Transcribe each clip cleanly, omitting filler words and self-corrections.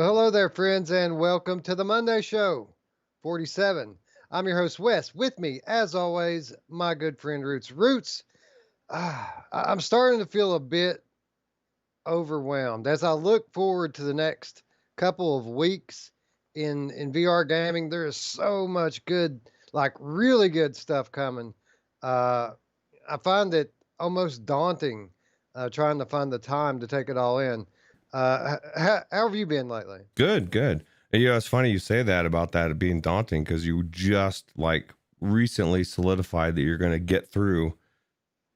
Well, hello there, friends, and welcome to the Monday Show 47. I'm your host, Wes. With me, as always, my good friend, Roots. Roots, I'm starting to feel a bit overwhelmed as I look forward to the next couple of weeks in VR gaming. There is so much good, like really good stuff coming. Uh, I find it almost daunting trying to find the time to take it all in. How have you been lately? Good, good. And, it's funny you say that about that being daunting because you just like recently solidified that you're going to get through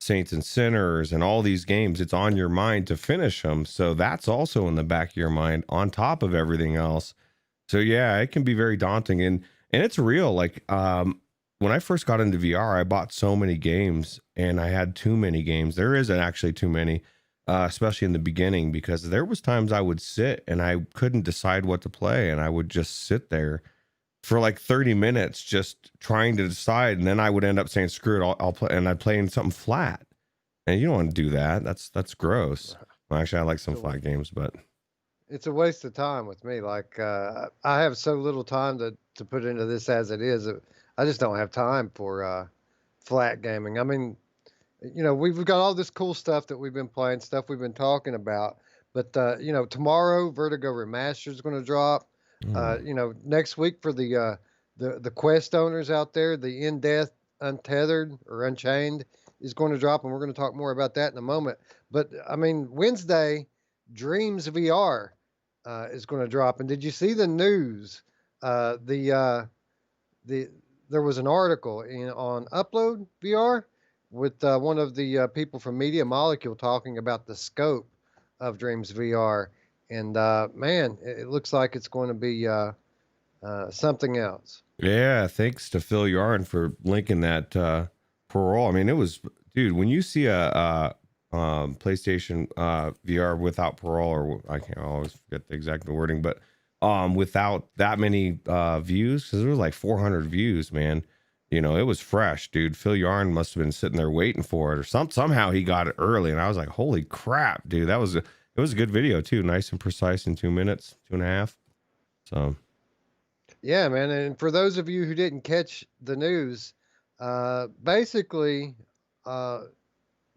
Saints and Sinners and all these games. It's on your mind to finish them. So that's also in the back of your mind on top of everything else. So yeah, it can be very daunting and it's real. When I first got into VR, I bought so many games and I had too many games. There isn't actually too many, especially in the beginning, because there was times I would sit and I couldn't decide what to play, and I would just sit there for like 30 minutes just trying to decide, and then I would end up saying screw it, I'll play, and I'd play in something flat. And you don't want to do that. That's gross. Well, actually, I like some So flat games, but it's a waste of time with me. I have so little time to put into this as it is. I just don't have time for flat gaming. I mean, we've got all this cool stuff that we've been playing, stuff we've been talking about. But tomorrow Vertigo Remastered is going to drop. mm, Next week for the Quest owners out there, the In Death Untethered or Unchained is going to drop, and we're going to talk more about that in a moment. But I mean, Wednesday, Dreams VR is going to drop. And did you see the news? The there was an article on Upload VR with one of the people from Media Molecule talking about the scope of Dreams VR, and man, it looks like it's going to be something else. yeah, thanks to Phil Yarn for linking that parole. I mean, it was, dude, when you see a PlayStation VR without parole, or I can't always forget the exact wording, but without that many views, because there was like 400 views, man. It was fresh, dude. Phil Yarn must have been sitting there waiting for it, or somehow he got it early, and I was like, holy crap, dude, it was a good video too, nice and precise in 2 minutes, two and a half. So Yeah, man. And for those of you who didn't catch the news, basically, uh,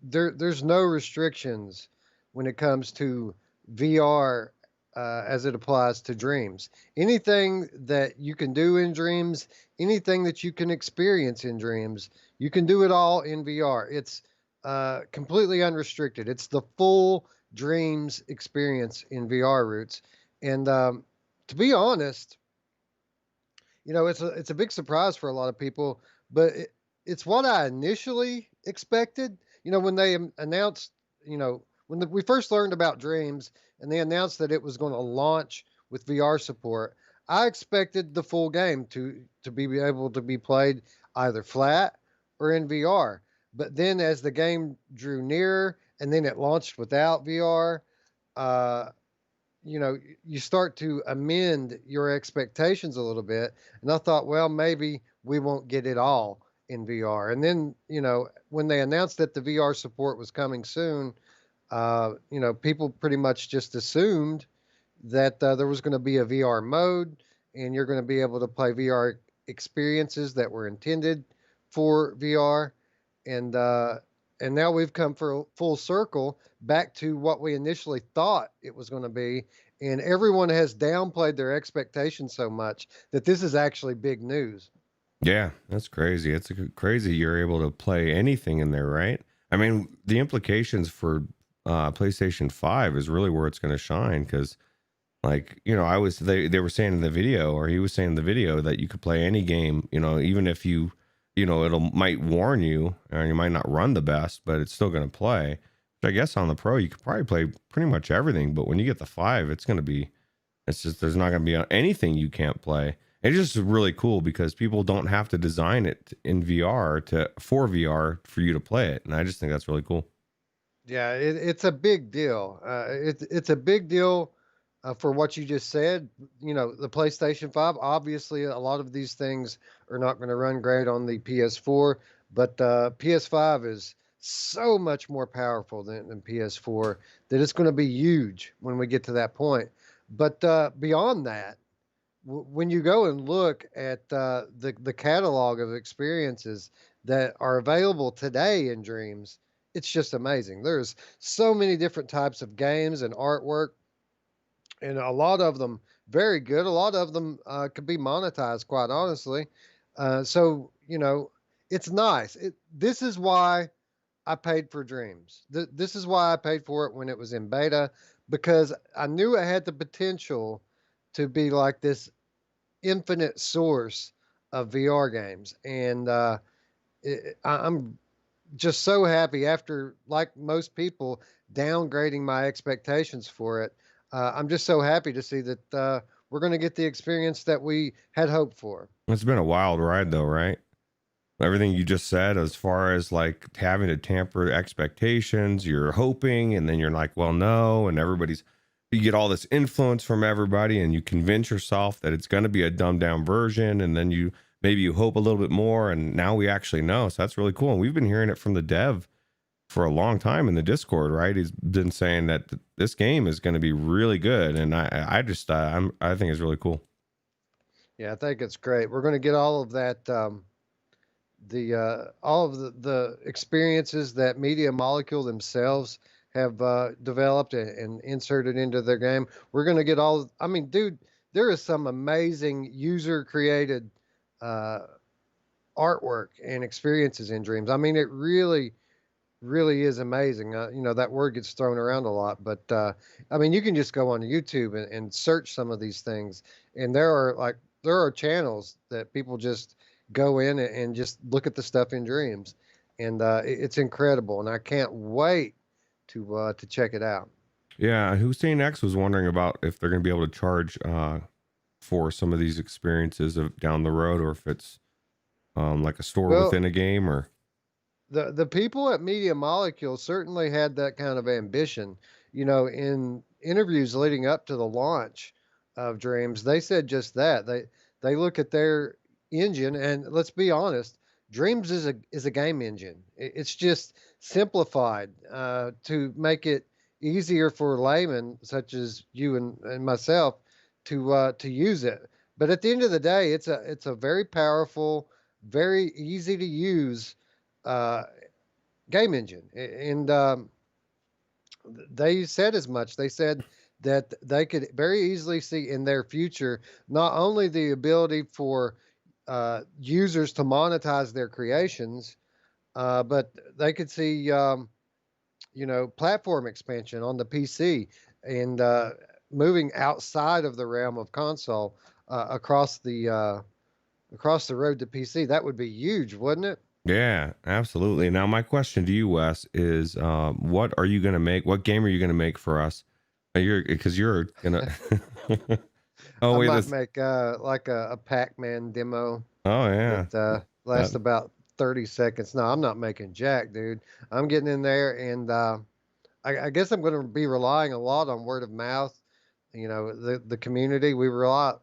there's no restrictions when it comes to VR as it applies to dreams. Anything that you can do in dreams, anything that you can experience in dreams, you can do it all in VR. It's completely unrestricted. It's the full dreams experience in VR Roots. And to be honest, it's a big surprise for a lot of people, but it's what I initially expected. When they announced, we first learned about Dreams and they announced that it was going to launch with VR support, I expected the full game to be able to be played either flat or in VR. But then as the game drew nearer and then it launched without VR, uh, you start to amend your expectations a little bit. And I thought, well, maybe we won't get it all in VR. And then, when they announced that the VR support was coming soon, people pretty much just assumed that there was going to be a VR mode and you're going to be able to play VR experiences that were intended for VR. And, and now we've come for full circle back to what we initially thought it was going to be. And everyone has downplayed their expectations so much that this is actually big news. yeah, that's crazy. It's crazy you're able to play anything in there, right? I mean, the implications for PlayStation 5 is really where it's going to shine because, like, they were saying in the video, or he was saying in the video, that you could play any game, even if it'll might warn you, or you might not run the best, but it's still going to play. Which I guess on the Pro, you could probably play pretty much everything, but when you get the 5, it's just, there's not going to be anything you can't play. It's just really cool because people don't have to design it in VR for VR for you to play it, and I just think that's really cool. Yeah, it's a big deal. It's a big deal for what you just said. The PlayStation 5, obviously, a lot of these things are not going to run great on the PS4, but PS5 is so much more powerful than PS4 that it's going to be huge when we get to that point. But beyond that, when you go and look at the catalog of experiences that are available today in Dreams, it's just amazing. There's so many different types of games and artwork, and a lot of them very good. A lot of them could be monetized, quite honestly. So it's nice. This is why I paid for Dreams. This is why I paid for it when it was in beta, because I knew it had the potential to be like this infinite source of VR games, and I'm just so happy after, like most people, downgrading my expectations for it. I'm just so happy to see that we're going to get the experience that we had hoped for. It's been a wild ride though, right? Everything you just said, as far as like having to tamper expectations, you're hoping, and then you're like, well, no, and you get all this influence from everybody, and you convince yourself that it's going to be a dumbed down version, and then you hope a little bit more, and now we actually know. So that's really cool. And we've been hearing it from the dev for a long time in the Discord, right? He's been saying that this game is going to be really good, and I think it's really cool. Yeah, I think it's great. We're going to get all of that. All of the experiences that Media Molecule themselves have developed and inserted into their game. We're going to get all. I mean, dude, there is some amazing user created uh, artwork and experiences in Dreams. I mean, it really, really is amazing. That word gets thrown around a lot, but I mean, you can just go on YouTube and search some of these things, and there are channels that people just go in and just look at the stuff in Dreams, and it's incredible, and I can't wait to check it out. Yeah, Hussein X was wondering about if they're going to be able to charge for some of these experiences down the road, or if it's like a store Well, within a game, or the people at Media Molecule certainly had that kind of ambition. In interviews leading up to the launch of Dreams, they said just that. They look at their engine, and let's be honest, Dreams is a game engine. It's just simplified to make it easier for laymen such as you and myself to use it. But at the end of the day, it's a very powerful, very easy to use uh, game engine, and they said as much. They said that they could very easily see in their future not only the ability for users to monetize their creations, but they could see platform expansion on the PC and moving outside of the realm of console across the road to PC. That would be huge, wouldn't it? yeah, absolutely. Now, my question to you, Wes, is what are you going to make? What game are you going to make for us? You're gonna. Oh I wait, might this. make like a Pac-Man demo Oh yeah, that that, lasts about 30 seconds. No, I'm not making jack, dude. I'm getting in there, and I guess I'm going to be relying a lot on word of mouth. The community. We rely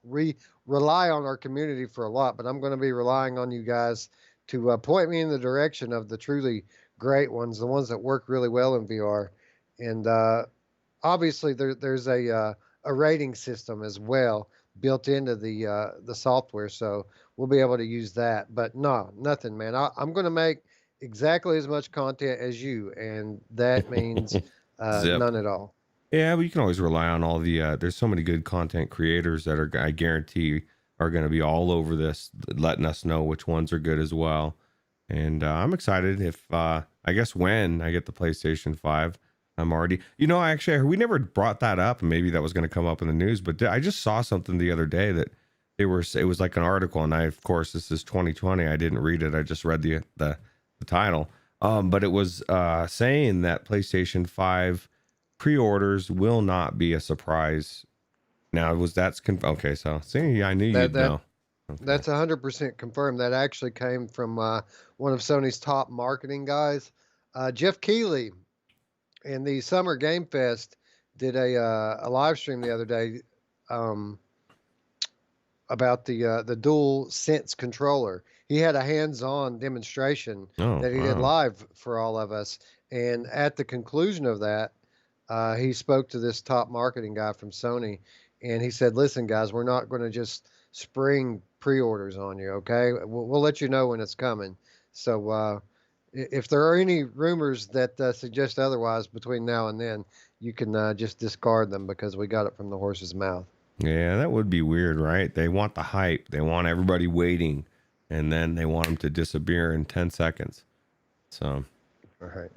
on our community for a lot, but I'm going to be relying on you guys to point me in the direction of the truly great ones, the ones that work really well in VR. And obviously, there's a rating system as well built into the software, so we'll be able to use that. But no, nothing, man. I'm going to make exactly as much content as you, and that means zip. none at all. Yeah, but you can always rely on all the. There's so many good content creators that I guarantee, are going to be all over this, letting us know which ones are good as well. And I'm excited if I guess when I get the PlayStation 5, I'm already. Actually, we never brought that up, and maybe that was going to come up in the news. But I just saw something the other day that it was like an article, and of course, this is 2020. I didn't read it. I just read the title. But it was saying that PlayStation 5 pre-orders will not be a surprise. Now, okay? So, see, I knew That you'd that know. Okay. that's 100% confirmed. That actually came from one of Sony's top marketing guys, Jeff Keighley, in the Summer Game Fest. Did a live stream the other day um, about the Dual Sense controller. He had a hands-on demonstration Oh, that he did wow. live for all of us, and at the conclusion of that, he spoke to this top marketing guy from Sony, and he said, "Listen, guys, we're not going to just spring pre-orders on you. Okay, we'll let you know when it's coming." So if there are any rumors that suggest otherwise between now and then, you can just discard them because we got it from the horse's mouth. Yeah, that would be weird, right? They want the hype. They want everybody waiting, and then they want them to disappear in 10 seconds. So, All right.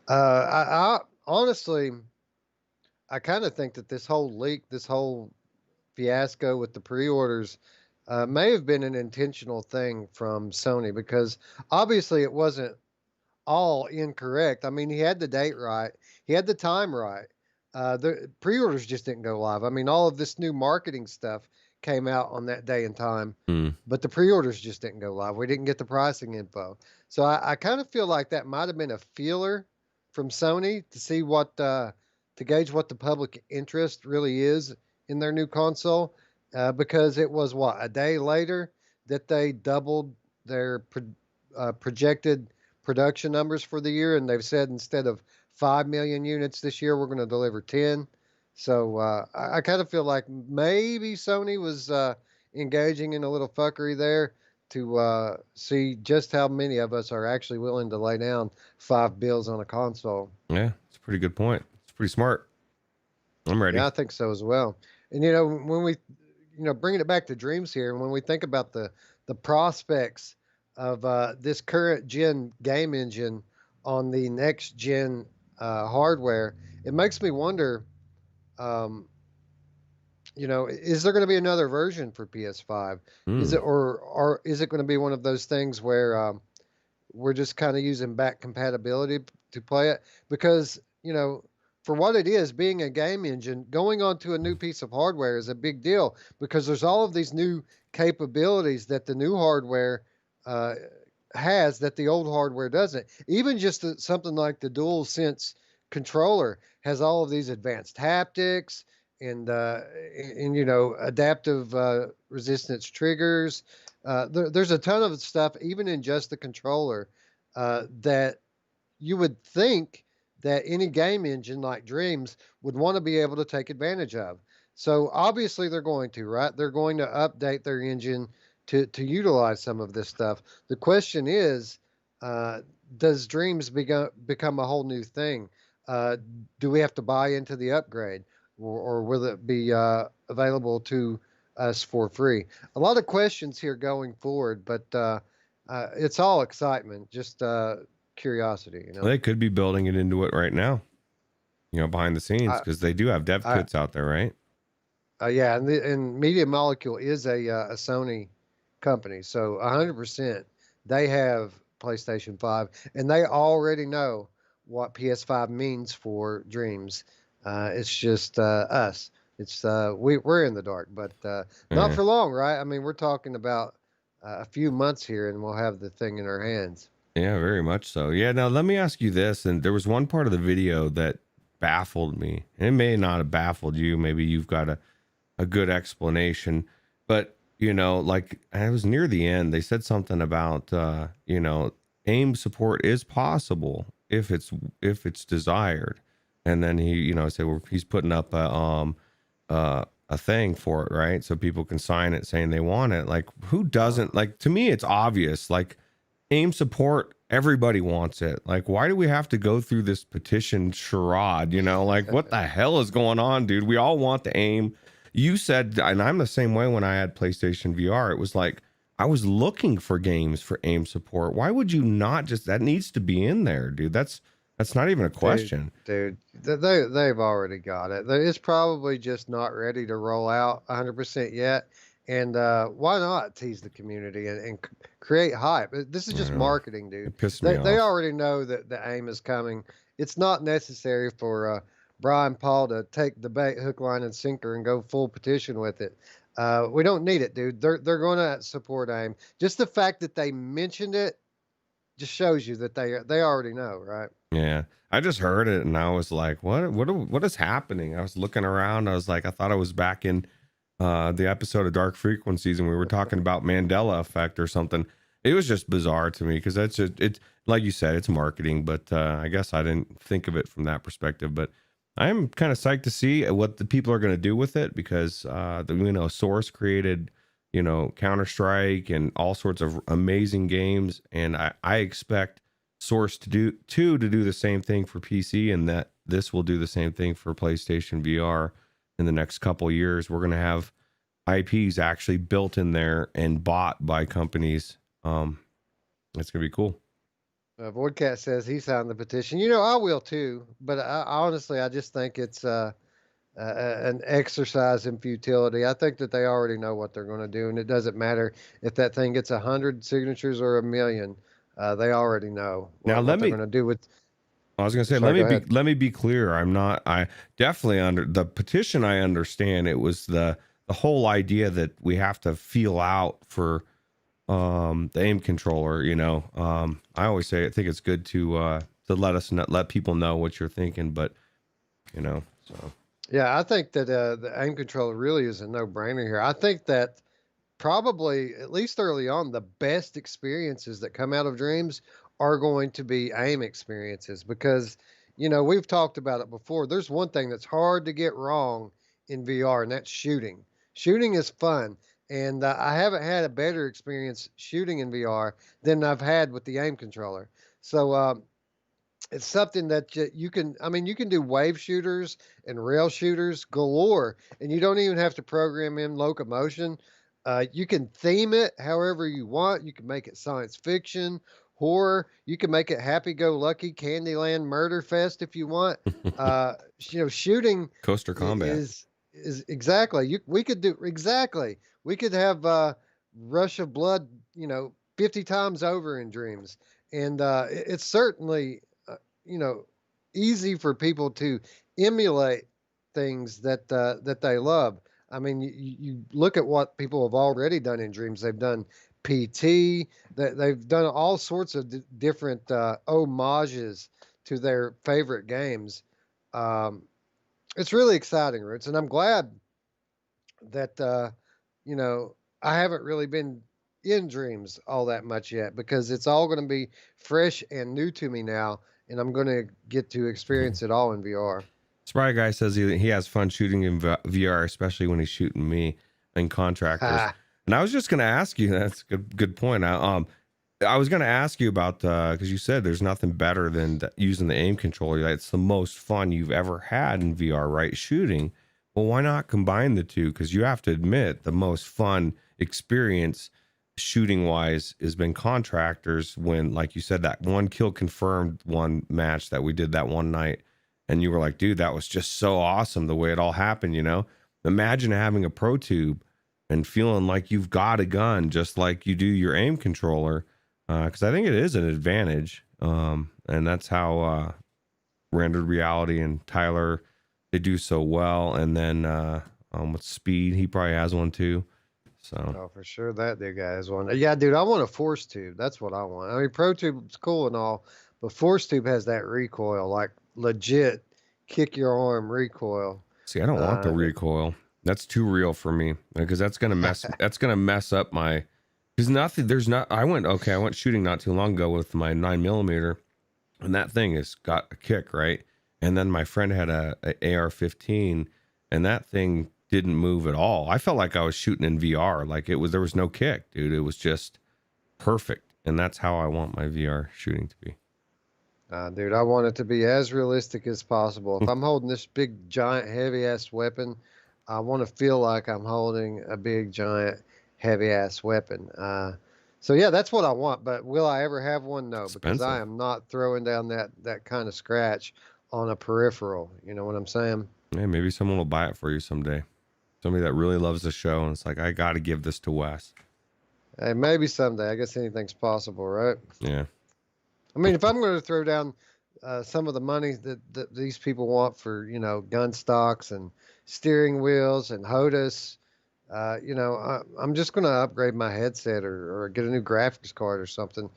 I honestly, I kind of think that this whole leak, this whole fiasco with the pre-orders, may have been an intentional thing from Sony because obviously it wasn't all incorrect. I mean, he had the date right, he had the time right. The pre-orders just didn't go live. I mean, all of this new marketing stuff came out on that day and time, hmm. but the pre-orders just didn't go live. We didn't get the pricing info. So I kind of feel like that might have been a feeler from Sony to see what to gauge what the public interest really is in their new console, because it was what, a day later that they doubled their projected production numbers for the year, and they've said instead of 5 million units this year, we're going to deliver 10. So I kind of feel like maybe Sony was engaging in a little fuckery there to see just how many of us are actually willing to lay down $5 on a console. Yeah, it's a pretty good point. It's pretty smart. I'm ready. Yeah, I think so as well. And when we, bringing it back to Dreams here, and when we think about the prospects of this current gen game engine on the next gen hardware, it makes me wonder. Um, is there going to be another version for PS5? Is Hmm. it or is it going to be one of those things where we're just kind of using back compatibility to play it? Because for what it is, being a game engine, going onto a new piece of hardware is a big deal because there's all of these new capabilities that the new hardware uh, has that the old hardware doesn't. Even just something like the DualSense controller has all of these advanced haptics and adaptive resistance triggers. There's a ton of stuff, even in just the controller, that you would think that any game engine like Dreams would want to be able to take advantage of. So obviously they're going to, right? They're going to update their engine to utilize some of this stuff. The question is, uh, does Dreams become a whole new thing? Uh, do we have to buy into the upgrade, or will it be available to us for free? A lot of questions here going forward, but it's all excitement, just curiosity. They could be building it into it right now, behind the scenes, I, because they do have dev I, kits out there, right? yeah, and Media Molecule is a Sony company, so 100% they have PlayStation 5, and they already know what PS5 means for Dreams. It's just us. It's we're in the dark, but not Yeah. for long, right? I mean, we're talking about a few months here, and we'll have the thing in our hands. Yeah, very much so. Yeah, now let me ask you this. And there was one part of the video that baffled me. And it may not have baffled you. Maybe you've got a good explanation. But, like I was near the end, they said something about aim support is possible if it's desired. And then he, said, well, he's putting up a thing for it, right? So people can sign it saying they want it. Like, who doesn't? Like, to me, it's obvious. Like, aim support, everybody wants it. Like, why do we have to go through this petition charade? Like, what the hell is going on, dude? We all want the aim. You said, and I'm the same way when I had PlayStation VR. It was like I was looking for games for aim support. Why would you not just? That needs to be in there, dude. That's not even a question. Dude, they've already got it. It's probably just not ready to roll out 100% yet. And why not tease the community and create hype? This is just marketing, dude. It pissed me They off. already know that the aim is coming. It's not necessary for Brian Paul to take the bait, hook, line, and sinker and go full petition with it. We don't need it, dude. They're going to support aim. Just the fact that they mentioned it just shows you that they already know, right? Yeah, I just heard it and I was like, what is happening? I was looking around. I was like, I thought I was back in the episode of Dark Frequencies and we were talking about Mandela effect or something. It was just bizarre to me because it's like you said, it's marketing, but I guess I didn't think of it from that perspective. But I'm kind of psyched to see what the people are going to do with it because Source created, Counter Strike and all sorts of amazing games, and I expect Source to do the same thing for PC, and that this will do the same thing for PlayStation VR in the next couple years. We're going to have IPs actually built in there and bought by companies. It's going to be cool. Voidcat says he signed the petition. I will too, but honestly, I just think it's an exercise in futility. I think that they already know what they're going to do, and it doesn't matter if that thing gets 100 signatures or 1,000,000. They already know Now what they're going to do with. I was going to say, Sorry, let me be clear. I definitely under the petition. I understand it was the whole idea that we have to feel out for the aim controller. I always say I think it's good to let people know what you're thinking, but so. Yeah, I think that the aim controller really is a no-brainer here. I think that probably, at least early on, the best experiences that come out of Dreams are going to be aim experiences because, we've talked about it before. There's one thing that's hard to get wrong in VR, and that's shooting. Shooting is fun, and I haven't had a better experience shooting in VR than I've had with the aim controller. So it's something that you can, you can do wave shooters and rail shooters galore, and you don't even have to program in locomotion. You can theme it however you want. You can make it science fiction, horror. You can make it happy-go-lucky, Candyland, Murder Fest if you want. Shooting Coaster combat is exactly. We could do exactly. We could have Rush of Blood, 50 times over in Dreams, and it's certainly you know, easy for people to emulate things that they love. I mean, you look at what people have already done in Dreams. They've done PT. They've done all sorts of different homages to their favorite games. It's really exciting, Roots, and I'm glad that I haven't really been in Dreams all that much yet because it's all going to be fresh and new to me now, and I'm going to get to experience it all in VR. Spry Guy says he has fun shooting in VR, especially when he's shooting me in Contractors. And I was just going to ask you, that's a good point. I was going to ask you about, because you said there's nothing better than using the aim controller. It's the most fun you've ever had in VR, right? Shooting. Well, why not combine the two? Because you have to admit the most fun experience shooting wise has been Contractors when, like you said, that one kill confirmed one match that we did that one night. And you were like, dude, that was just so awesome the way it all happened, Imagine having a Pro Tube and feeling like you've got a gun just like you do your aim controller. Because I think it is an advantage. And that's how Rendered Reality and Tyler, they do so well. And then with Speed, he probably has one too. So. Oh, for sure that guy has one. Yeah, dude, I want a Force Tube. That's what I want. I mean, Pro Tube's cool and all, but Force Tube has that recoil, like legit kick your arm recoil. See, I don't want the recoil. That's too real for me because that's gonna mess up my. I went shooting not too long ago with my 9mm, and that thing has got a kick, right? And then my friend had a AR-15, and that thing didn't move at all. I felt like I was shooting in VR, like there was no kick, dude. It was just perfect, and that's how I want my VR shooting to be. Dude, I want it to be as realistic as possible. If I'm holding this big, giant, heavy-ass weapon, I want to feel like I'm holding a big, giant, heavy-ass weapon. So, yeah, that's what I want. But will I ever have one? No, because I am not throwing down that kind of scratch on a peripheral. You know what I'm saying? Yeah, maybe someone will buy it for you someday. Somebody that really loves the show, and it's like, I got to give this to Wes. Hey, maybe someday. I guess anything's possible, right? Yeah. I mean, if I'm going to throw down some of the money that these people want for, gun stocks and steering wheels and HOTAS, I'm just going to upgrade my headset or get a new graphics card or something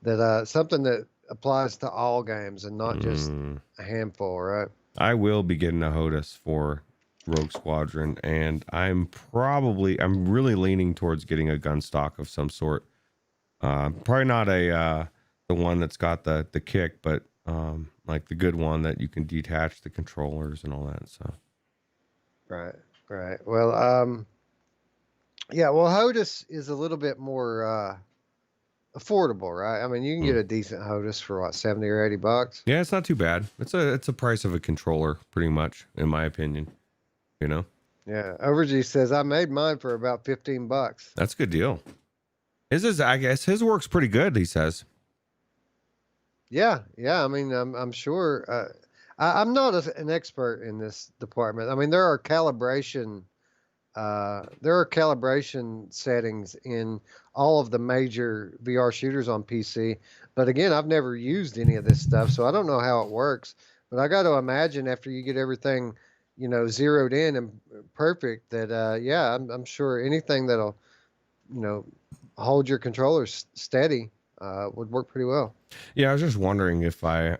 that applies to all games and not just a handful, right? I will be getting a HOTAS for Rogue Squadron, and I'm really leaning towards getting a gun stock of some sort. Probably not the one that's got the kick, but like the good one that you can detach the controllers and all that stuff. Right, right. Well, yeah. Well, HOTUS is a little bit more affordable, right? I mean, you can Hmm. get a decent HOTUS for what, 70 or $80. Yeah, it's not too bad. It's a price of a controller, pretty much, in my opinion. You know, Yeah. Overgy says I made mine for about $15. that's a good deal. His is, I guess, his works pretty good. He says. Yeah, yeah. I mean, I'm sure. I'm not an expert in this department. I mean, there are calibration settings in all of the major VR shooters on PC. But again, I've never used any of this stuff, so I don't know how it works. But I got to imagine after you get everything, zeroed in and perfect, that yeah, I'm sure anything that'll, you know, hold your controllers steady would work pretty well. Yeah, I was just wondering if I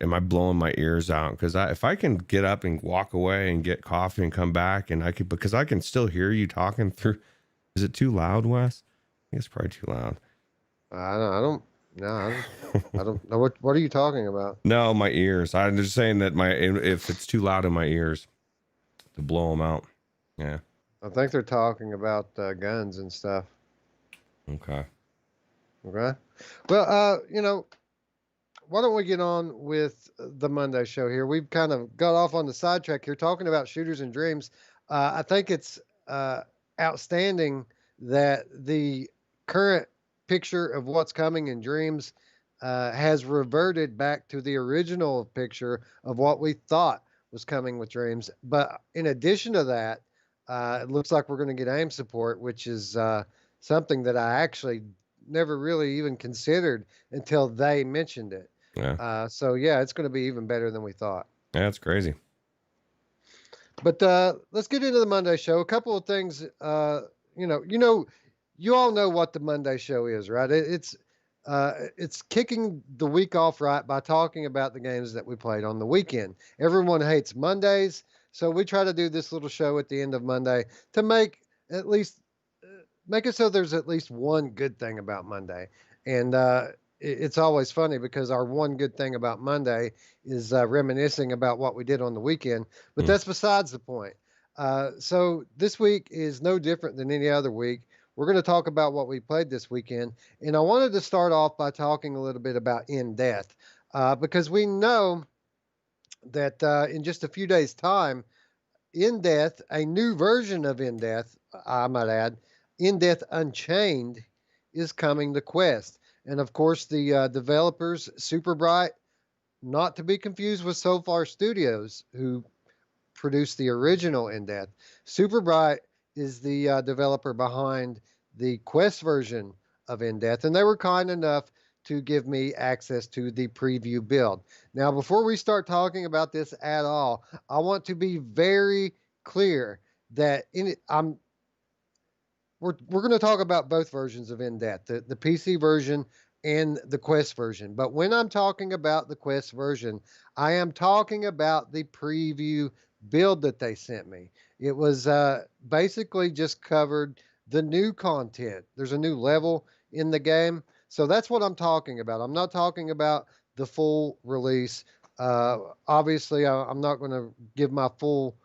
am I blowing my ears out because if I can get up and walk away and get coffee and come back and I could because I can still hear you talking through. Is it too loud, Wes? I think it's probably too loud. I don't, no, I don't know what are you talking about? No, my ears. I'm just saying that my if it's too loud in my ears to blow them out. Yeah. I think they're talking about guns and stuff. Okay. Okay. Well, why don't we get on with the Monday show here? We've kind of got off on the sidetrack here talking about shooters and dreams. I think it's outstanding that the current picture of what's coming in dreams has reverted back to the original picture of what we thought was coming with dreams. But in addition to that, it looks like we're going to get aim support, which is something that I actually never really even considered until they mentioned it. Yeah. So yeah, it's going to be even better than we thought. Yeah, that's crazy. But let's get into the Monday show. A couple of things. You all know what the Monday show is, right? It's kicking the week off right by talking about the games that we played on the weekend. Everyone hates Mondays, so we try to do this little show at the end of Monday to at least make it so there's at least one good thing about Monday. And it's always funny because our one good thing about Monday is reminiscing about what we did on the weekend, but that's besides the point. So this week is no different than any other week. We're going to talk about what we played this weekend. And I wanted to start off by talking a little bit about In Death, because we know that in just a few days' time, In Death, a new version of In Death, I might add, In Death Unchained, is coming to Quest. And of course, the developers, Super Bright, not to be confused with So Far Studios, who produced the original In Death. Super Bright is the developer behind the Quest version of In Death, and they were kind enough to give me access to the preview build. Now, before we start talking about this at all, I want to be very clear that we're going to talk about both versions of In Death, the PC version and the Quest version. But when I'm talking about the Quest version, I am talking about the preview build that they sent me. It was basically just covered the new content. There's a new level in the game. So that's what I'm talking about. I'm not talking about the full release. Obviously, I'm not going to give my full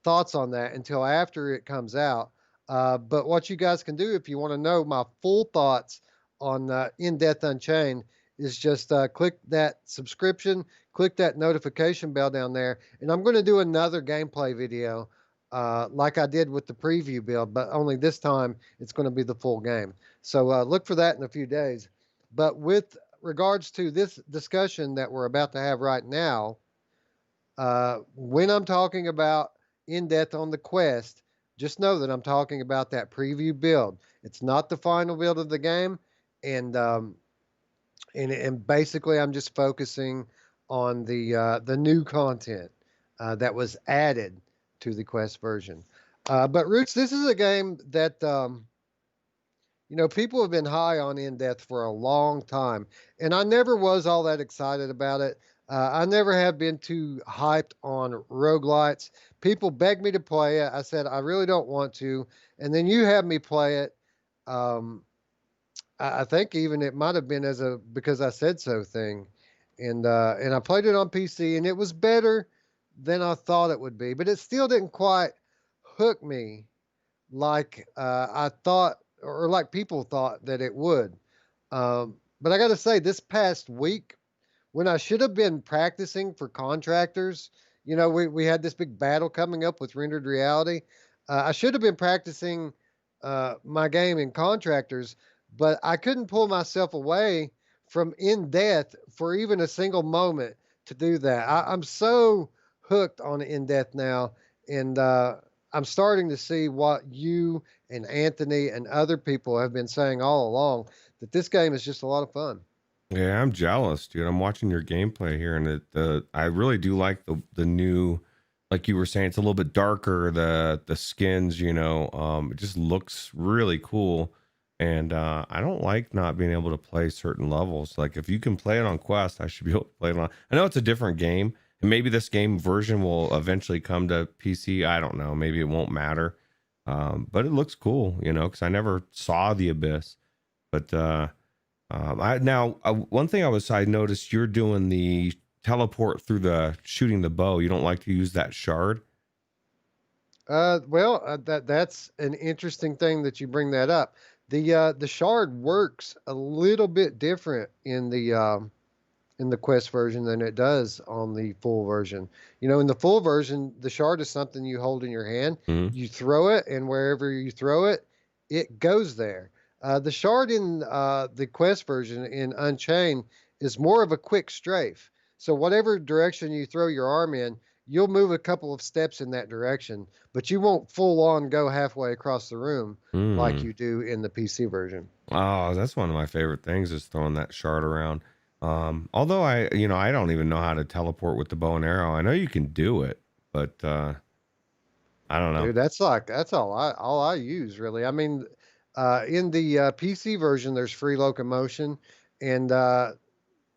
thoughts on that until after it comes out. But what you guys can do if you want to know my full thoughts on In Death Unchained is just click that subscription, click that notification bell down there, and I'm going to do another gameplay video like I did with the preview build, but only this time it's going to be the full game. So look for that in a few days. But with regards to this discussion that we're about to have right now, when I'm talking about In Depth on the Quest, just know that I'm talking about that preview build. It's not the final build of the game, and basically I'm just focusing on the new content that was added to the Quest version. But Roots, this is a game that people have been high on In Depth for a long time, and I never was all that excited about it. I never have been too hyped on roguelites. People begged me to play it. I said, I really don't want to. And then you had me play it. I think even it might have been as a because I said so thing. and I played it on PC, and it was better than I thought it would be, but it still didn't quite hook me like I thought, or like people thought that it would. But I got to say, this past week, when I should have been practicing for contractors, we had this big battle coming up with rendered reality. I should have been practicing my game in contractors, but I couldn't pull myself away from in death for even a single moment to do that. I'm so hooked on in death now, and I'm starting to see what you and Anthony and other people have been saying all along, that this game is just a lot of fun. Yeah, I'm jealous, dude. I'm watching your gameplay here, and I really do like the new, like you were saying, it's a little bit darker. The skins, it just looks really cool. And I don't like not being able to play certain levels. Like if you can play it on Quest, I should be able to play it on. I know it's a different game, and maybe this game version will eventually come to PC. I don't know. Maybe it won't matter. But it looks cool, because I never saw the Abyss. But one thing I noticed you're doing the teleport through the shooting the bow. You don't like to use that shard. Well, that's an interesting thing that you bring that up. The shard works a little bit different in the Quest version than it does on the full version. In the full version, the shard is something you hold in your hand. Mm-hmm. You throw it, and wherever you throw it, it goes there. The shard in the Quest version in Unchained is more of a quick strafe. So whatever direction you throw your arm in, you'll move a couple of steps in that direction, but you won't full on go halfway across the room like you do in the PC version. Oh, that's one of my favorite things is throwing that shard around. Although I don't even know how to teleport with the bow and arrow. I know you can do it, but I don't know. Dude, that's all I use really. I mean, in the PC version, there's free locomotion, and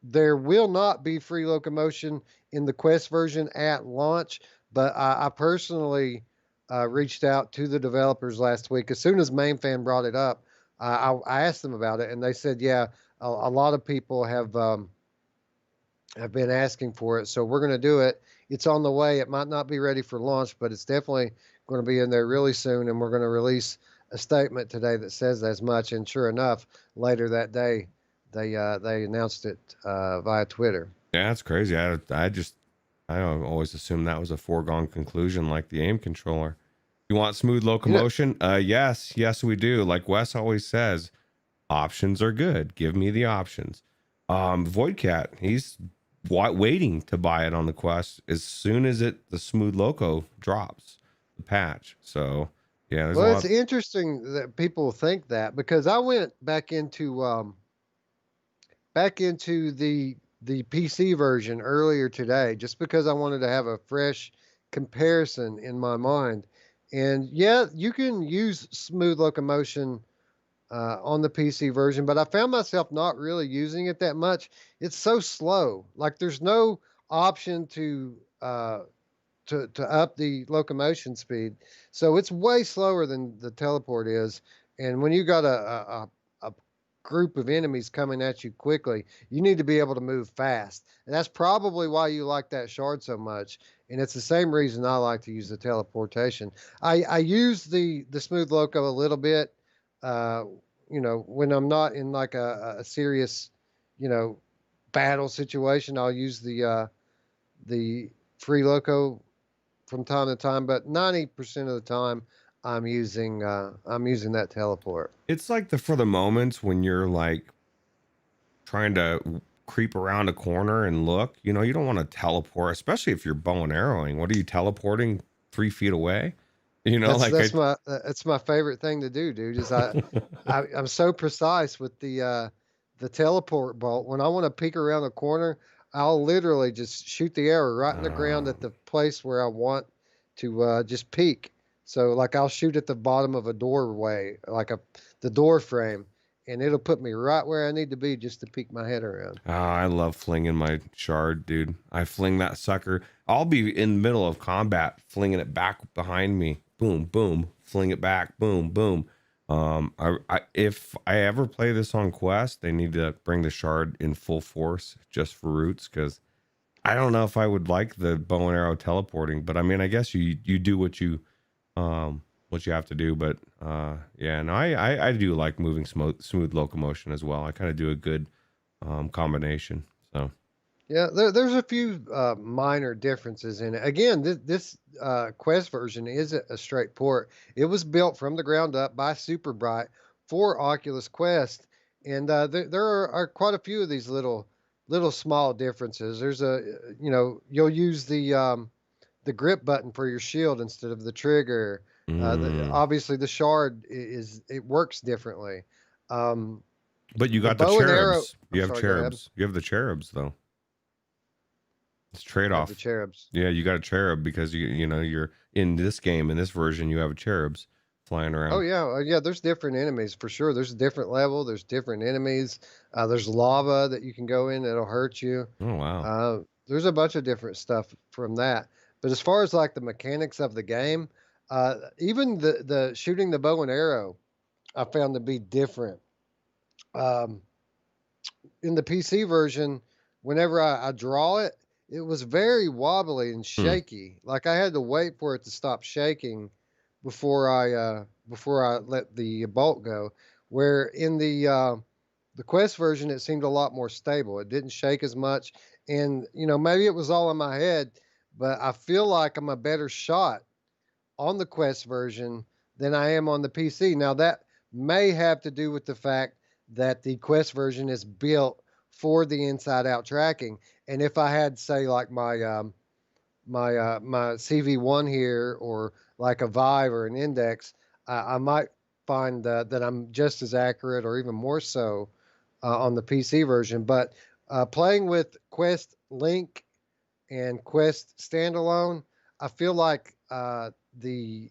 there will not be free locomotion in the Quest version at launch. But I personally reached out to the developers last week. As soon as MainFan brought it up, I asked them about it, and they said, yeah, a lot of people have been asking for it, so we're going to do it. It's on the way. It might not be ready for launch, but it's definitely going to be in there really soon, and we're going to release a statement today that says as much. And sure enough, later that day, they announced it via Twitter. Yeah, that's crazy. I always assumed that was a foregone conclusion, like the aim controller. You want smooth locomotion? Yes, we do. Like Wes always says, options are good. Give me the options. Voidcat, he's waiting to buy it on the Quest as soon as the smooth loco drops the patch. So yeah, well, it's interesting that people think that, because I went back into the PC version earlier today just because I wanted to have a fresh comparison in my mind. And yeah, you can use smooth locomotion on the PC version, but I found myself not really using it that much. It's so slow. Like there's no option to up the locomotion speed, so it's way slower than the teleport is. And when you got a group of enemies coming at you quickly, you need to be able to move fast, and that's probably why you like that shard so much. And it's the same reason I like to use the teleportation. I use the smooth loco a little bit, when I'm not in like a serious, battle situation. I'll use the free loco from time to time, but 90% of the time I'm using that teleport. It's like for the moments when you're like trying to creep around a corner and look, you don't want to teleport, especially if you're bow and arrowing. What are you teleporting 3 feet away? That's my favorite thing to do, dude. Is I'm so precise with the teleport bolt. When I want to peek around a corner, I'll literally just shoot the arrow right in the ground at the place where I want to just peek. So like I'll shoot at the bottom of a doorway, like the door frame, and it'll put me right where I need to be just to peek my head around. Oh, I love flinging my shard, dude. I fling that sucker. I'll be in the middle of combat, flinging it back behind me. Boom, boom, fling it back. Boom, boom. If I ever play this on Quest, they need to bring the shard in full force just for Roots, because I don't know if I would like the bow and arrow teleporting, but I mean, I guess you do what you have to do. But yeah, no, I do like moving smooth locomotion as well. I kind of do a good combination. So Yeah, there's a few minor differences in it. Again, this Quest version isn't a straight port. It was built from the ground up by Superbright for Oculus Quest, and there are quite a few of these little small differences. There's you'll use the grip button for your shield instead of the trigger. mm. Obviously, the shard it works differently. Um, But you the got the bow and arrow. cherubs. I'm You have sorry. Go ahead. cherubs. You have the cherubs though. It's trade Have the off. cherubs. Yeah, you got a cherub because you're in this game, in this version, you have cherubs flying Oh around. yeah, yeah. There's different enemies for sure. There's a different level. There's different enemies. There's lava that you can go in that'll hurt you. Oh wow. There's a bunch of different stuff from that. But as far as like the mechanics of the game, even the shooting the bow and arrow, I found to be different. Um, in the PC version, whenever I draw it, it was very wobbly and Hmm. shaky. Like I had to wait for it to stop shaking before I let the bolt go. Where in the Quest version, it seemed a lot more stable. It didn't shake as much, and maybe it was all in my head, but I feel like I'm a better shot on the Quest version than I am on the PC. Now that may have to do with the fact that the Quest version is built for the inside out tracking. And if I had say like my CV1 here or like a Vive or an Index, I might find that I'm just as accurate or even more so on the PC version. But playing with Quest Link and Quest Standalone, I feel like the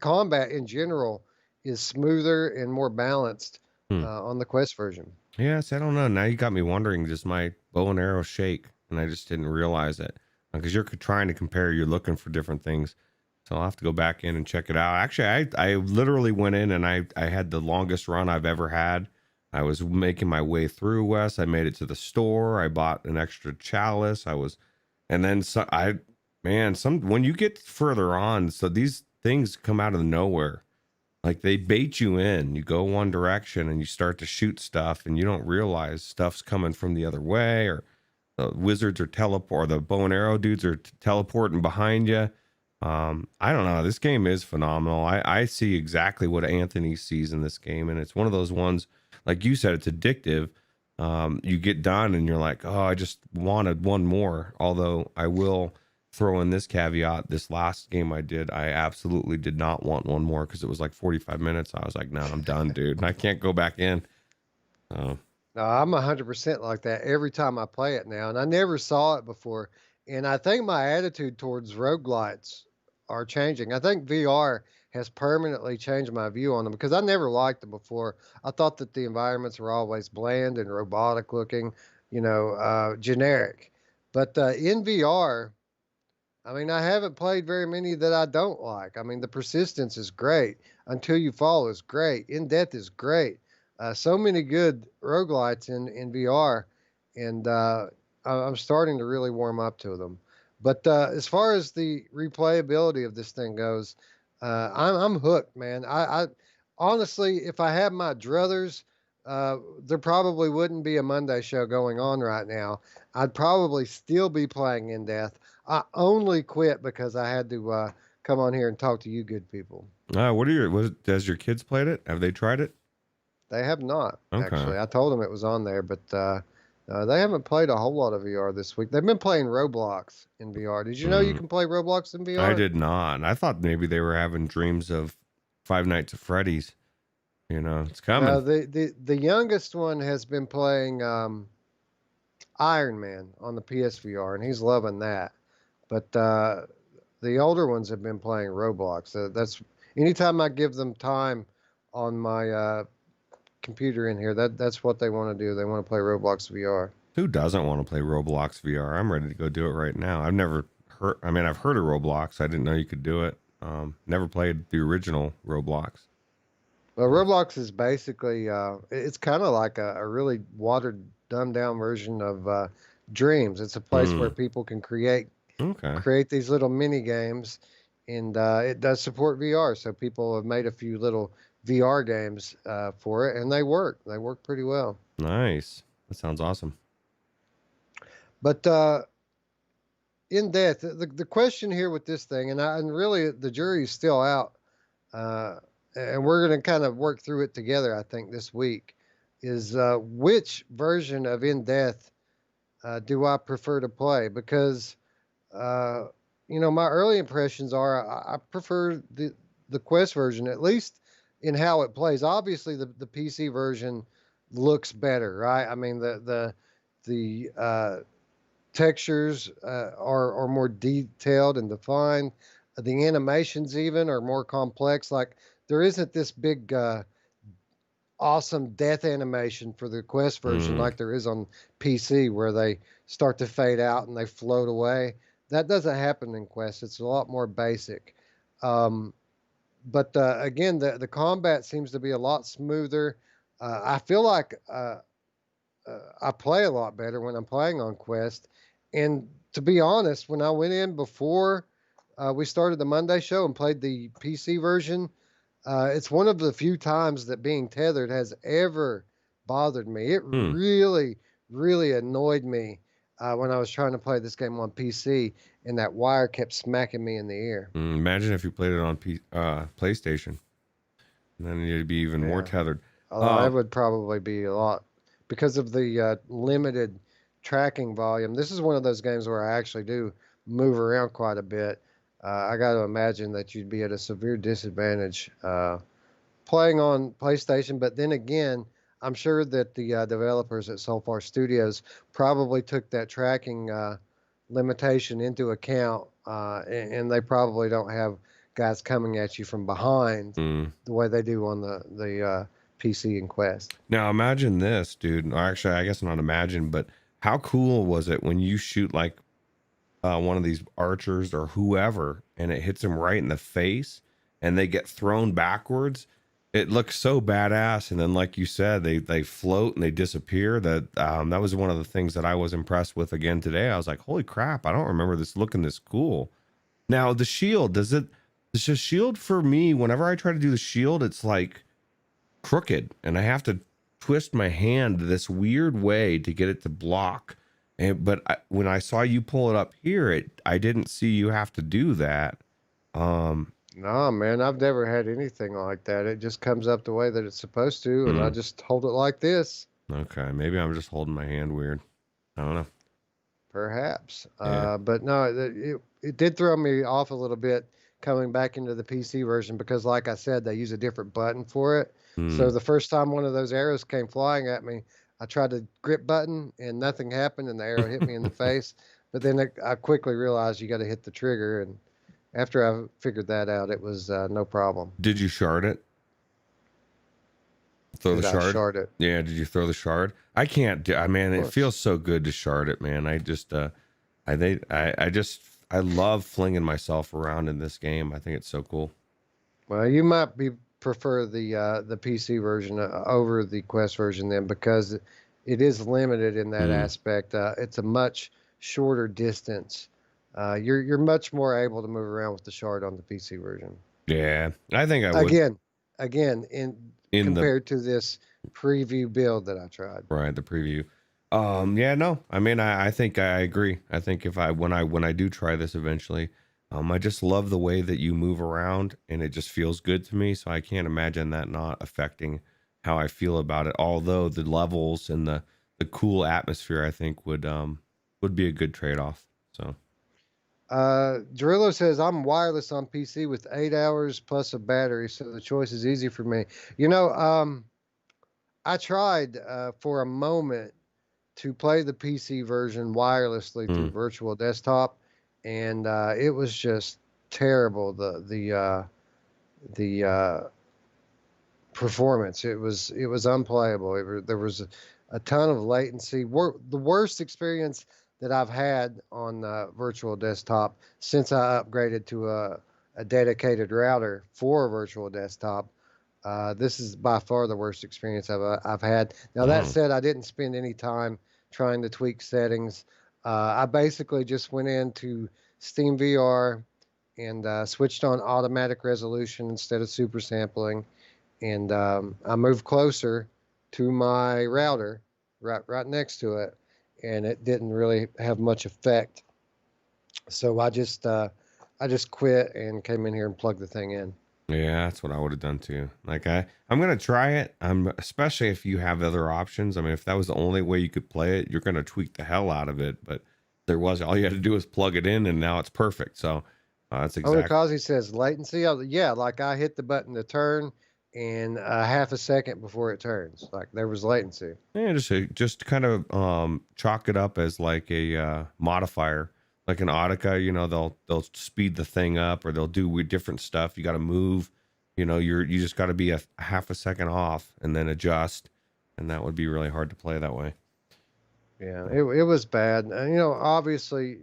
combat in general is smoother and more balanced Hmm. on the Quest version. Yes, I don't know. Now you got me wondering, does my bow and arrow shake? And I just didn't realize it. Because you're trying to compare, you're looking for different things. So I'll have to go back in and check it out. Actually, I literally went in and I had the longest run I've ever had. I was making my way through West. I made it to the store. I bought an extra chalice. And then some when you get further on, so these things come out of nowhere. Like they bait you in. You go one direction and you start to shoot stuff, and you don't realize stuff's coming from the other way, or the wizards are teleport, or the bow and arrow dudes are teleporting behind you. I don't know. This game is phenomenal. I see exactly what Anthony sees in this game, and it's one of those ones, like you said, it's addictive. You get done and you're like, oh, I just wanted one more. Although I will throw in this caveat: this last game I did, I absolutely did not want one more because it was like 45 minutes. I was like, no, I'm done, dude. I can't go back in. So, No, I'm 100% like that every time I play it now, and I never saw it before. And I think my attitude towards roguelites are changing. I think VR has permanently changed my view on them because I never liked them before. I thought that the environments were always bland and robotic looking, generic. But in VR, I mean, I haven't played very many that I don't like. I mean, the persistence is great. Until You Fall is great. In Death is great. So many good roguelites in VR, and I'm starting to really warm up to them. But as far as the replayability of this thing goes, I'm hooked, man. I honestly, if I had my druthers, there probably wouldn't be a Monday show going on right now. I'd probably still be playing In Death. I only quit because I had to come on here and talk to you good people. has your kids played it? Have they tried it? They have not, Okay. actually. I told them it was on there, but they haven't played a whole lot of VR this week. They've been playing Roblox in VR. Did you know you Mm, can play Roblox in I VR? did not. I thought maybe they were having dreams of Five Nights at Freddy's. It's No, coming. the youngest one has been playing Iron Man on the PSVR, and he's loving that. But the older ones have been playing Roblox. That's anytime I give them time on my computer in here, that's what they want to do. They want to play Roblox VR. Who doesn't want to play Roblox VR? I'm ready to go do it right now. I've never heard. I mean, I've heard of Roblox. I didn't know you could do it. Never played the original Roblox. Well, Roblox is basically it's kind of like a really watered, dumbed down version of Dreams. It's a place where Mm, people can create okay. create these little mini games, and it does support VR. So people have made a few little VR games for it, and they work. They work pretty well. Nice. That sounds awesome. But in depth, the question here with this thing, and really the jury's still out, uh, and we're going to kind of work through it together. I think this week is which version of In Death do I prefer to play? Because uh, my early impressions are I prefer the Quest version, at least in how it plays. Obviously, the PC version looks better, right? I mean, the textures are more detailed and defined. The animations even are more complex. Like there isn't this big awesome death animation for the Quest version Mm, like there is on PC, where they start to fade out and they float away. That doesn't happen in Quest. It's a lot more basic. Um, but again, the combat seems to be a lot smoother. I feel like I play a lot better when I'm playing on Quest. And to be honest, when I went in before we started the Monday show and played the PC version, it's one of the few times that being tethered has ever bothered me. It hmm. really, really annoyed me when I was trying to play this game on PC and that wire kept smacking me in the ear. Imagine if you played it on PlayStation, and then you'd be even more Yeah. tethered. Although it Um, would probably be a lot because of the limited tracking volume. This is one of those games where I actually do move around quite a bit. I got to imagine that you'd be at a severe disadvantage playing on PlayStation. But then again, I'm sure that the developers at Soulfar Studios probably took that tracking limitation into account, and they probably don't have guys coming at you from behind mm. the way they do on the PC and Quest. Now imagine this, dude. Or actually, I guess not imagine, but how cool was it when you shoot like one of these archers or whoever, and it hits them right in the face, and they get thrown backwards. It looks so badass, and then like you said, they float and they disappear. That was one of the things that I was impressed with again today. I was like, holy crap! I don't remember this looking this cool. Now the shield, does the shield for me? Whenever I try to do the shield, it's like crooked, and I have to twist my hand this weird way to get it to block. When I saw you pull it up here, I didn't see you have to do that. Um, No, man, I've never had anything like that. It just comes up the way that it's supposed to, and I hmm, just hold it like this. okay, maybe I'm just holding my hand weird. I don't know. Perhaps. Yeah. But no, it did throw me off a little bit coming back into the PC version because, like I said, they use a different button for it. Hmm. So the first time one of those arrows came flying at me, I tried the grip button and nothing happened, and the arrow hit me in the face. But then I quickly realized you got to hit the trigger, and after I figured that out, it was no problem. Did you shard it? Throw the Did I shard? shard it? Yeah. Did you throw the shard? I can't do. I Of man, it course. feels so good to shard it, man. I just I just I love flinging myself around in this game. I think it's so cool. Well, you might be prefer the PC version over the Quest version then because it is limited in that Mm, aspect. It's a much shorter distance. You're much more able to move around with the shard on the PC version. yeah, I think I would Again, again, in in the compared to this preview build that I tried. right the preview. Yeah, no, I mean, I think I agree. I think if I when I do try this eventually, I just love the way that you move around, and it just feels good to me. So I can't imagine that not affecting how I feel about it. Although the levels and the cool atmosphere, I think would be a good trade off. So Derillo says I'm wireless on PC with 8 hours plus a battery, so the choice is easy for me. You know, I tried for a moment to play the PC version wirelessly through mm, Virtual Desktop, and it was just terrible. The performance, it was unplayable. There was a ton of latency. The worst experience that I've had on Virtual Desktop since I upgraded to a dedicated router for Virtual Desktop. This is by far the worst experience I've had. Now that Oh, said, I didn't spend any time trying to tweak settings. I basically just went into Steam VR and switched on automatic resolution instead of super sampling, and I moved closer to my router, right next to it, and it didn't really have much effect. So I just quit and came in here and plugged the thing in. yeah, that's what I would have done too. Like I'm gonna try it. I'm especially if you have other options. I mean, if that was the only way you could play it, you're gonna tweak the hell out of it. But there was all you had to do was plug it in, and now it's perfect. So that's exact. Onikazi says latency. Yeah, like I hit the button to turn, and half a second before it turns, like there was latency. Yeah, just kind of chalk it up as like a modifier, like an Audica. You know, they'll speed the thing up, or they'll do different stuff. You got to move. You know, you just got to be a half a second off, and then adjust, and that would be really hard to play that way. Yeah, it was bad. And, obviously,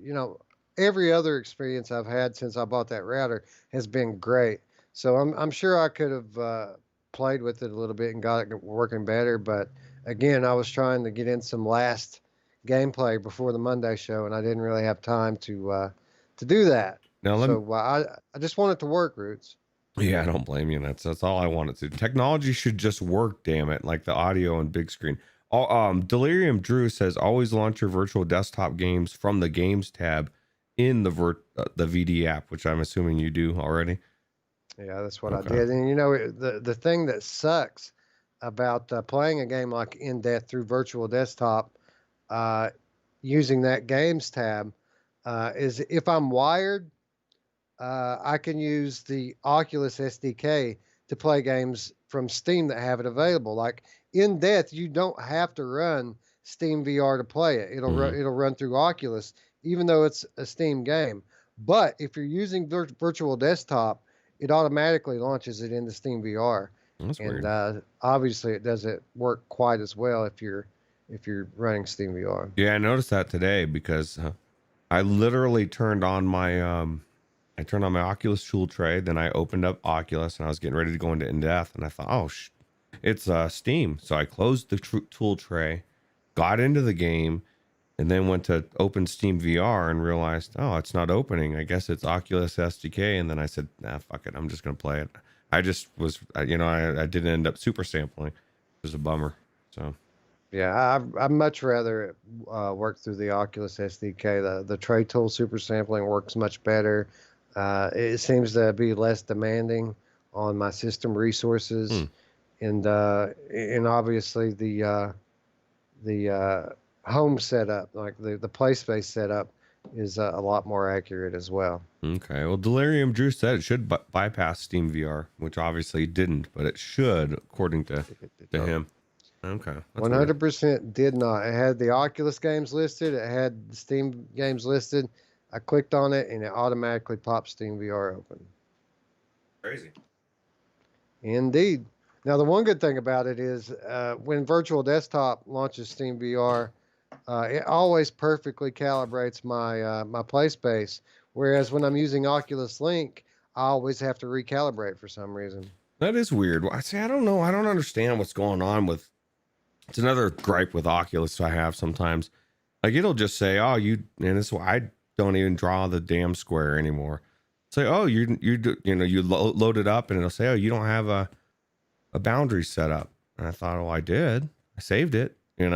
every other experience I've had since I bought that router has been great. So I'm sure I could have played with it a little bit and got it working better. But again, I was trying to get in some last gameplay before the Monday show, and I didn't really have time to do that. Now let me, So I just want it to work, Roots. yeah, I don't blame you. That's all I wanted to. Technology should just work, damn it, like the audio and big screen. Delirium Drew says always launch your virtual desktop games from the games tab in the VD app, which I'm assuming you do already. Yeah, that's what I Okay. did. And the thing that sucks about playing a game like In Death through Virtual Desktop, uh, using that Games tab, is if I'm wired, I can use the Oculus SDK to play games from Steam that have it available. Like In Death, you don't have to run Steam VR to play it. Mhm. It'll run through Oculus, even though it's a Steam game. But if you're using Virtual Desktop, it automatically launches it into Steam VR, That's and weird. obviously it doesn't work quite as well if you're running Steam VR. Yeah, I noticed that today because I literally I turned on my Oculus tool tray, then I opened up Oculus and I was getting ready to go into in-depth and I thought, "Oh, it's Steam." So I closed the tool tray, got into the game, and then went to open Steam VR and realized, "Oh, it's not opening. I guess it's Oculus SDK." And then I said, "Nah, fuck it. I'm just going to play it." I just was I didn't end up super sampling. It was a bummer. So, Yeah, I'd much rather work through the Oculus SDK. The tray tool super sampling works much better. It seems to be less demanding on my system resources, hmm. and obviously the home setup, like the play space setup, is a lot more accurate as well. Okay. Well, Delirium Drew said it should bypass Steam VR, which obviously it didn't, but it should, according to him. Okay. That's weird. 100% did not. It had the Oculus games listed. It had the Steam games listed. I clicked on it and it automatically popped Steam VR open. Crazy. Indeed. Now, the one good thing about it is when Virtual Desktop launches Steam VR, it always perfectly calibrates my play space. Whereas when I'm using Oculus Link, I always have to recalibrate for some reason. That is weird. I say I don't know. I don't understand what's going on with. It's another gripe with Oculus I have sometimes. Like it'll just say, "Oh, and this why I don't even draw the damn square anymore." Say, "Oh, you load it up," and it'll say, "Oh, you don't have a boundary set up." And I thought, "Oh, I did. I saved it." And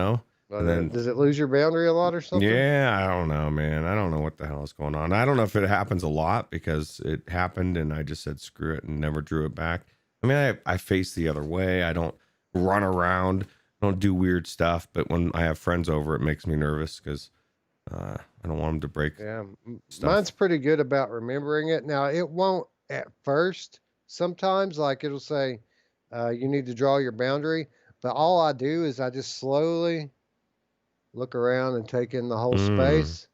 then Does it lose your boundary a lot or something? yeah, I don't know, man. I don't know what the hell is going on. I don't know if it happens a lot because it happened and I just said screw it and never drew it back. I mean, I face the other way. I don't run around. I don't do weird stuff. But when I have friends over, it makes me nervous because I don't want them to break Yeah, stuff. mine's pretty good about remembering it. Now, it won't at first. Sometimes, like it'll say, you need to draw your boundary. But all I do is I just slowly look around and take in the whole Mm. space.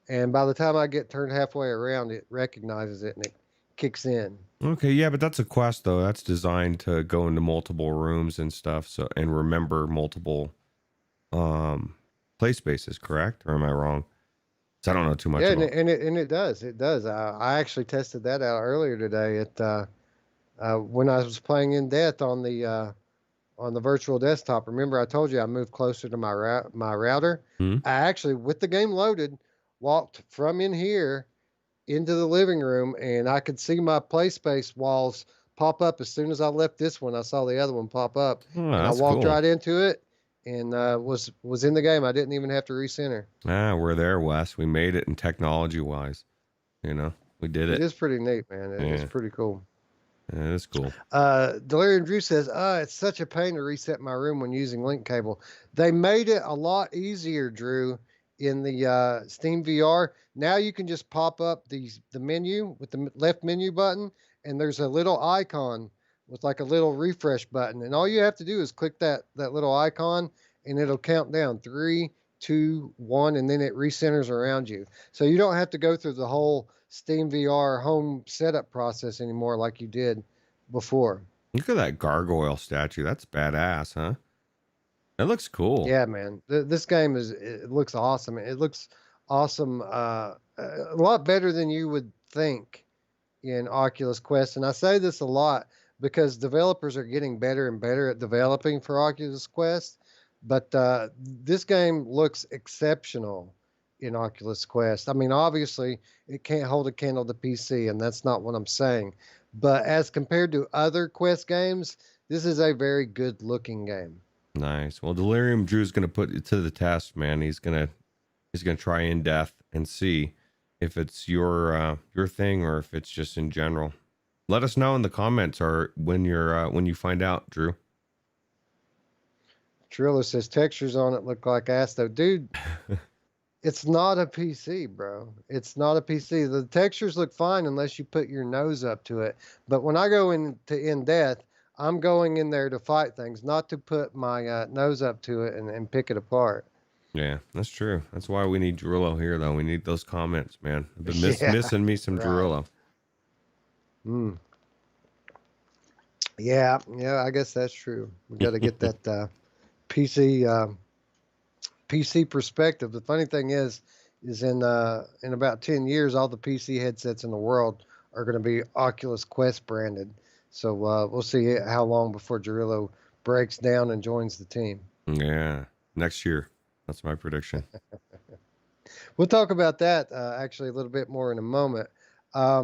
And by the time I get turned halfway around, it recognizes it and it kicks in. Okay, yeah, but that's a quest though. That's designed to go into multiple rooms and stuff. So and remember multiple um play spaces, correct? Or am I wrong? So I don't know too much Yeah, about. and it does. It does. I actually tested that out earlier today at When I was playing In Death on the virtual desktop, remember I told you I moved closer to my router. Hmm? I actually, with the game loaded, walked from in here into the living room, and I could see my play space walls pop up as soon as I left this one. I saw the other one pop up, Oh, and I that's walked cool. right into it and was in the game. I didn't even have to recenter. We're there, Wes. We made it in technology wise. You know, we did It it. is pretty neat, man. It's Yeah, pretty cool. yeah, it's cool. Delirium Drew says, it's such a pain to reset my room when using link cable. They made it a lot easier, Drew, in the Steam VR. Now you can just pop up the menu with the left menu button, and there's a little icon with like a little refresh button. And all you have to do is click that little icon, and it'll count down 3, 2, 1, and then it recenters around you. So you don't have to go through the whole Steam VR home setup process anymore like you did before. Look at that gargoyle statue. That's badass, huh? That looks cool. Yeah, man. This game it looks awesome. It looks awesome, a lot better than you would think in Oculus Quest. And I say this a lot because developers are getting better and better at developing for Oculus Quest. But this game looks exceptional in Oculus Quest. I mean, obviously, it can't hold a candle to PC, and that's not what I'm saying. But as compared to other Quest games, this is a very good looking game. Nice. Well, Delirium Drew's gonna put it to the test, man. He's gonna try In Death and see if it's your thing or if it's just in general. Let us know in the comments or when you find out, Drew. Trilla says textures on it look like ass though. Dude, it's not a PC, bro. It's not a PC. The textures look fine unless you put your nose up to it. But when I go into In Death, I'm going in there to fight things, not to put my nose up to it and pick it apart. Yeah, that's true. That's why we need Drullo here, though. We need those comments, man. I've been Yeah, missing me some right. Drullo. Mm. Yeah, I guess that's true. We got to get that PC PC perspective. The funny thing is in about 10 years, all the PC headsets in the world are going to be Oculus Quest branded. So we'll see how long before Jarillo breaks down and joins the team. Yeah, next year. That's my prediction. We'll talk about that actually a little bit more in a moment. I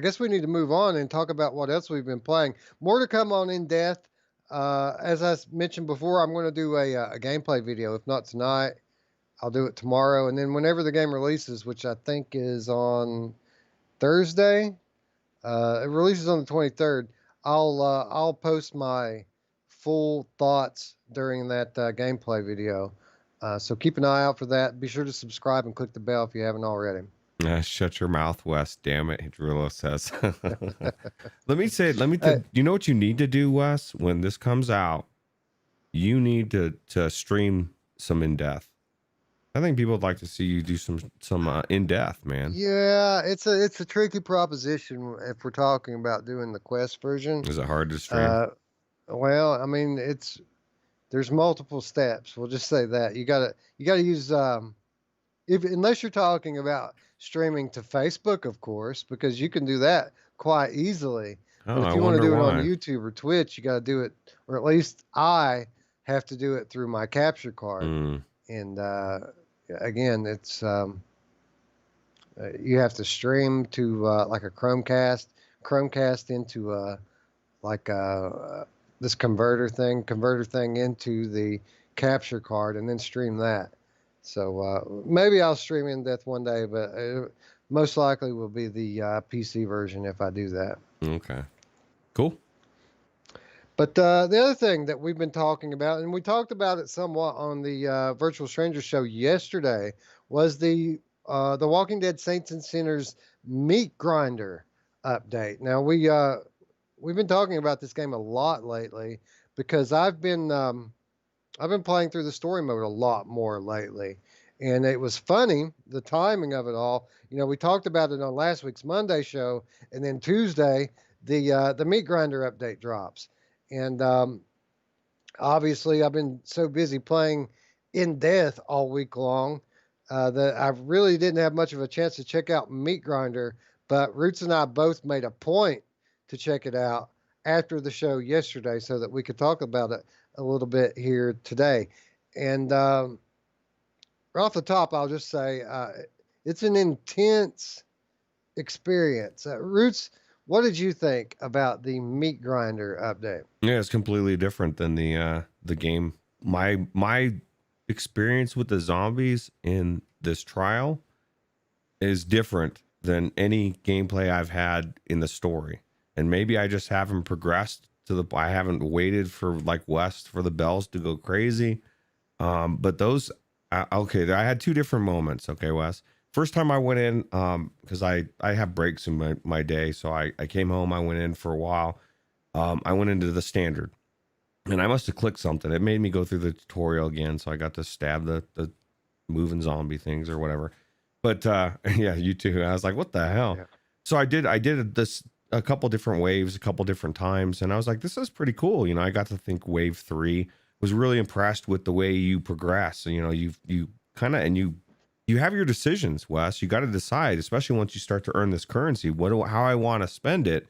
guess we need to move on and talk about what else we've been playing. More to come on In Death. As I mentioned before, I'm going to do a gameplay video. If not tonight, I'll do it tomorrow. And then whenever the game releases, which I think is on Thursday, it releases on the 23rd. I'll post my full thoughts during that gameplay video. So keep an eye out for that. Be sure to subscribe and click the bell if you haven't already. Shut your mouth, Wes. Damn it, Drullo says. Hey. You know what you need to do, Wes? When this comes out, you need to stream some In Death. I think people would like to see you do some In Death, man. Yeah, it's a tricky proposition if we're talking about doing the Quest version. Is it hard to stream? Well, I mean, there's multiple steps. We'll just say that you gotta use unless you're talking about streaming to Facebook, of course, because you can do that quite easily. Oh, But if I you want to wonder do it why. on YouTube or Twitch, you got to do it, or at least I have to do it through my capture card. Mm. And again, it's you have to stream to like a Chromecast into like this converter thing into the capture card, and then stream that. So maybe I'll stream In Death one day, but it most likely will be the PC version if I do that. Okay. Cool. But the other thing that we've been talking about, and we talked about it somewhat on the Virtual Stranger show yesterday, was the Walking Dead Saints and Sinners Meatgrinder update. Now we've been talking about this game a lot lately because I've been playing through the story mode a lot more lately. And it was funny, the timing of it all. You know, we talked about it on last week's Monday show, and then Tuesday, the Meatgrinder update drops. And obviously, I've been so busy playing In Death all week long that I really didn't have much of a chance to check out Meatgrinder. But Roots and I both made a point to check it out after the show yesterday so that we could talk about it a little bit here today. And right off the top, I'll just say it's an intense experience. Roots, what did you think about the Meatgrinder update? Yeah, it's completely different than the game. My experience with the zombies in this trial is different than any gameplay I've had in the story. And maybe I just haven't progressed to the I haven't waited for like West for the bells to go crazy. But those okay, I had two different moments, okay, Wes. First time I went in, because I have breaks in my day, so I came home, I went in for a while. I went into the standard and I must have clicked something. It made me go through the tutorial again, so I got to stab the moving zombie things or whatever. But yeah, you too. I was like, what the hell? Yeah. So I did this a couple different waves, a couple different times, and I was like, this is pretty cool. You know, I got to think wave 3, was really impressed with the way you progress. You know, you kind of and you have your decisions, Wes. You got to decide, especially once you start to earn this currency, how I want to spend it.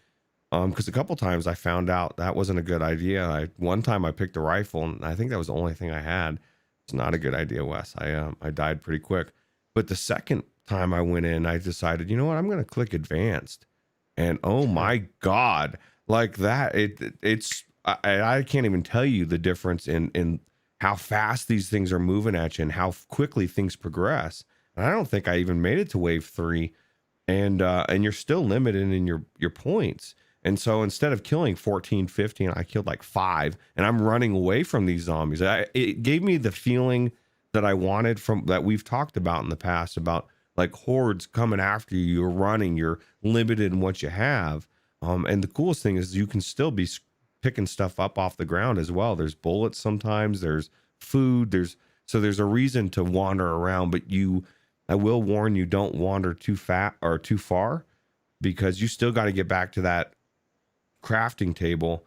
Because a couple times I found out that wasn't a good idea. One time I picked a rifle, and I think that was the only thing I had. It's not a good idea, Wes. I died pretty quick. But the second time I went in, I decided, you know what, I'm going to click advanced, and oh my god, like that, it's I can't even tell you the difference in how fast these things are moving at you and how quickly things progress. And I don't think I even made it to wave 3, and you're still limited in your points. And so instead of killing 14, 15, I killed like 5, and I'm running away from these zombies. It gave me the feeling that I wanted from that we've talked about in the past about like hordes coming after you. You're running, you're limited in what you have. And the coolest thing is you can still be picking stuff up off the ground as well. There's bullets sometimes, there's food, there's a reason to wander around, but I will warn you, don't wander too fat or too far, because you still got to get back to that crafting table.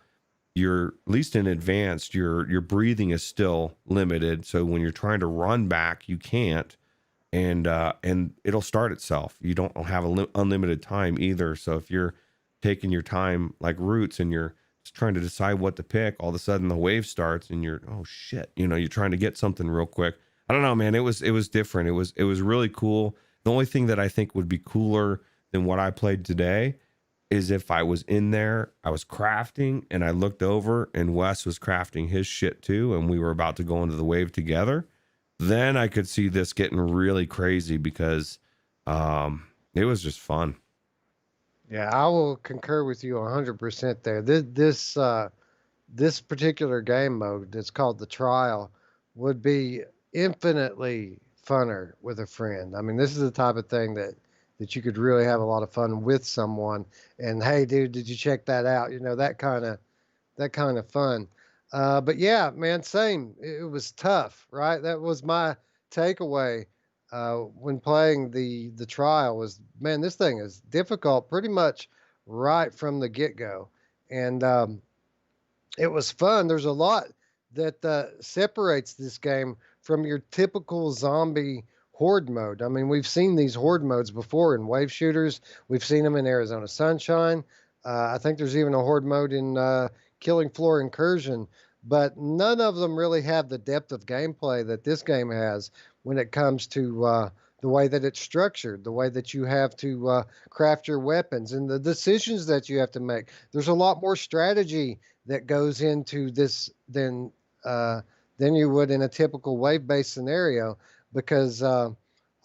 You're at least in advanced, your breathing is still limited, so when you're trying to run back you can't, and it'll start itself. You don't have unlimited time either, so if you're taking your time like Roots and you're just trying to decide what to pick, all of a sudden the wave starts and you're, oh shit, you know, you're trying to get something real quick. I don't know, man, it was different. It was really cool. The only thing that I think would be cooler than what I played today is if I was in there, I was crafting, and I looked over and Wes was crafting his shit too, and we were about to go into the wave together. Then I could see this getting really crazy, because it was just fun. Yeah, I will concur with you 100% there. This particular game mode that's called the trial would be infinitely funner with a friend. I mean, this is the type of thing that you could really have a lot of fun with someone. And hey, dude, did you check that out? You know, that kind of fun. But yeah, man, same. It was tough, right? That was my takeaway when playing the trial was, man, this thing is difficult pretty much right from the get go, and it was fun. There's a lot that separates this game from your typical zombie horde mode. I mean, we've seen these horde modes before in wave shooters. We've seen them in Arizona Sunshine. I think there's even a horde mode in Killing Floor Incursion, but none of them really have the depth of gameplay that this game has when it comes to the way that it's structured, the way that you have to craft your weapons, and the decisions that you have to make. There's a lot more strategy that goes into this than you would in a typical wave-based scenario, because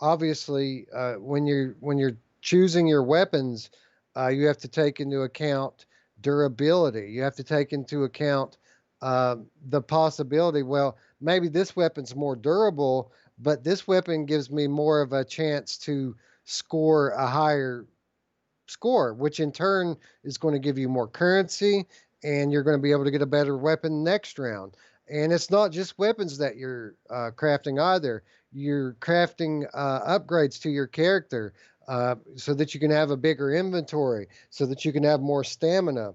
obviously when you're choosing your weapons, you have to take into account durability. You have to take into account the possibility, well, maybe this weapon's more durable, but this weapon gives me more of a chance to score a higher score, which in turn is going to give you more currency, and you're going to be able to get a better weapon next round. And it's not just weapons that you're crafting either. You're crafting upgrades to your character so that you can have a bigger inventory, so that you can have more stamina.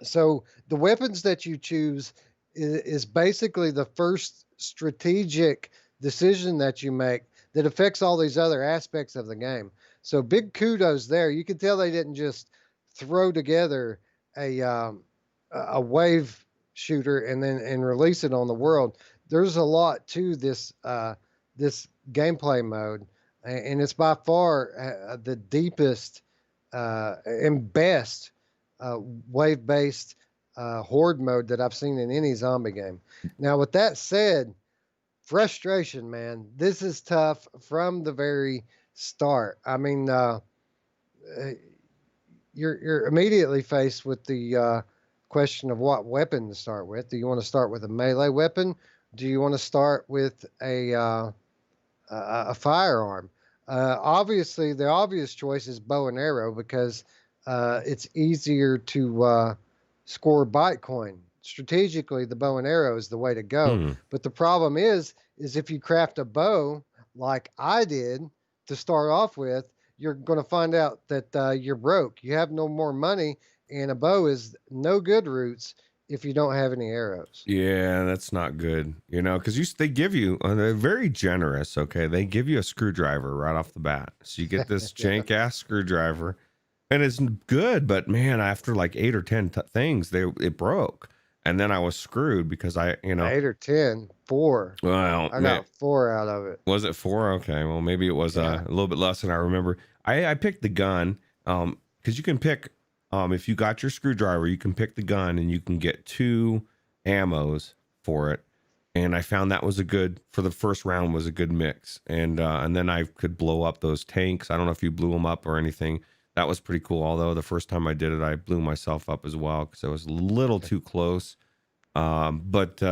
So the weapons that you choose is basically the first strategic decision that you make that affects all these other aspects of the game. So big kudos there. You can tell they didn't just throw together a a wave shooter and then and release it on the world. There's a lot to this gameplay mode, and it's by far the deepest and best uh, wave based horde mode that I've seen in any zombie game. Now, with that said, frustration, man, this is tough from the very start. I mean, uh, you're immediately faced with the question of what weapon to start with. Do you want to start with a melee weapon? Do you want to start with a firearm? Obviously, the obvious choice is bow and arrow because it's easier to score Bitcoin. Strategically, the bow and arrow is the way to go. Hmm. But the problem is if you craft a bow like I did to start off with, you're going to find out that you're broke. You have no more money, and a bow is no good roots if you don't have any arrows. Yeah, that's not good. You know, because they give you they're very generous. Okay, they give you a screwdriver right off the bat, so you get this Yeah, jank ass screwdriver, and it's good. But man, after like 8 or 10 things, it broke, and then I was screwed because eight or ten, four. well, I got four out of it. was it 4? Okay, well maybe it was Yeah. a little bit less than I remember. I picked the gun, because you can pick, if you got your screwdriver, you can pick the gun and you can get 2 ammos for it. And I found that was a good, for the first round, was a good mix. And then I could blow up those tanks. I don't know if you blew them up or anything. That was pretty cool. Although the first time I did it, I blew myself up as well because I was a little too close. But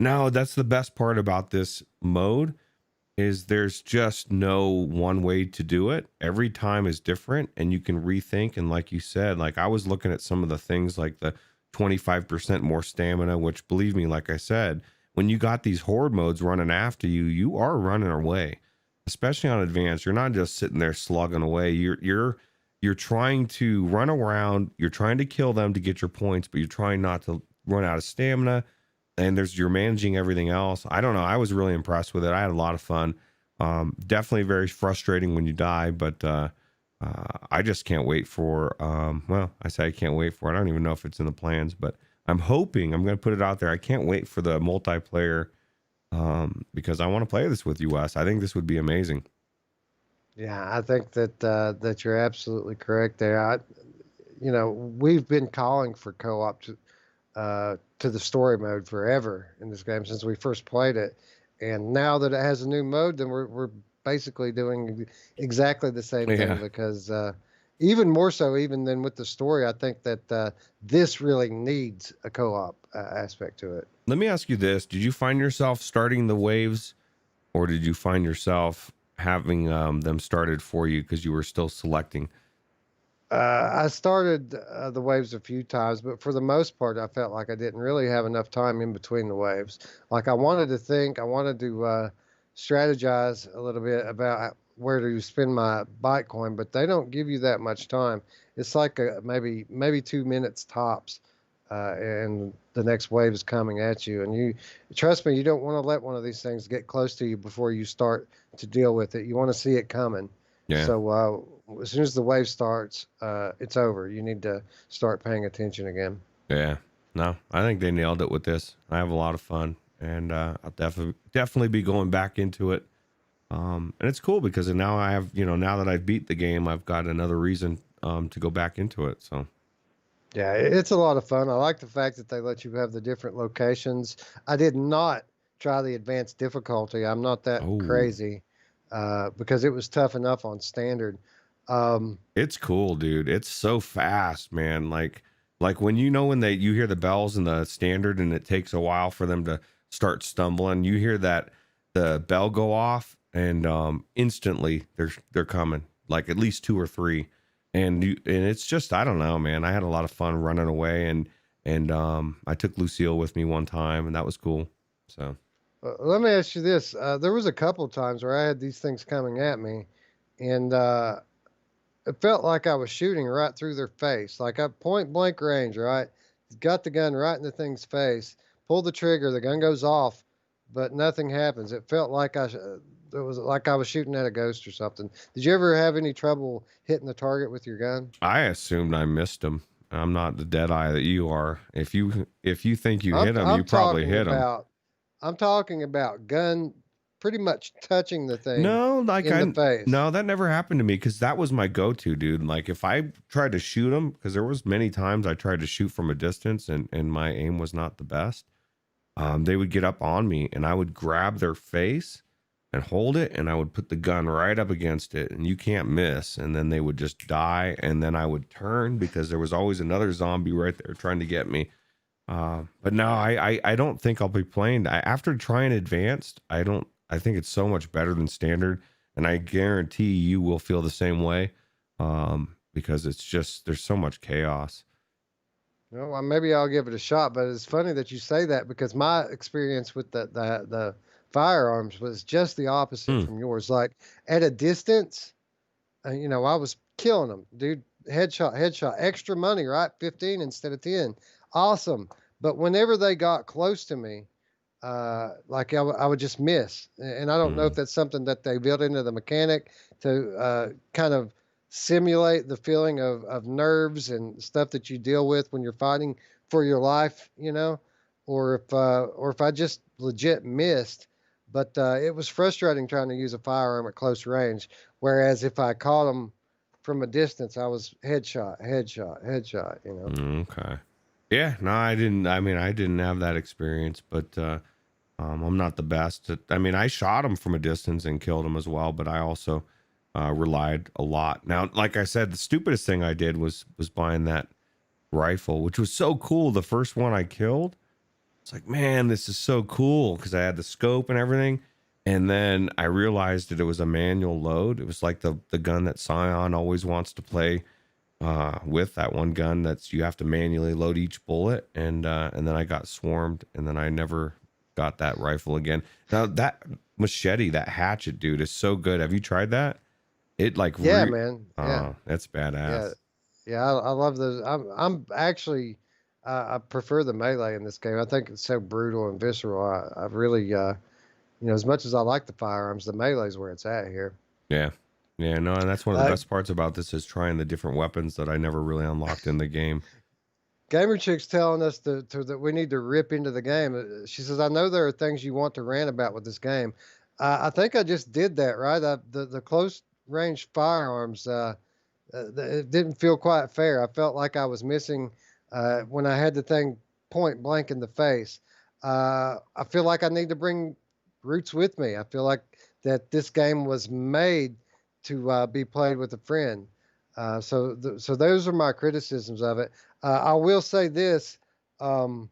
no, that's the best part about this mode is there's just no one way to do it. Every time is different and you can rethink. And like you said, like I was looking at some of the things like the 25% more stamina, which believe me, like I said, when you got these horde modes running after you, you are running away, especially on advanced. You're not just sitting there slugging away. You're trying to run around. You're trying to kill them to get your points, but you're trying not to run out of stamina. And you're managing everything else. I don't know. I was really impressed with it. I had a lot of fun. Definitely very frustrating when you die, but I just can't wait for. Well, I say I can't wait for it. I don't even know if it's in the plans, but I'm hoping. I'm going to put it out there. I can't wait for the multiplayer because I want to play this with you, Wes. I think this would be amazing. Yeah, I think that you're absolutely correct there. We've been calling for co-op to the story mode forever in this game since we first played it, and now that it has a new mode, then we're basically doing exactly the same thing Yeah. because even more so even than with the story, I think that this really needs a co-op aspect to it. Let me ask you this: did you find yourself starting the waves, or did you find yourself having them started for you because you were still selecting? I started the waves a few times, but for the most part, I felt like I didn't really have enough time in between the waves. Like I wanted to think, I wanted to strategize a little bit about where to spend my Bitcoin, but they don't give you that much time. It's like maybe 2 minutes tops, and the next wave is coming at you. And you trust me, you don't want to let one of these things get close to you before you start to deal with it. You want to see it coming. Yeah. So as soon as the wave starts, it's over. You need to start paying attention again. Yeah. No, I think they nailed it with this. I have a lot of fun, and I'll definitely be going back into it. And it's cool because now I have, now that I've beat the game, I've got another reason to go back into it. So Yeah, it's a lot of fun. I like the fact that they let you have the different locations. I did not try the advanced difficulty. I'm not that oh, crazy because it was tough enough on standard. Um, it's cool, dude. It's so fast, man. Like when you hear the bells in the standard and it takes a while for them to start stumbling, you hear that the bell go off and instantly they're coming, like at least 2 or 3. And it's just, I don't know, man. I had a lot of fun running away, and I took Lucille with me one time, and that was cool. So let me ask you this. There was a couple of times where I had these things coming at me, and it felt like I was shooting right through their face, like at point blank range, right? Got the gun right in the thing's face, pull the trigger, the gun goes off, but nothing happens. It felt like it was like I was shooting at a ghost or something. Did you ever have any trouble hitting the target with your gun? I assumed I missed him. I'm not the dead eye that you are. If you think you I'm hit him, you I'm probably talking hit him. about I'm talking about gun pretty much touching the thing No, like in the I face. no, that never happened to me because that was my go-to, dude. Like if I tried to shoot him, because there was many times I tried to shoot from a distance and my aim was not the best. They would get up on me and I would grab their face and hold it and I would put the gun right up against it and you can't miss. And then they would just die. And then I would turn because there was always another zombie right there trying to get me. But no, I don't think I'll be playing. After trying advanced, I think it's so much better than standard. And I guarantee you will feel the same way. Because it's just, there's so much chaos. Well, maybe I'll give it a shot. But it's funny that you say that because my experience with the firearms was just the opposite Hmm. from yours. Like at a distance, I was killing them, dude. Headshot, extra money, right? 15 instead of 10. Awesome. But whenever they got close to me, like I would just miss. And I don't know Hmm. if that's something that they built into the mechanic to kind of simulate the feeling of nerves and stuff that you deal with when you're fighting for your life, or if I just legit missed. But it was frustrating trying to use a firearm at close range. Whereas if I caught them from a distance, I was headshot, headshot, headshot. Okay. Yeah, no, I didn't. I mean, I didn't have that experience, but I'm not the best. I mean, I shot him from a distance and killed him as well, but I also relied a lot. Now, like I said, the stupidest thing I did was buying that rifle, which was so cool. The first one I killed, it's like, man, this is so cool because I had the scope and everything. And then I realized that it was a manual load. It was like the gun that Scion always wants to play with, that one gun that's you have to manually load each bullet. And then I got swarmed, and then I never got that rifle again. Now that machete, that hatchet, dude, is so good. Have you tried that? It like Yeah, man. Yeah. that's Yeah, badass. yeah, I love those. I'm actually, I prefer the melee in this game. I think it's so brutal and visceral. I really, as much as I like the firearms, the melee is where it's at here. Yeah. Yeah, no, and that's one of the Uh, best parts about this is trying the different weapons that I never really unlocked in the game. Gamer Chick's telling us that we need to rip into the game. She says, "I know there are things you want to rant about with this game. I think I just did that, right? The close range firearms. It didn't feel quite fair. I felt like I was missing when I had the thing point blank in the face. I feel like I need to bring Roots with me. I feel like that this game was made to be played with a friend. So those are my criticisms of it. I will say this: um,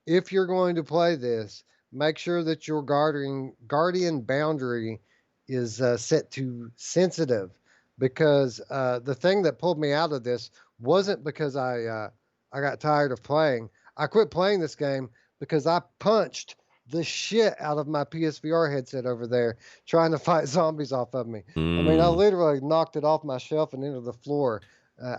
if you're going to play this, make sure that your guardian boundary is set to sensitive, because the thing that pulled me out of this wasn't because I got tired of playing. I quit playing this game because I punched the shit out of my PSVR headset over there trying to fight zombies off of me. I mean, I Mm. literally knocked it off my shelf and into the floor.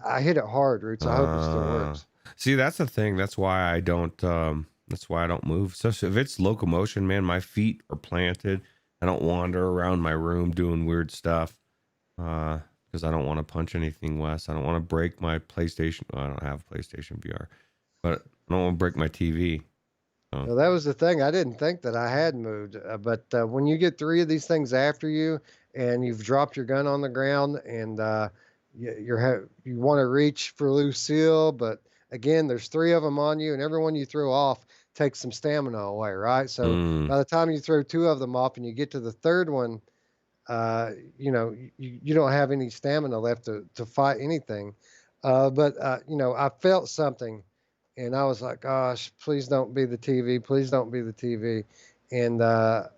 I hit it hard, Roots. I hope it still Uh, works. See, that's the thing. That's why I don't move. So if it's locomotion, man, my feet are planted. I don't wander around my room doing weird stuff. Because I don't want to punch anything, Wes. I don't want to break my PlayStation. Well, I don't have PlayStation VR, but I don't want to break my TV. So, Well, that was the thing. I didn't think that I had moved, but when you get three of these things after you, and you've dropped your gun on the ground, and you want to reach for Lucille, but again, there's three of them on you, and every one you throw off takes some stamina away, right? So mm, by the time you throw two of them off, and you get to the third one, you don't have any stamina left to fight anything. But I felt something, and I was like, gosh, please don't be the TV. Please don't be the TV. And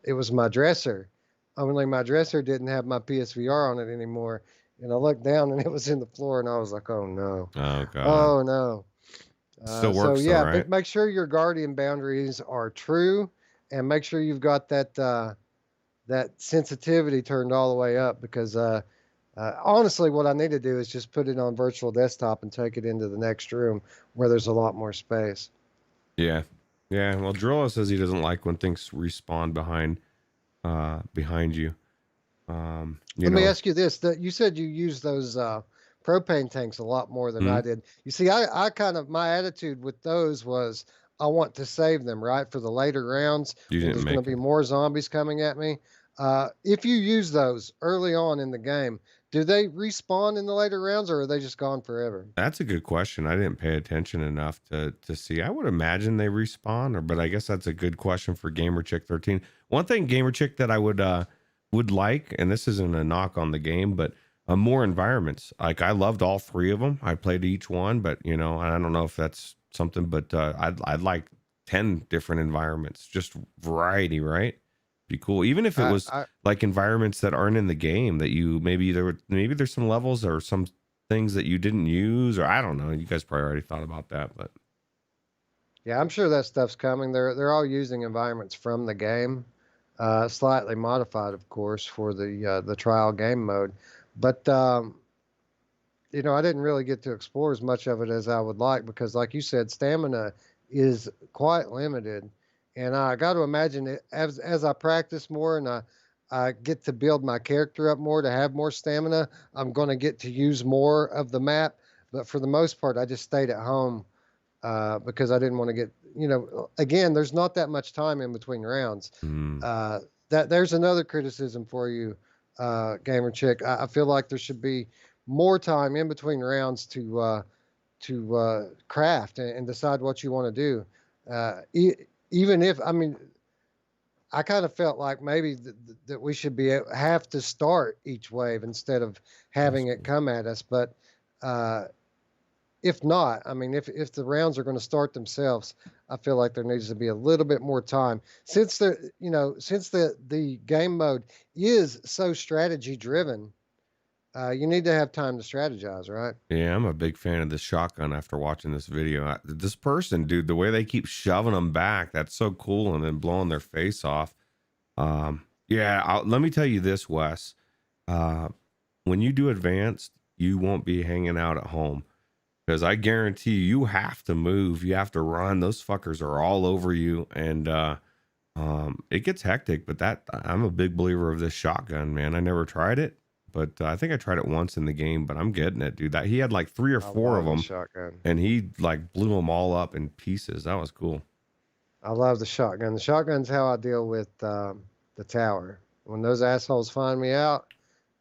it was my dresser. Only my dresser didn't have my PSVR on it anymore. And I looked down and it was in the floor, and I was like, oh no. oh god, Oh no. it still So works though, yeah, right? but make sure your guardian boundaries are true, and make sure you've got that sensitivity turned all the way up, because honestly, what I need to do is just put it on virtual desktop and take it into the next room where there's a lot more space. Yeah, yeah. Well, Drillo says he doesn't like when things respawn behind behind you. You Let me know, ask you this: that you said you use those propane tanks a lot more than hmm? I did. You see, I kind of my attitude with those was I want to save them right for the later rounds You when didn't there's going to make be it. more zombies coming at me. If you use those early on in the game, do they respawn in the later rounds, or are they just gone forever? That's a good question. I didn't pay attention enough to see. I would imagine they respawn, or but I guess that's a good question for Gamer Chick 13. One thing, Gamer Chick, that I would like, and this isn't a knock on the game, but more environments. Like I loved all three of them. I played each one, but you know, I don't know if that's something, but I'd like 10 different environments, just variety, right? Be cool. Even if it I, was I like environments that aren't in the game that you maybe there's some levels or some things that you didn't use, or I don't know. You guys probably already thought about that, but Yeah, I'm sure that stuff's coming. They're all using environments from the game, slightly modified, of course, for the trial game mode. But I didn't really get to explore as much of it as I would like because, like you said, stamina is quite limited, and I got to imagine it as I practice more and I get to build my character up more to have more stamina. I'm going to get to use more of the map, but for the most part, I just stayed at home because I didn't want to get, again, there's not that much time in between rounds. mm, Uh, that there's another criticism for you, Gamer Chick. I feel like there should be more time in between rounds to craft and decide what you want to do. Even if I mean, I kind of felt like maybe that we should have to start each wave instead of that's having it cool. come at us. But uh, if not, I mean, if the rounds are going to start themselves, I feel like there needs to be a little bit more time since the game mode is so strategy driven. You need to have time to strategize, right? Yeah, I'm a big fan of this shotgun after watching this video. This person, dude, the way they keep shoving them back, that's so cool, and then blowing their face off. Yeah, let me tell you this, Wes. Uh, when you do advanced, you won't be hanging out at home. Because I guarantee you have to move, you have to run. Those fuckers are all over you, and it gets hectic. But I'm a big believer of this shotgun, man. I never tried it, but I think I tried it once in the game. But I'm getting it, dude. That he had like three or I four of love the them, shotgun. and he like blew them all up in pieces. That was cool. I love the shotgun. The shotgun's how I deal with the tower. When those assholes find me out,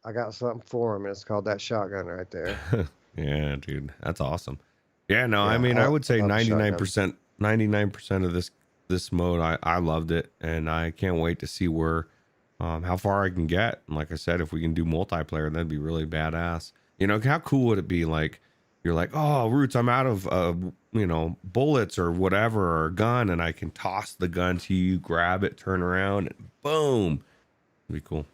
I got something for them, and it's called that shotgun right there. Yeah, dude, that's awesome. Yeah, no, I Yeah, mean, I would I say love the ninety shotgun. percent, 99% of this mode, I loved it, and I can't wait to see where, how far I can get. And like I said, if we can do multiplayer, that'd be really badass. You know, how cool would it be? Like, you're like, oh, Roots, I'm out of, bullets or whatever or gun, and I can toss the gun to you, grab it, turn around, and boom, it'd be cool.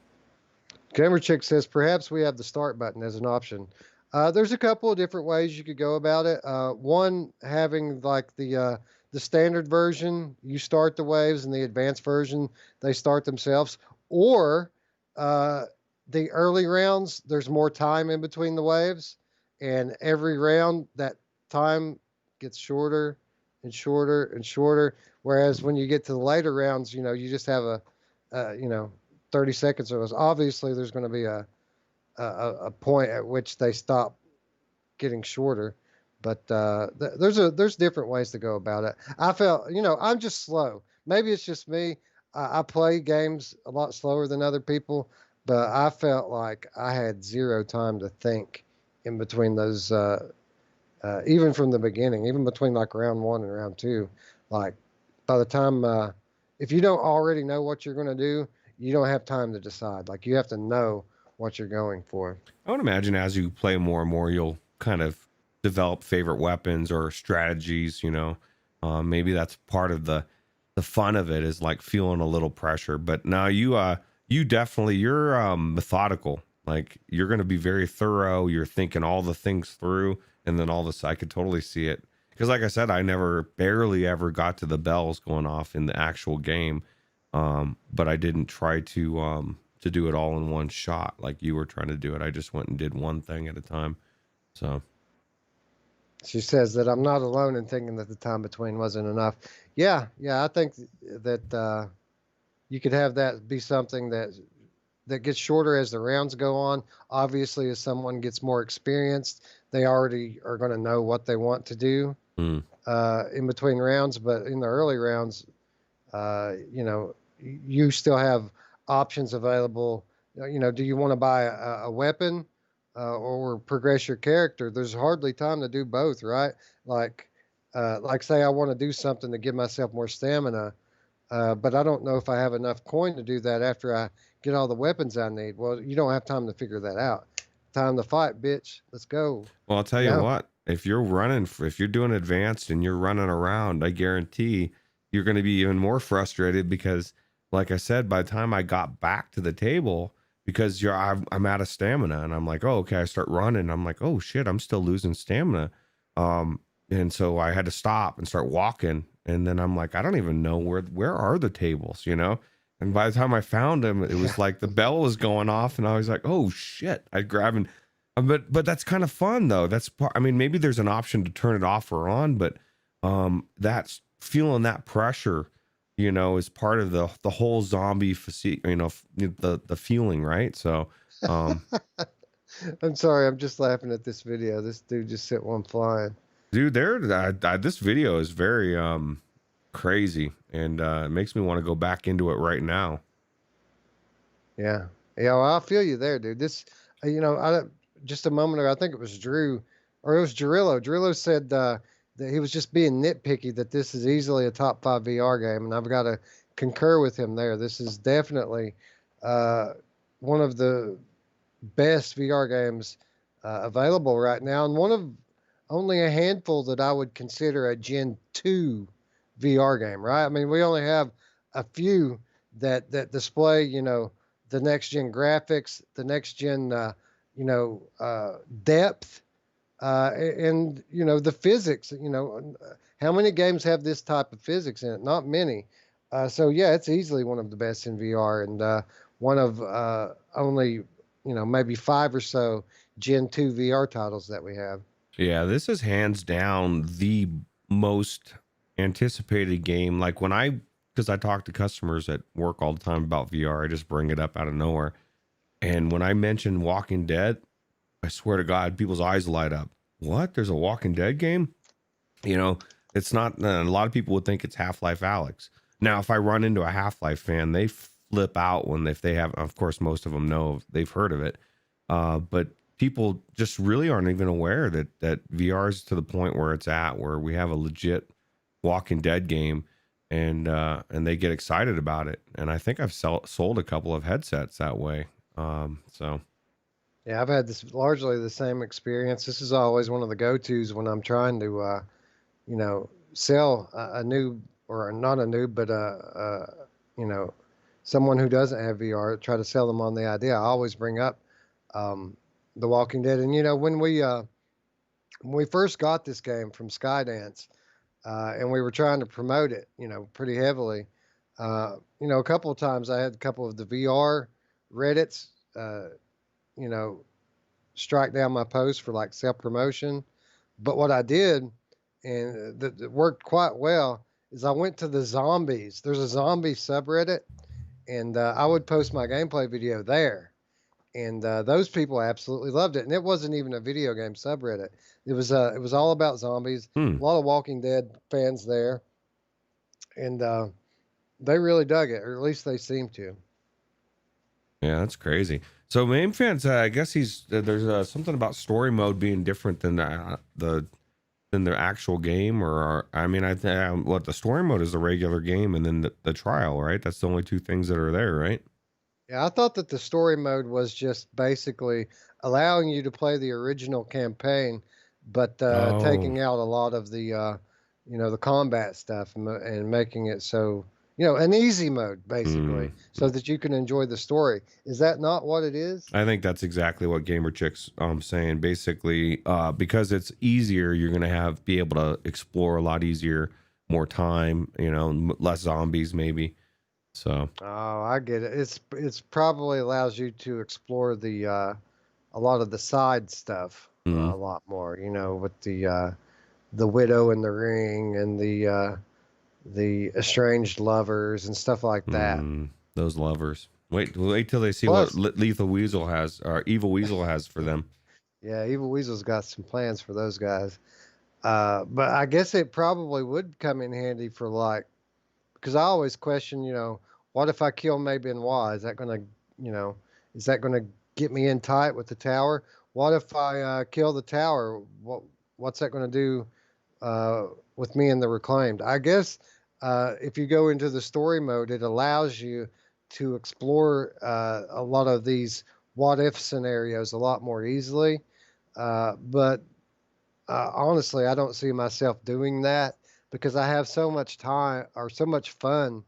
Gamer Chick says perhaps we have the start button as an option. There's a couple of different ways you could go about it. One having like the standard version, you start the waves, and the advanced version they start themselves. Or uh, the early rounds, there's more time in between the waves, and every round that time gets shorter and shorter and shorter. Whereas when you get to the later rounds, you just have uh, you know 30 seconds or less. Obviously, there's going to be a point at which they stop getting shorter, but there's different ways to go about it. I felt, I'm just slow. Maybe it's just me. I play games a lot slower than other people, but I felt like I had zero time to think in between those. Even from the beginning, even between like round one and round two, like by the time if you don't already know what you're going to do, you don't have time to decide. Like you have to know what you're going for. I would imagine as you play more and more, you'll kind of develop favorite weapons or strategies. Maybe that's part of the fun of it is like feeling a little pressure. But now you definitely you're methodical. Like you're going to be very thorough. You're thinking all the things through, and then all this I could totally see it because, like I said, I never barely ever got to the bells going off in the actual game. But I didn't try to do it all in one shot like you were trying to do it. I just went and did one thing at a time. So She says that I'm not alone in thinking that the time between wasn't enough. Yeah, I think that. you could have that be something that gets shorter as the rounds go on. Obviously, as someone gets more experienced, they already are going to know what they want to do Mm. in between rounds. But in the early rounds, you know, you still have options available. You know, do you want to buy a weapon or progress your character? There's hardly time to do both, right? Like, like say I want to do something to give myself more stamina, but I don't know if I have enough coin to do that after I get all the weapons I need. Well, you don't have time to figure that out. Time to fight, bitch. Let's go. Well, I'll tell You you know? what, if you're running, if you're doing advanced and you're running around, I guarantee you're going to be even more frustrated because, like I said, by the time I got back to the table, because I'm out of stamina and I'm like, oh, okay, I start running. I'm like, oh shit, I'm still losing stamina. Um, and so I had to stop and start walking. And then I'm like, I don't even know where are the tables, you know? And by the time I found them, it was Yeah. like the bell was going off and I was like, oh shit. I'd grab and but that's kind of fun though. That's part. I mean, maybe there's an option to turn it off or on, but that's feeling that pressure, you know, is part of the whole zombie you know, the feeling, right? So, um, I'm sorry. I'm just laughing at this video. This dude just sent one flying. dude, this video is very crazy, and it makes me want to go back into it right now. Yeah. Yeah. Well, I feel you there, dude. This, you know, just a moment ago, I think it was Drew or it was Jarillo. Jarillo said that he was just being nitpicky that this is easily a top 5 VR game. And I've got to concur with him there. This is definitely uh, one of the best VR games available right now. And one of only a handful that I would consider a Gen 2 VR game, right? I mean, we only have a few that display, you know, the next gen graphics, the next gen, depth, and you know the physics. You know, how many games have this type of physics in it? Not many. So yeah, it's easily one of the best in VR, and one of only maybe five or so Gen 2 VR titles that we have. Yeah, this is hands down the most anticipated game. Like because I talk to customers at work all the time about VR, I just bring it up out of nowhere. And when I mention Walking Dead, I swear to God, people's eyes light up. What? There's a Walking Dead game? You know, it's not. A lot of people would think it's Half-Life Alex. Now, if I run into a Half-Life fan, they flip out if they have. Of course, most of them know they've heard of it, but people just really aren't even aware that VR is to the point where it's at, where we have a legit Walking Dead game, and they get excited about it. And I think I've sold a couple of headsets that way. So Yeah, I've had this largely the same experience. This is always one of the go-tos when I'm trying to, sell a new or not a new, but you know, someone who doesn't have VR. Try to sell them on the idea. I always bring up um, The Walking Dead, and you know, when we first got this game from Skydance, and we were trying to promote it, you know, pretty heavily. A couple of times I had a couple of the VR Reddits. You know, strike down my post for like self promotion. But what I did, and that worked quite well, is I went to the zombies. There's a zombie subreddit, and I would post my gameplay video there. And those people absolutely loved it. And it wasn't even a video game subreddit. It was all about zombies. hmm. A lot of Walking Dead fans there, and they really dug it, or at least they seemed to. Yeah, that's crazy. So main fans, I guess there's something about story mode being different than the actual game, I mean, what the story mode is the regular game, and then the trial, right? That's the only two things that are there, right? Yeah, I thought that the story mode was just basically allowing you to play the original campaign, but Oh, taking out a lot of the, the combat stuff and making it so, an easy mode hmm. basically, so that you can enjoy the story. Is that not what it is? I think that's exactly what Gamer Chick's saying. Basically, because it's easier, you're gonna be able to explore a lot easier, more time, less zombies maybe. So, Oh, I get it. It's probably allows you to explore the a lot of the side stuff mm, a lot more. With the widow in the ring and the the estranged lovers and stuff like that. Those lovers. Wait till they see what Plus, Lethal Weasel has, or Evil Weasel has for them. yeah, Evil Weasel's got some plans for those guys. But I guess it probably would come in handy for like, because I always question, what if I kill May Benoit? Is that gonna, you know, is that gonna get me in tight with the tower? What if I kill the tower? What's that gonna do uh, with me and the Reclaimed? I guess if you go into the story mode, it allows you to explore a lot of these what if scenarios a lot more easily. But honestly, I don't see myself doing that because I have so much time or so much fun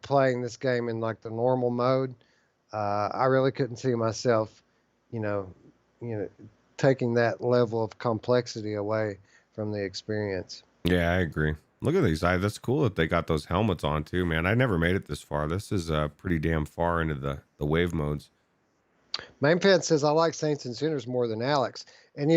playing this game in like the normal mode. I really couldn't see myself, you know, you know, taking that level of complexity away from the experience. Yeah, I agree. Look at these guys. That's cool that they got those helmets on too, man. I never made it this far. This is pretty damn far into the wave modes. Main Fan says I like Saints and Sinners more than Alex, and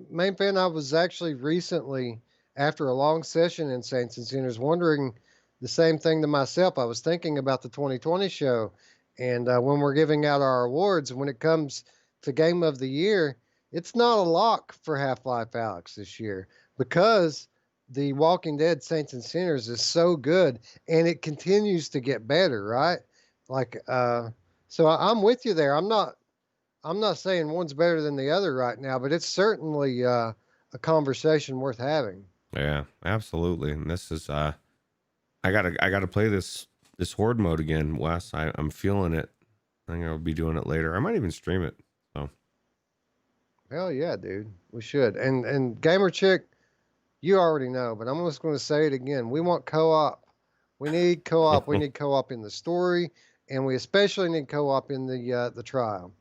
Main Fan, I was actually recently after a long session in Saints and Sinners wondering the same thing to myself. I was thinking about the 2020 show, and when we're giving out our awards, when it comes to Game of the Year, it's not a lock for Half-Life Alex this year because the Walking Dead Saints and Sinners is so good, and it continues to get better, right? Like, so I'm with you there. I'm not saying one's better than the other right now, but it's certainly a conversation worth having. Yeah, absolutely. And this is I gotta play this horde mode again, Wes. I'm feeling it. I think I'll be doing it later. I might even stream it. So Hell yeah, dude. We should. And Gamer Chick, you already know, but I'm just going to say it again. We want co-op. We need co-op. We need co-op in the story, and we especially need co-op in the trial.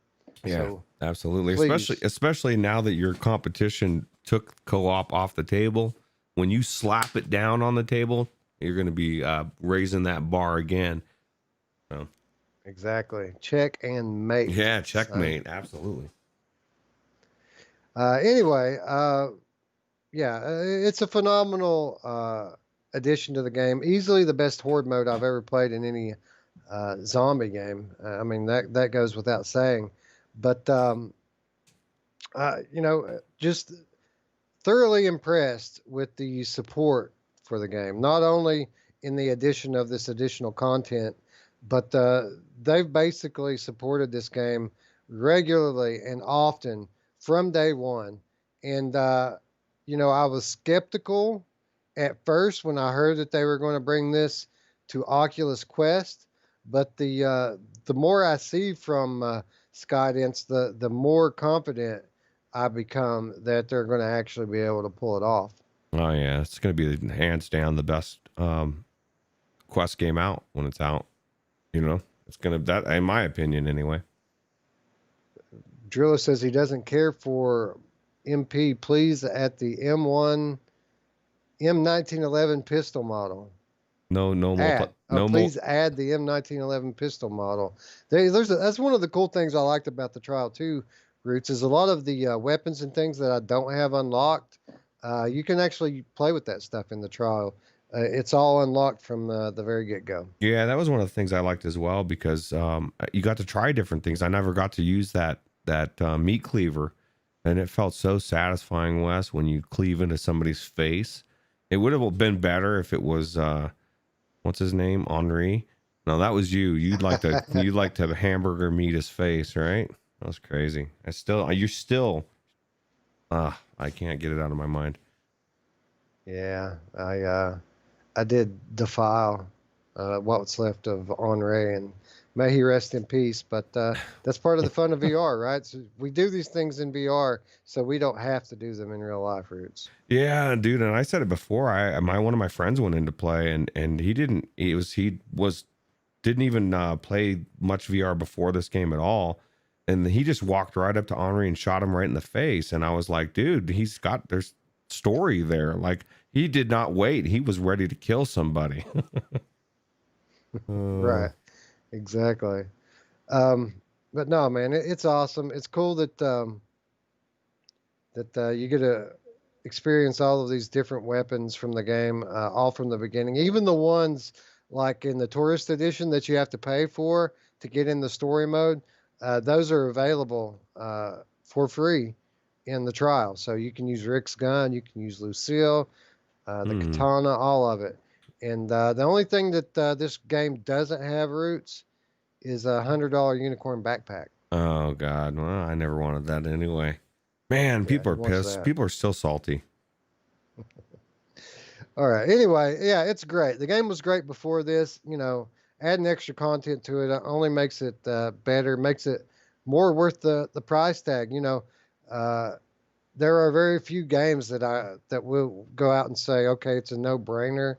yeah, So absolutely. please. Especially now that your competition took co-op off the table. When you slap it down on the table, you're going to be raising that bar again. So Exactly. Check and mate. yeah, checkmate. Absolutely. Anyway, yeah, it's a phenomenal addition to the game. Easily the best horde mode I've ever played in any zombie game. I mean that goes without saying. But just thoroughly impressed with the support for the game. Not only in the addition of this additional content, but they've basically supported this game regularly and often from day one. And I was skeptical at first when I heard that they were going to bring this to Oculus Quest, but the more I see from Skydance, the more confident I become that they're going to actually be able to pull it off. Oh yeah, it's going to be hands down the best Quest game out when it's out. It's gonna, that in my opinion anyway. Driller says he doesn't care for MP. Please at the M1 M1911 pistol model. Please add the M1911 pistol model. That's one of the cool things I liked about the trial too, Roots, is a lot of the weapons and things that I don't have unlocked. You can actually play with that stuff in the trial. It's all unlocked from the very get-go. Yeah, that was one of the things I liked as well because you got to try different things. I never got to use that meat cleaver, and it felt so satisfying, Wes, when you cleave into somebody's face. It would have been better if it was what's his name, Henri. No, that was you. You'd like to hamburger meat his face, right? That was crazy. I can't get it out of my mind. Yeah, I did defile what's left of Henri, and may he rest in peace. But that's part of the fun of VR, right? So we do these things in VR, so we don't have to do them in real life, Roots. Yeah, dude, and I said it before. One of my friends went into play, and he didn't. Didn't even play much VR before this game at all, and he just walked right up to Henri and shot him right in the face. And I was like, dude, there's story there. Like, he did not wait. He was ready to kill somebody. Right. Exactly. But no, man, it's awesome. It's cool that you get experience all of these different weapons from the game, all from the beginning. Even the ones like in the tourist edition that you have to pay to get in the story mode, those are available for free in the trial. So you can use Rick's gun, you can use Lucille, the Hmm. katana, all of it. And the only thing that this game doesn't have, Roots, is a $100 unicorn backpack. Oh God. Well, I never wanted that anyway. Man, Yeah, people he are wants pissed. that. People are still salty. All right. Anyway, yeah, it's great. The game was great before this. Adding extra content to it only makes it better, makes it more worth the price tag. Uh, there are very few games that will go out and say, okay, it's a no brainer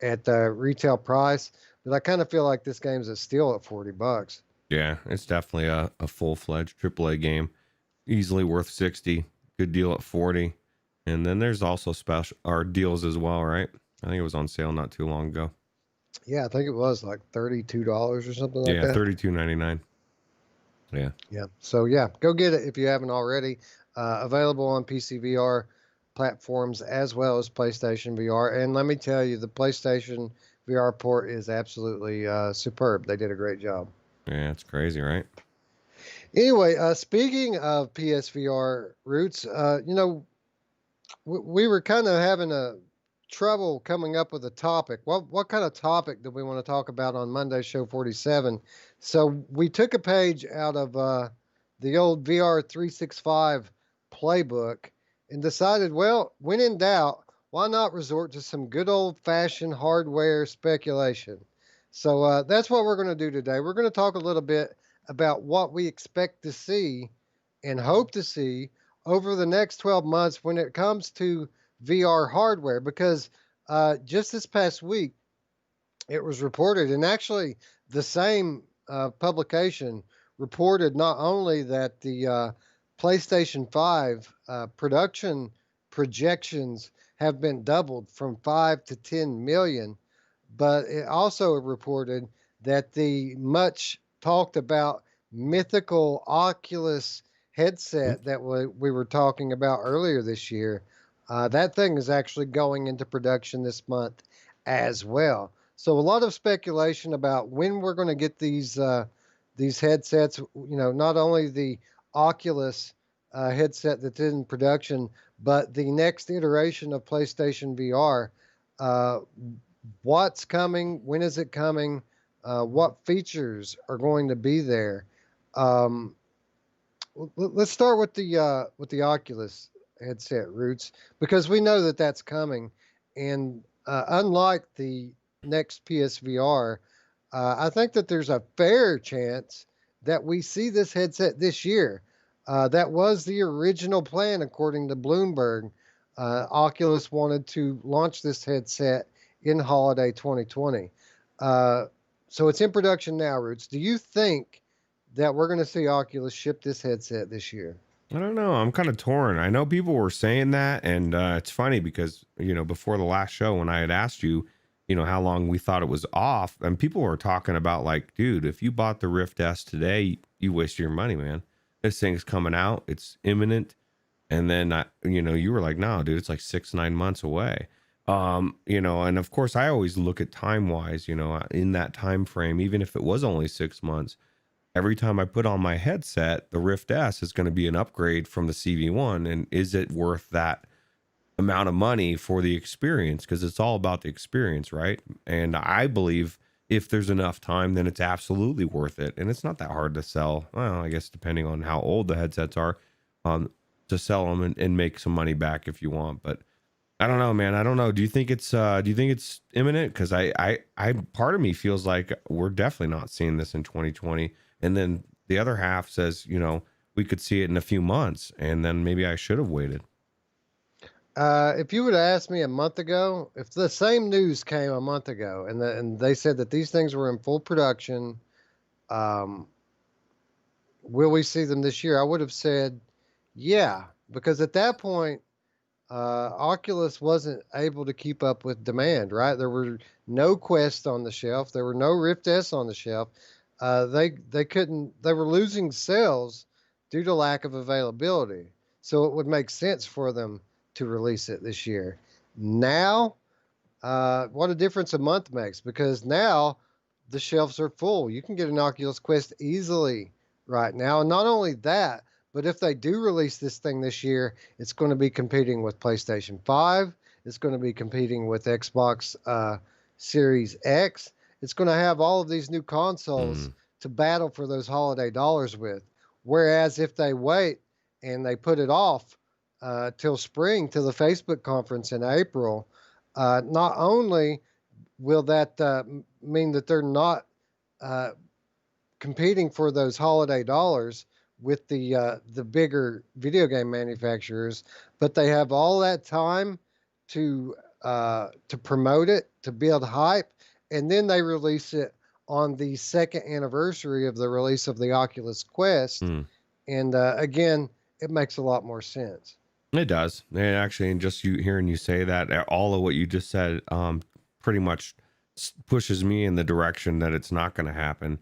at the retail price. But I kind of feel like this game's a steal at $40. Yeah, it's definitely a full fledged AAA game. Easily worth 60. Good deal at 40. And then there's also special or deals as well, right? I think it was on sale not too long ago. Yeah, I think it was like $32 or something like Yeah, that. 32.99. Yeah. Yeah. So yeah, go get it if you haven't already. Available on PC VR platforms as well as PlayStation VR. And let me tell you, the PlayStation VR port is absolutely superb. They did a great job. Yeah, it's crazy, right? Anyway, speaking of PSVR roots, we were kind of having a trouble coming up with a topic. What kind of topic do we want to talk about on Monday show 47? So we took a page out of the old VR 365 playbook and decided, well, when in doubt, why not resort to some good old fashioned hardware speculation? So that's what we're going to do today. We're going to talk a little bit about what we expect to see and hope to see over the next 12 months when it comes to VR hardware. Because just this past week, it was reported, and actually the same publication reported not only that the PlayStation 5 production projections have been doubled from 5 to 10 million, but it also reported that the much talked about mythical Oculus Hmm? headset that we were talking about earlier this year, that thing is actually going into production this month as well. So a lot of speculation about when we're going to get these headsets. Not only the Oculus headset that's in production, but the next iteration of PlayStation VR. Uh, what's coming? When is it coming? What features are going to be there? Um, let's start with the Oculus headset roots because we know that that's coming, and unlike the next PSVR, I think that there's a fair chance that we see this headset this year. That was the original plan, according to Bloomberg. Oculus wanted to launch this headset in holiday 2020. Uh, so it's in production now, Roots. Do you think that we're going to see Oculus ship this headset this year? I don't know. I'm kind of torn. I know people were saying that, and it's funny because before the last show when I had asked you, how long we thought it was off, and people were talking about like, dude, if you bought the Rift S today, you wasted your money, man. This thing's coming out. It's imminent. And then you were like, no, dude, it's like 6-9 months away. And of course I always look at time wise, in that time frame, even if it was only 6 months, every time I put on my headset, the Rift S is going to be an upgrade from the CV1. And is it worth that amount of money for the experience? Because it's all about the experience, right? And I believe if there's enough time, then it's absolutely worth it. And it's not that hard to sell. Well, I guess depending on how old the headsets are, um, to sell them and make some money back if you want. But I don't know, man. I don't know. Do you think it's imminent? Because I part of me feels like we're definitely not seeing this in 2020. And then the other half says, we could see it in a few months, and then maybe I should have waited. If you would have asked me a month ago, if the same news came a month ago and they said that these things were in full production, um, will we see them this year? I would have said, yeah, because at that point, Oculus wasn't able to keep up with demand, right? There were no Quest on the shelf. There were no Rift S on the shelf. They couldn't. They were losing sales due to lack of availability. So it would make sense for them to release it this year. Now, what a difference a month makes, because now the shelves are full. You can get an Oculus Quest easily right now. And not only that, but if they do release this thing this year, it's going to be competing with PlayStation 5. It's going to be competing with Xbox Series X. It's going to have all of these new consoles to battle for those holiday dollars with. Whereas if they wait and they put it off till spring, till the Facebook conference in April, not only will that mean that they're not competing for those holiday dollars with the bigger video game manufacturers, but they have all that time to promote it, to build hype, and then they release it on the second anniversary of the release of the Oculus Quest. And again, it makes a lot more sense. It does. And actually, and just you hearing you say that, all of what you just said, pretty much pushes me in the direction that it's not going to happen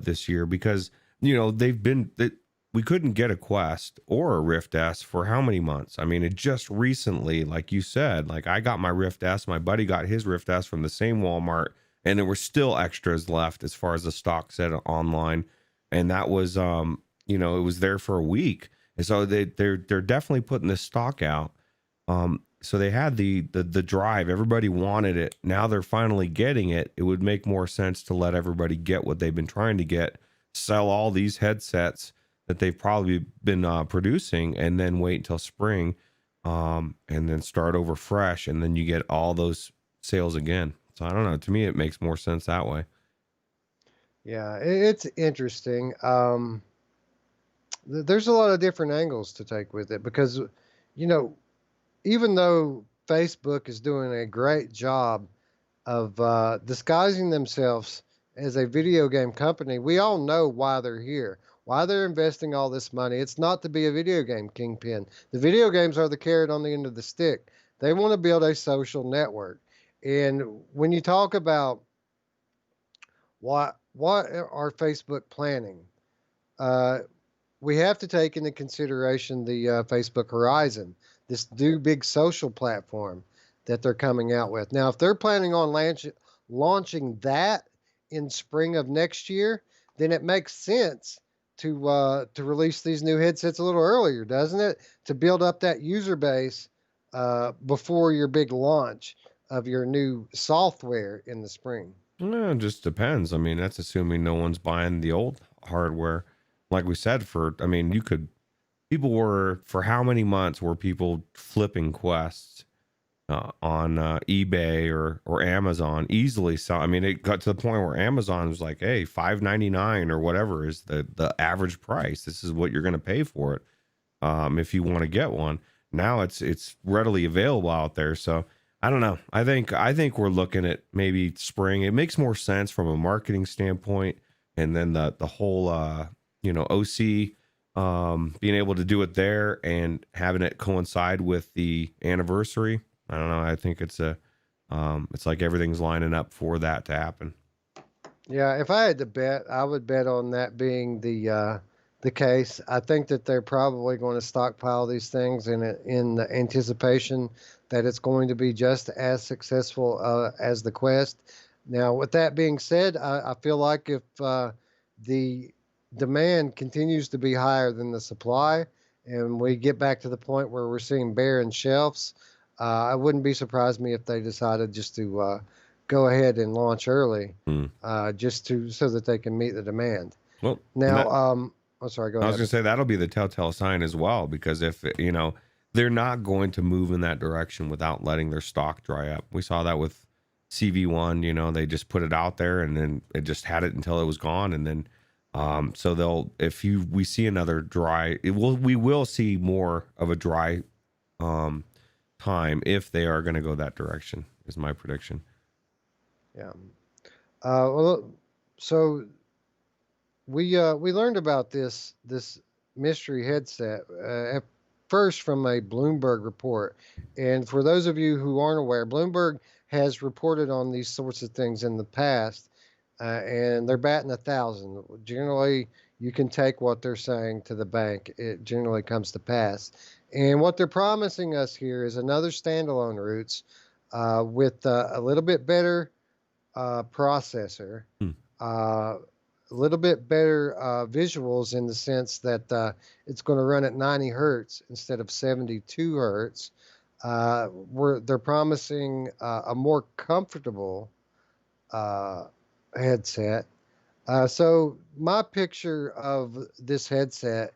this year, because we couldn't get a Quest or a Rift S for how many months? I mean, it just recently, like you said, like I got my Rift S, my buddy got his Rift S from the same Walmart, and there were still extras left as far as the stock said online, and that was it was there for a week. And so they're definitely putting this stock out. So they had the drive. Everybody wanted it. Now they're finally getting it. It would make more sense to let everybody get what they've been trying to get, sell all these headsets that they've probably been producing, and then wait until spring, and then start over fresh, and then you get all those sales again. So I don't know. To me, it makes more sense that way. Yeah, it's interesting. There's a lot of different angles to take with it, because, even though Facebook is doing a great job of disguising themselves as a video game company, we all know why they're here, why they're investing all this money. It's not to be a video game kingpin. The video games are the carrot on the end of the stick. They want to build a social network. And when you talk about what are Facebook planning, we have to take into consideration the Facebook Horizon, this new big social platform that they're coming out with. Now, if they're planning on launching that in spring of next year, then it makes sense to release these new headsets a little earlier, doesn't it? To build up that user base before your big launch of your new software in the spring. Well, it just depends. I mean, that's assuming no one's buying the old hardware. Like we said, people were, for how many months were people flipping Quests on eBay or Amazon easily? So, I mean, it got to the point where Amazon was like, hey, $5.99 or whatever is the average price. This is what you're going to pay for it if you want to get one. Now it's readily available out there. So I don't know. I think we're looking at maybe spring. It makes more sense from a marketing standpoint, and then the whole OC being able to do it there and having it coincide with the anniversary. I don't know. I think it's like everything's lining up for that to happen. Yeah, if I had to bet, I would bet on that being the case. I think that they're probably going to stockpile these things in the anticipation that it's going to be just as successful as the Quest. Now, with that being said, I feel like if the demand continues to be higher than the supply, and we get back to the point where we're seeing barren shelves, I wouldn't be surprised if they decided just to go ahead and launch early, so that they can meet the demand. Well, now, sorry, go ahead. I was going to say that'll be the telltale sign as well, because if they're not going to move in that direction without letting their stock dry up. We saw that with CV1. They just put it out there and then it just had it until it was gone, and then so we see another dry, we will see more of a dry time if they are going to go that direction, is my prediction. Yeah. Well, so we learned about this mystery headset at first from a Bloomberg report. And for those of you who aren't aware, Bloomberg has reported on these sorts of things in the past, and they're batting 1,000. Generally, you can take what they're saying to the bank. It generally comes to pass. And what they're promising us here is another standalone Roots with a little bit better processor, Hmm. a little bit better visuals in the sense that it's going to run at 90 hertz instead of 72 hertz. They're promising a more comfortable uh, headset. So my picture of this headset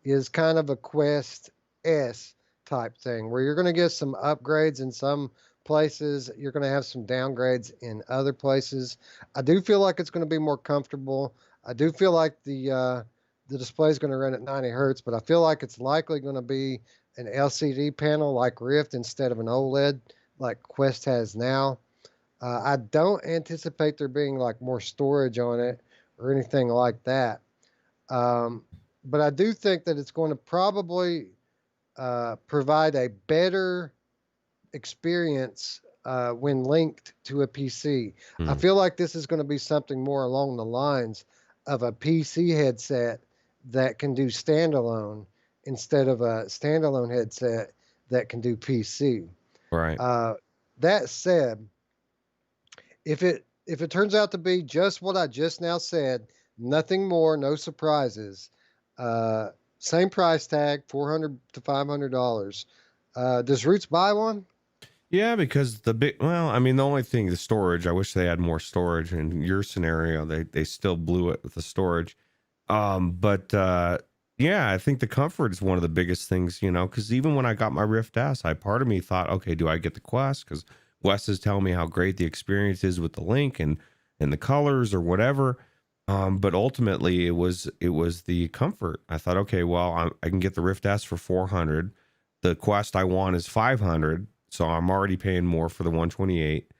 is kind of a Quest S type thing, where you're going to get some upgrades in some places, you're going to have some downgrades in other places. I do feel like it's going to be more comfortable. I do feel like the display is going to run at 90 hertz, but I feel like it's likely going to be an LCD panel like Rift instead of an OLED like Quest has now. I don't anticipate there being like more storage on it or anything like that. Um, but I do think that it's going to probably provide a better experience when linked to a PC. I Hmm. feel like this is going to be something more along the lines of a PC headset that can do standalone instead of a standalone headset that can do PC. Right. Uh, that said, if it turns out to be just what I just now said, nothing more, no surprises. Uh, Same price tag, $400 to $500. Does Roots buy one? Yeah, because well, I mean, the only thing, the storage, I wish they had more storage. In your scenario, they still blew it with the storage. But yeah, I think the comfort is one of the biggest things, because even when I got my Rift S, part of me thought, okay, do I get the Quest? Because Wes is telling me how great the experience is with the link and the colors or whatever. But ultimately it was the comfort. I thought, okay, well, I can get the Rift S for 400. The Quest I want is 500, so I'm already paying more for the 128.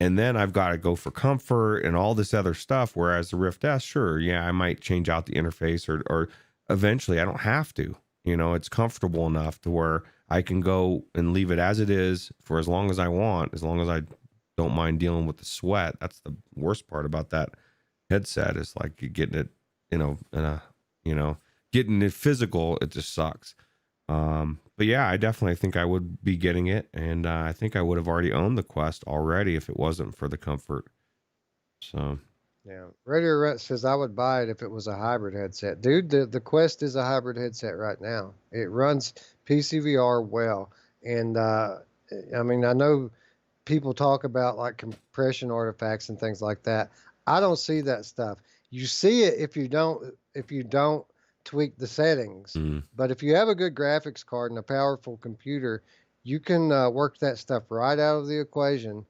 And then I've got to go for comfort and all this other stuff. Whereas the Rift S, sure, yeah, I might change out the interface or eventually I don't have to. It's comfortable enough to where I can go and leave it as it is for as long as I want, as long as I don't mind dealing with the sweat. That's the worst part about that headset is like you're getting it, in a, getting it physical. It just sucks. But yeah, I definitely think I would be getting it, and I think I would have already owned the Quest already if it wasn't for the comfort. So Yeah. Radio Rut says I would buy it if it was a hybrid headset. Dude, the Quest is a hybrid headset right now. It runs PCVR well. And I mean, I know people talk about like compression artifacts and things like that. I don't see that stuff. You see it if you don't tweak the settings. mm, But if you have a good graphics card and a powerful computer, you can work that stuff right out of the equation,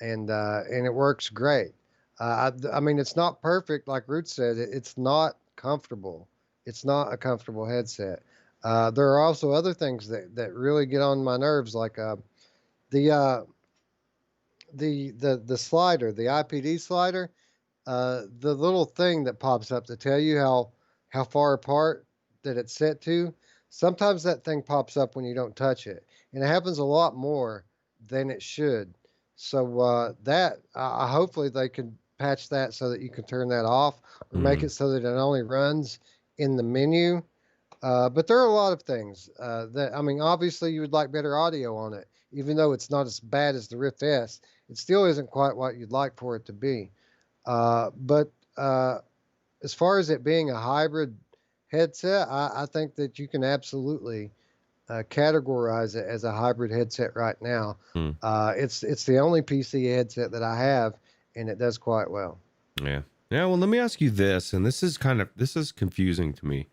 and it works great. I mean, it's not perfect, like Root said. It's not comfortable. It's not a comfortable headset. There are also other things that really get on my nerves, like the uh, the slider, the IPD slider, the little thing that pops up to tell you how far apart that it's set to. Sometimes that thing pops up when you don't touch it, and it happens a lot more than it should. So that hopefully they can patch that so that you can turn that off or make mm, it so that it only runs in the menu. But there are a lot of things that I mean. Obviously, you would like better audio on it, even though it's not as bad as the Rift S. It still isn't quite what you'd like for it to be. But as far as it being a hybrid headset, I think that you can absolutely categorize it as a hybrid headset right now. mm, It's the only PC headset that I have, and it does quite well. yeah. Yeah. Well, let me ask you this, and this is confusing to me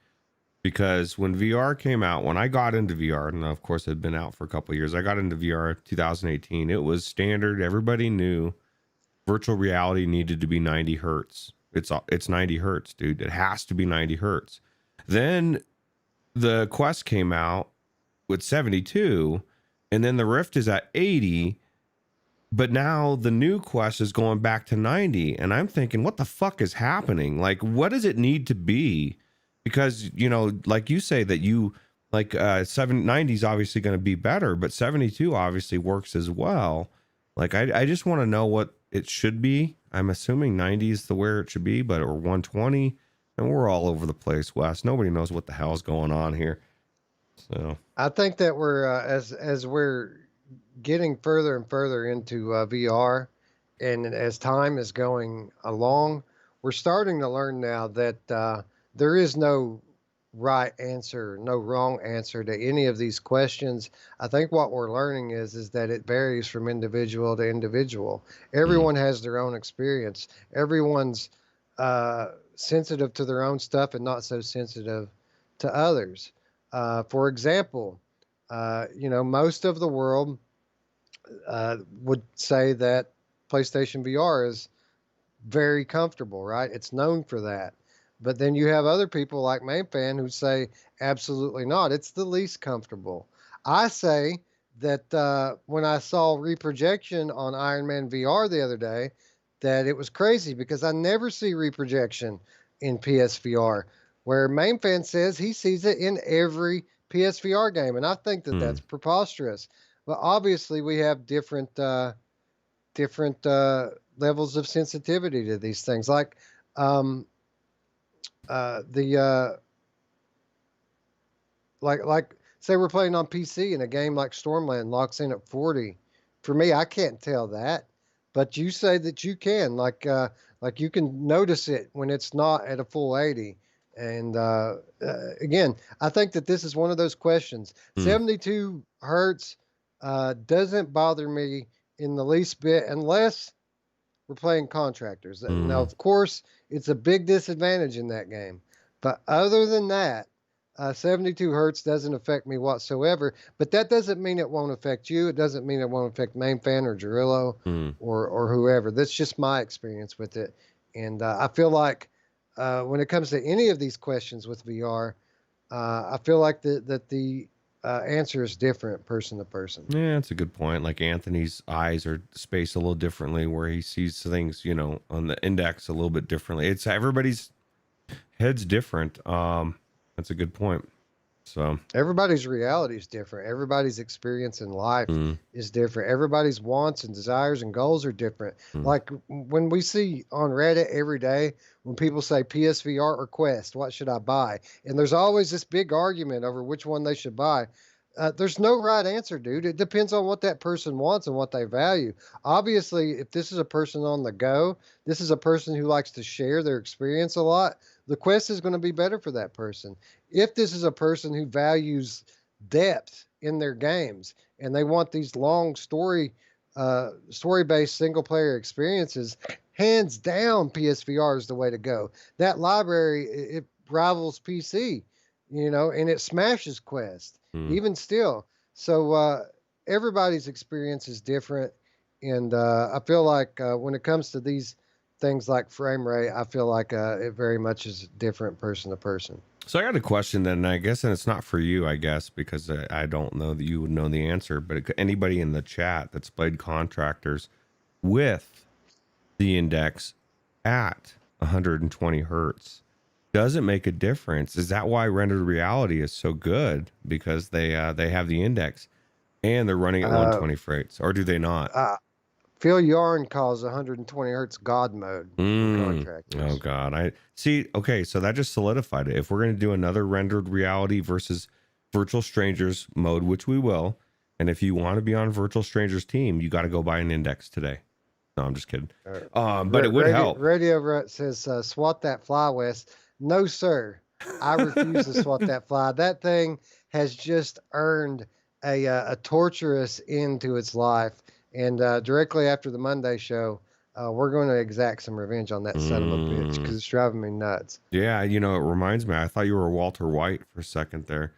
because when VR came out, when I got into VR, and of course it had been out for a couple of years, I got into VR 2018. It was standard. Everybody knew virtual reality needed to be 90 hertz. It's 90 hertz, dude. It has to be 90 hertz. Then the Quest came out with 72, and then the Rift is at 80, but now the new Quest is going back to 90, and I'm thinking, what the fuck is happening? Like, what does it need to be? Because, like you say that you like 790 is obviously going to be better, but 72 obviously works as well. Like, I just want to know what it should be. I'm assuming 90 is the where it should be, but or 120. And we're all over the place, Wes. Nobody knows what the hell's going on here. So I think that we're as we're getting further and further into VR, and as time is going along, we're starting to learn now that there is no right answer, no wrong answer to any of these questions. I think what we're learning is that it varies from individual to individual. mm, Everyone has their own experience. Everyone's sensitive to their own stuff and not so sensitive to others. For example, most of the world would say that PlayStation VR is very comfortable, right? It's known for that. But then you have other people like MainFan who say absolutely not. It's the least comfortable. I say that when I saw reprojection on Iron Man VR the other day, that it was crazy because I never see reprojection in PSVR, where MainFan says he sees it in every PSVR game, and I think that mm, that's preposterous. But obviously, we have different levels of sensitivity to these things. Like um, the like say we're playing on PC and a game like Stormland locks in at 40. For me, I can't tell that, but you say that you can. Like you can notice it when it's not at a full 80. And again, I think that this is one of those questions. mm, 72 hertz doesn't bother me in the least bit unless we're playing contractors. Now, mm, of course, it's a big disadvantage in that game. But other than that, 72 hertz doesn't affect me whatsoever. But that doesn't mean it won't affect you. It doesn't mean it won't affect MainFan or Jarillo mm. or whoever. That's just my experience with it. And I feel like when it comes to any of these questions with VR, I feel like the answer is different person to person. Yeah, that's a good point. Like Anthony's eyes are spaced a little differently, where he sees things, on the index a little bit differently. It's everybody's head's different. That's a good point. So, Everybody's reality is different. Everybody's experience in life mm, is different. Everybody's wants and desires and goals are different. mm, Like when we see on Reddit every day, when people say PSVR or Quest, what should I buy? And there's always this big argument over which one they should buy. There's no right answer, dude. It depends on what that person wants and what they value. Obviously, if this is a person on the go, this is a person who likes to share their experience a lot, the Quest is going to be better for that person. If this is a person who values depth in their games and they want these long story-based single player experiences, hands down, PSVR is the way to go. That library it rivals PC, and it smashes Quest mm. even still. So everybody's experience is different, and I feel like when it comes to these things like frame rate, I feel like it very much is different person to person. So I got a question then, and I guess, and it's not for you, I guess, because I don't know that you would know the answer, but anybody in the chat that's played contractors with the index at 120 hertz, does it make a difference? Is that why rendered reality is so good? Because they have the index and they're running at Uh, 120 frames, or do they not? uh, Phil Yarn calls 120 hertz God mode in Oh contractors. God, I see. Okay, so that just solidified it. If we're going to do another rendered reality versus virtual strangers mode, which we will, and if you want to be on virtual strangers team, you got to go buy an index today. No, I'm just kidding. But it would help. Radio Rut says, swat that fly, Wes. No, sir. I refuse to swat that fly. That thing has just earned a torturous end to its life. And directly after the Monday show, we're going to exact some revenge on that son of a bitch because it's driving me nuts. Yeah, it reminds me. I thought you were Walter White for a second there,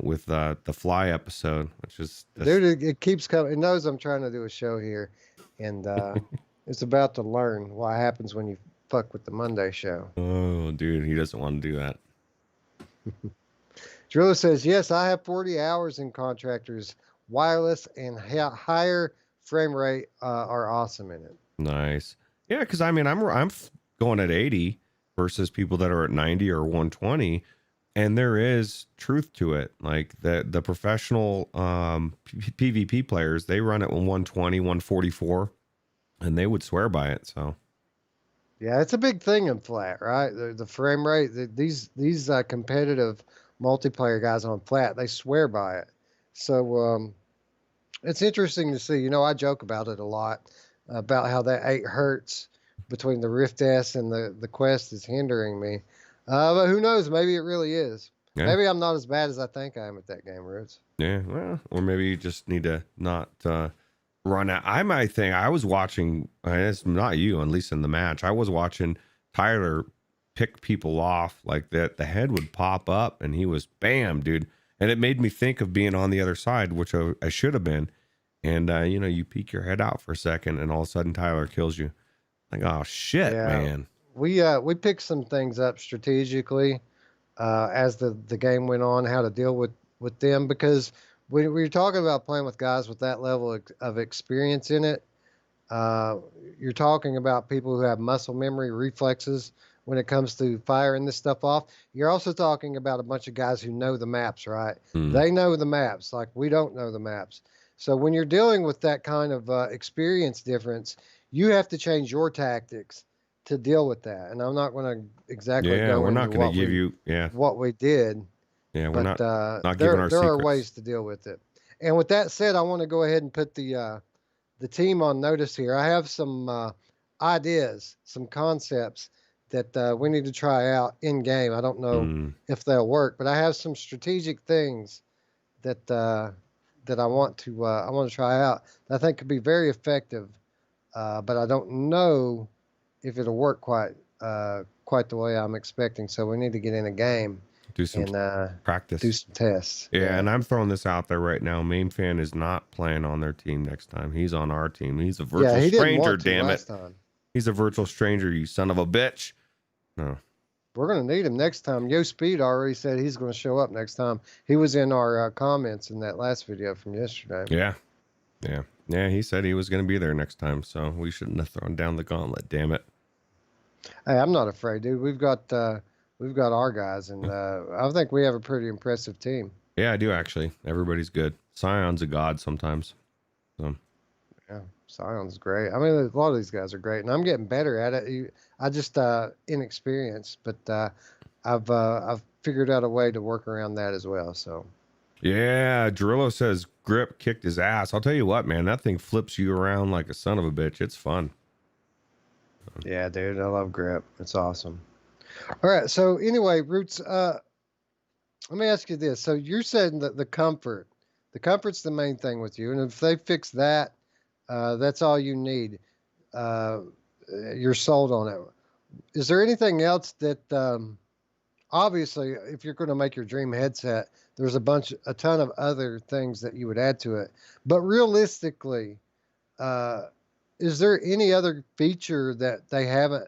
with the Fly episode, which is just... Dude, it keeps coming. It knows I'm trying to do a show here, and it's about to learn what happens when you fuck with the Monday show. Oh, dude, he doesn't want to do that. Drilla says, yes, I have 40 hours in contractors. Wireless and higher frame rate are awesome in it. Nice. Yeah, because I'm going at 80 versus people that are at 90 or 120, and there is truth to it. Like the professional PvP players, they run at 120, 144, and they would swear by it. So Yeah, it's a big thing in flat, right? The frame rate. These competitive multiplayer guys on flat, they swear by it. So it's interesting to see. I joke about it a lot about how that 8 hertz between the Rift S and the Quest is hindering me. But who knows? Maybe it really is. Yeah. Maybe I'm not as bad as I think I am at that game, Roots. Yeah. Well, or maybe you just need to not run out. I might think I was watching, and it's not you, at least in the match. I was watching Tyler pick people off like that. The head would pop up and he was bam, dude. And it made me think of being on the other side, which I should have been. And, you peek your head out for a second and all of a sudden Tyler kills you. Like, oh shit, Yeah, man. we picked some things up strategically as the game went on, how to deal with them, because when we're talking about playing with guys with that level of experience in it, uh, you're talking about people who have muscle memory, reflexes when it comes to firing this stuff off. You're also talking about a bunch of guys who know the maps, right? Mm. They know the maps, like we don't know the maps. So when you're dealing with that kind of experience difference, you have to change your tactics to deal with that. And I'm not going to exactly Yeah, go we're into not going to give you, what we did, yeah, we're but not giving there our there are secrets. ways to deal with it. And with that said, I want to go ahead and put the team on notice here. I have some ideas, some concepts that we need to try out in game. I don't know Mm. if they'll work, but I have some strategic things that that I want to try out that I think could be very effective. But I don't know if it'll work quite the way I'm expecting. So we need to get in a game Do some and do practice. some tests. Yeah, Yeah, and I'm throwing this out there right now. Main fan is not playing on their team next time. He's on our team. He's a yeah. virtual He didn't stranger, want to damn it. last time. He's a virtual stranger, you son of a bitch. No. We're going to need him next time. Yo Speed already said he's going to show up next time. He was in our comments in that last video from yesterday. Yeah. Yeah. Yeah, he said he was going to be there next time, so we shouldn't have thrown down the gauntlet, damn it. Hey, I'm not afraid, dude. We've got our guys, and I think we have a pretty impressive team. Yeah, I do actually. Everybody's good. Scion's a god sometimes. So Yeah, Scion's great. I mean, a lot of these guys are great, and I'm getting better at it. I just inexperienced, but I've figured out a way to work around that as well. So yeah, Drillo says Grip kicked his ass. I'll tell you what, man, that thing flips you around like a son of a bitch. It's fun. yeah, dude, I love grip. It's awesome. All right, so anyway, Roots, let me ask you this. So you're saying that the comfort's the main thing with you, and if they fix that, that's all you need. Uh, you're sold on it. Is there anything else that, obviously, if you're going to make your dream headset, there's a ton of other things that you would add to it. But realistically, uh, is there any other feature that they haven't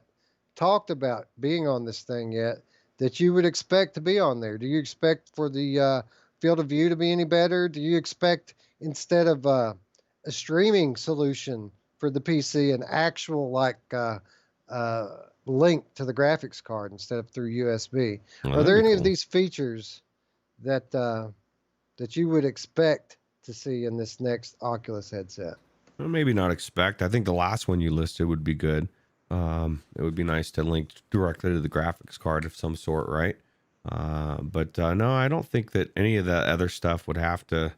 talked about being on this thing yet that you would expect to be on there? Do you expect for the field of view to be any better? Do you expect instead of a streaming solution for the PC, an actual uh, link to the graphics card instead of through USB? Well, Are that'd there be any of cool. these features that that you would expect to see in this next Oculus headset? Well, maybe not expect. I think the last one you listed would be good. It would be nice to link directly to the graphics card of some sort, right? But no, I don't think that any of the other stuff would have to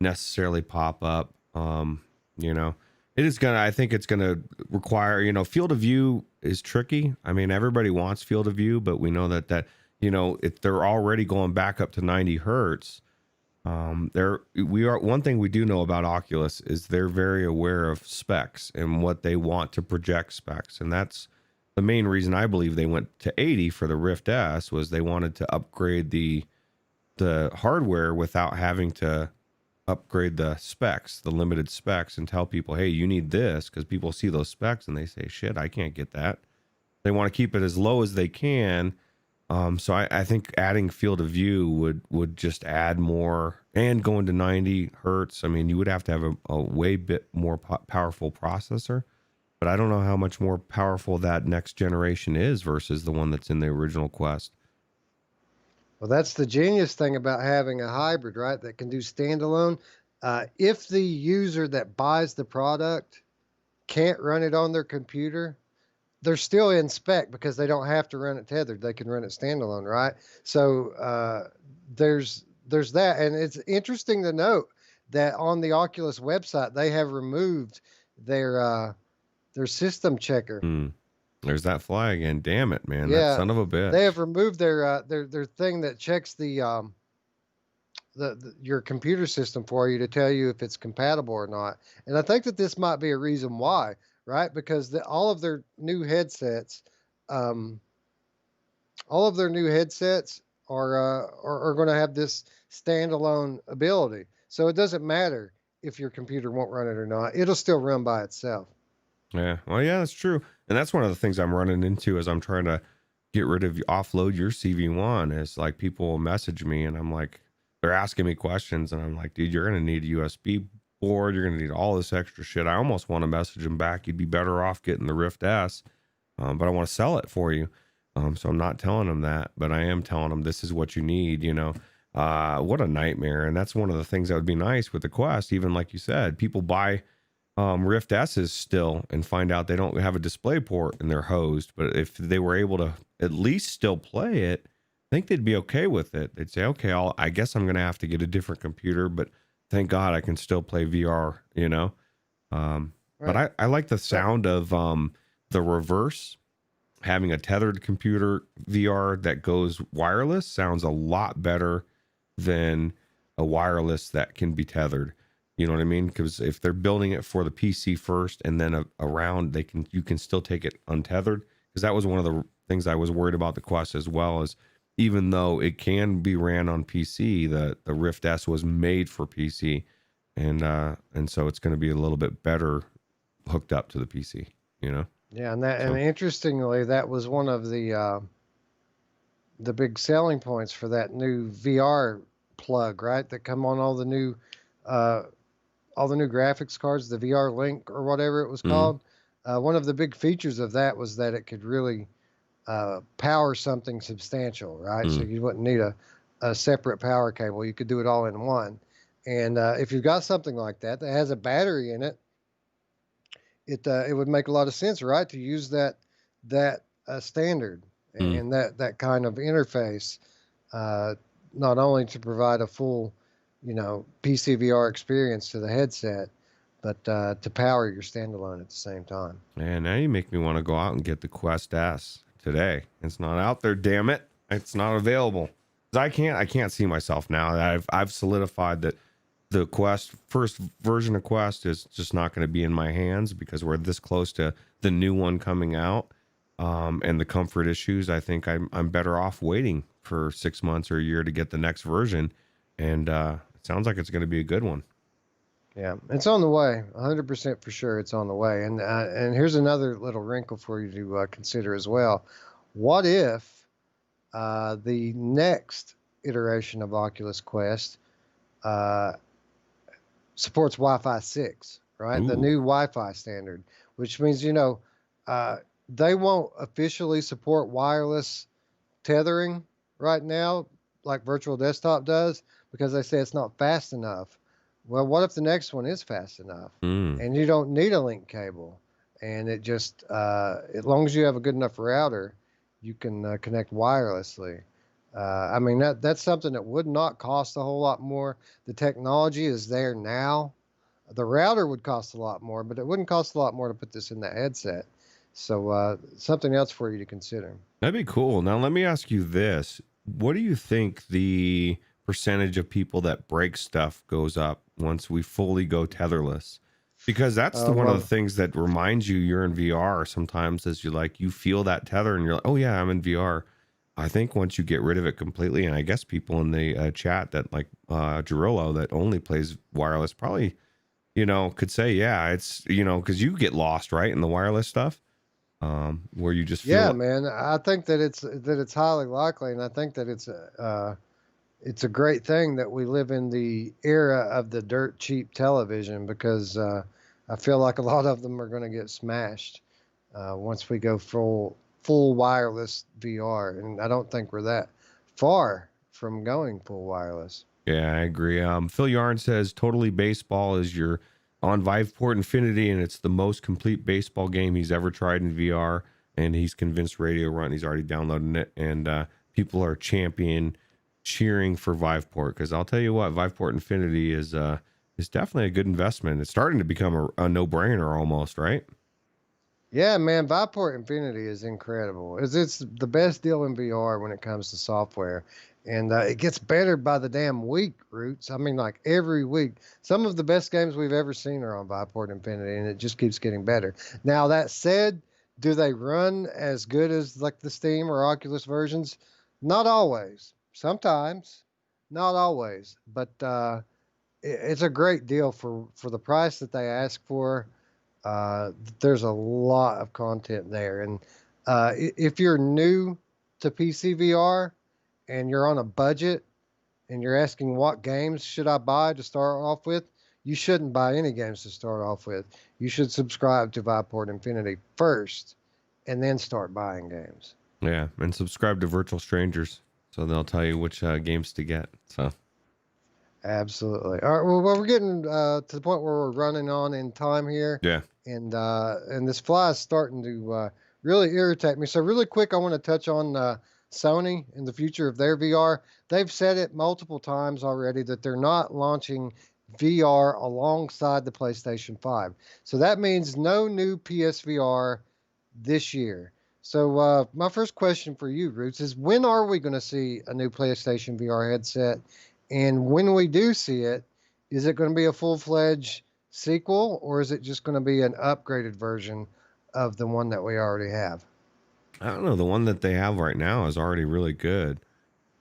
necessarily pop up. You know, I think it's gonna require, field of view is tricky. I mean, everybody wants field of view, but we know if they're already going back up to 90 hertz, one thing we do know about Oculus is they're very aware of specs and what they want to project specs. And that's the main reason I believe they went to 80 for the Rift S, was they wanted to upgrade the hardware without having to upgrade the specs, the limited specs, and tell people, hey, you need this, because people see those specs and they say, shit, I can't get that. They want to keep it as low as they can. So I think adding field of view would just add more, and going to 90 hertz. I mean, you would have to have a way bit more powerful processor, but I don't know how much more powerful that next generation is versus the one that's in the original Quest. Well, that's the genius thing about having a hybrid, right? That can do standalone. If the user that buys the product can't run it on their computer, they're still in spec because they don't have to run it tethered. They can run it standalone, right? So there's that, and it's interesting to note that on the Oculus website they have removed their system checker. There's that fly again. Damn it, man! That Yeah, son of a bitch. they have removed their thing that checks the your computer system for you to tell you if it's compatible or not. And I think that this might be a reason why, right? Because all of their new headsets, um, all of their new headsets are going to have this standalone ability. So it doesn't matter if your computer won't run it or not; it'll still run by itself. Yeah, well, yeah, that's true, and that's one of the things I'm running into as I'm trying to get rid of offload your CV1. Is like people will message me, and I'm like, they're asking me questions, and I'm like, dude, you're gonna need a USB board. You're gonna need all this extra shit. I almost want to message them back. You'd be better off getting the Rift S, but I want to sell it for you. So I'm not telling them that, but I am telling them this is what you need. What a nightmare, and that's one of the things that would be nice with the Quest. Even like you said, people buy Rift S's still and find out they don't have a display port and they're hosed. But if they were able to at least still play it, I think they'd be okay with it. They'd say, okay, I guess I'm going to have to get a different computer, but thank God I can still play VR, Right. But I like the sound of the reverse. Having a tethered computer VR that goes wireless sounds a lot better than a wireless that can be tethered. You know what I mean? Because if they're building it for the PC first and then around, you can still take it untethered. Because that was one of the things I was worried about the Quest as well, is even though it can be ran on PC, the Rift S was made for PC, and so it's going to be a little bit better hooked up to the PC. Yeah, and interestingly, that was one of the big selling points for that new VR plug, right? That come on all the new graphics cards, the VR Link or whatever it was called. One of the big features of that was that it could really power something substantial, right? So you wouldn't need a separate power cable. You could do it all in one. And if you've got something like that has a battery in it, it would make a lot of sense, right, to use that standard and that kind of interface, not only to provide a full, PC VR experience to the headset, but to power your standalone at the same time. Man, now you make me want to go out and get the Quest S today. It's not out there, damn it! It's not available. I can't see myself now. I've solidified that the first version of Quest is just not going to be in my hands because we're this close to the new one coming out, and the comfort issues. I think I'm better off waiting for 6 months or a year to get the next version, and it sounds like it's going to be a good one. Yeah, it's on the way, 100% for sure. It's on the way, and here's another little wrinkle for you to consider as well. What if the next iteration of Oculus Quest supports Wi-Fi 6, right? Ooh. The new Wi-Fi standard, which means, they won't officially support wireless tethering right now, like Virtual Desktop does, because they say it's not fast enough. Well, what if the next one is fast enough and you don't need a link cable, and it just, as long as you have a good enough router, you can connect wirelessly. I mean, that's something that would not cost a whole lot more. The technology is there now. The router would cost a lot more, but it wouldn't cost a lot more to put this in the headset. So something else for you to consider. That'd be cool. Now, let me ask you this. What do you think the percentage of people that break stuff goes up once we fully go tetherless? Because that's one of the things that reminds you're in VR sometimes, is you feel that tether and you're like, oh yeah, I'm in VR. I think once you get rid of it completely, and I guess people in the chat that like Gerillo that only plays wireless probably, could say, yeah, it's, because you get lost, right, in the wireless stuff, where you just feel. Yeah, man, I think that it's highly likely, and I think that it's a great thing that we live in the era of the dirt cheap television, because I feel like a lot of them are going to get smashed once we go full wireless VR, and I don't think we're that far from going full wireless. Yeah, I agree. Phil Yarn says Totally Baseball is your on Viveport Infinity, and it's the most complete baseball game he's ever tried in VR. and he's convinced Radio Run. He's already downloading it, and people are cheering for Viveport, because I'll tell you what, Viveport Infinity is definitely a good investment. It's starting to become a no-brainer almost, right? Yeah, man, Viveport Infinity is incredible. It's the best deal in VR when it comes to software, and it gets better by the damn week, Roots. I mean, like every week. Some of the best games we've ever seen are on Viveport Infinity, and it just keeps getting better. Now that said, do they run as good as like the Steam or Oculus versions? Not always. Sometimes, not always. But it's a great deal for the price that they ask for. There's a lot of content there. And if you're new to PC VR and you're on a budget and you're asking what games should I buy to start off with, you shouldn't buy any games to start off with. You should subscribe to Viveport Infinity first and then start buying games. Yeah, and subscribe to Virtual Strangers, so they'll tell you which games to get. So absolutely. All right. Well, we're getting to the point where we're running on in time here. yeah. And this fly is starting to really irritate me. So really quick, I want to touch on Sony and the future of their VR. They've said it multiple times already that they're not launching VR alongside the PlayStation 5. So that means no new PSVR this year. So my first question for you, Roots, is when are we going to see a new PlayStation VR headset? And when we do see it, is it going to be a full-fledged sequel, or is it just going to be an upgraded version of the one that we already have? I don't know. The one that they have right now is already really good.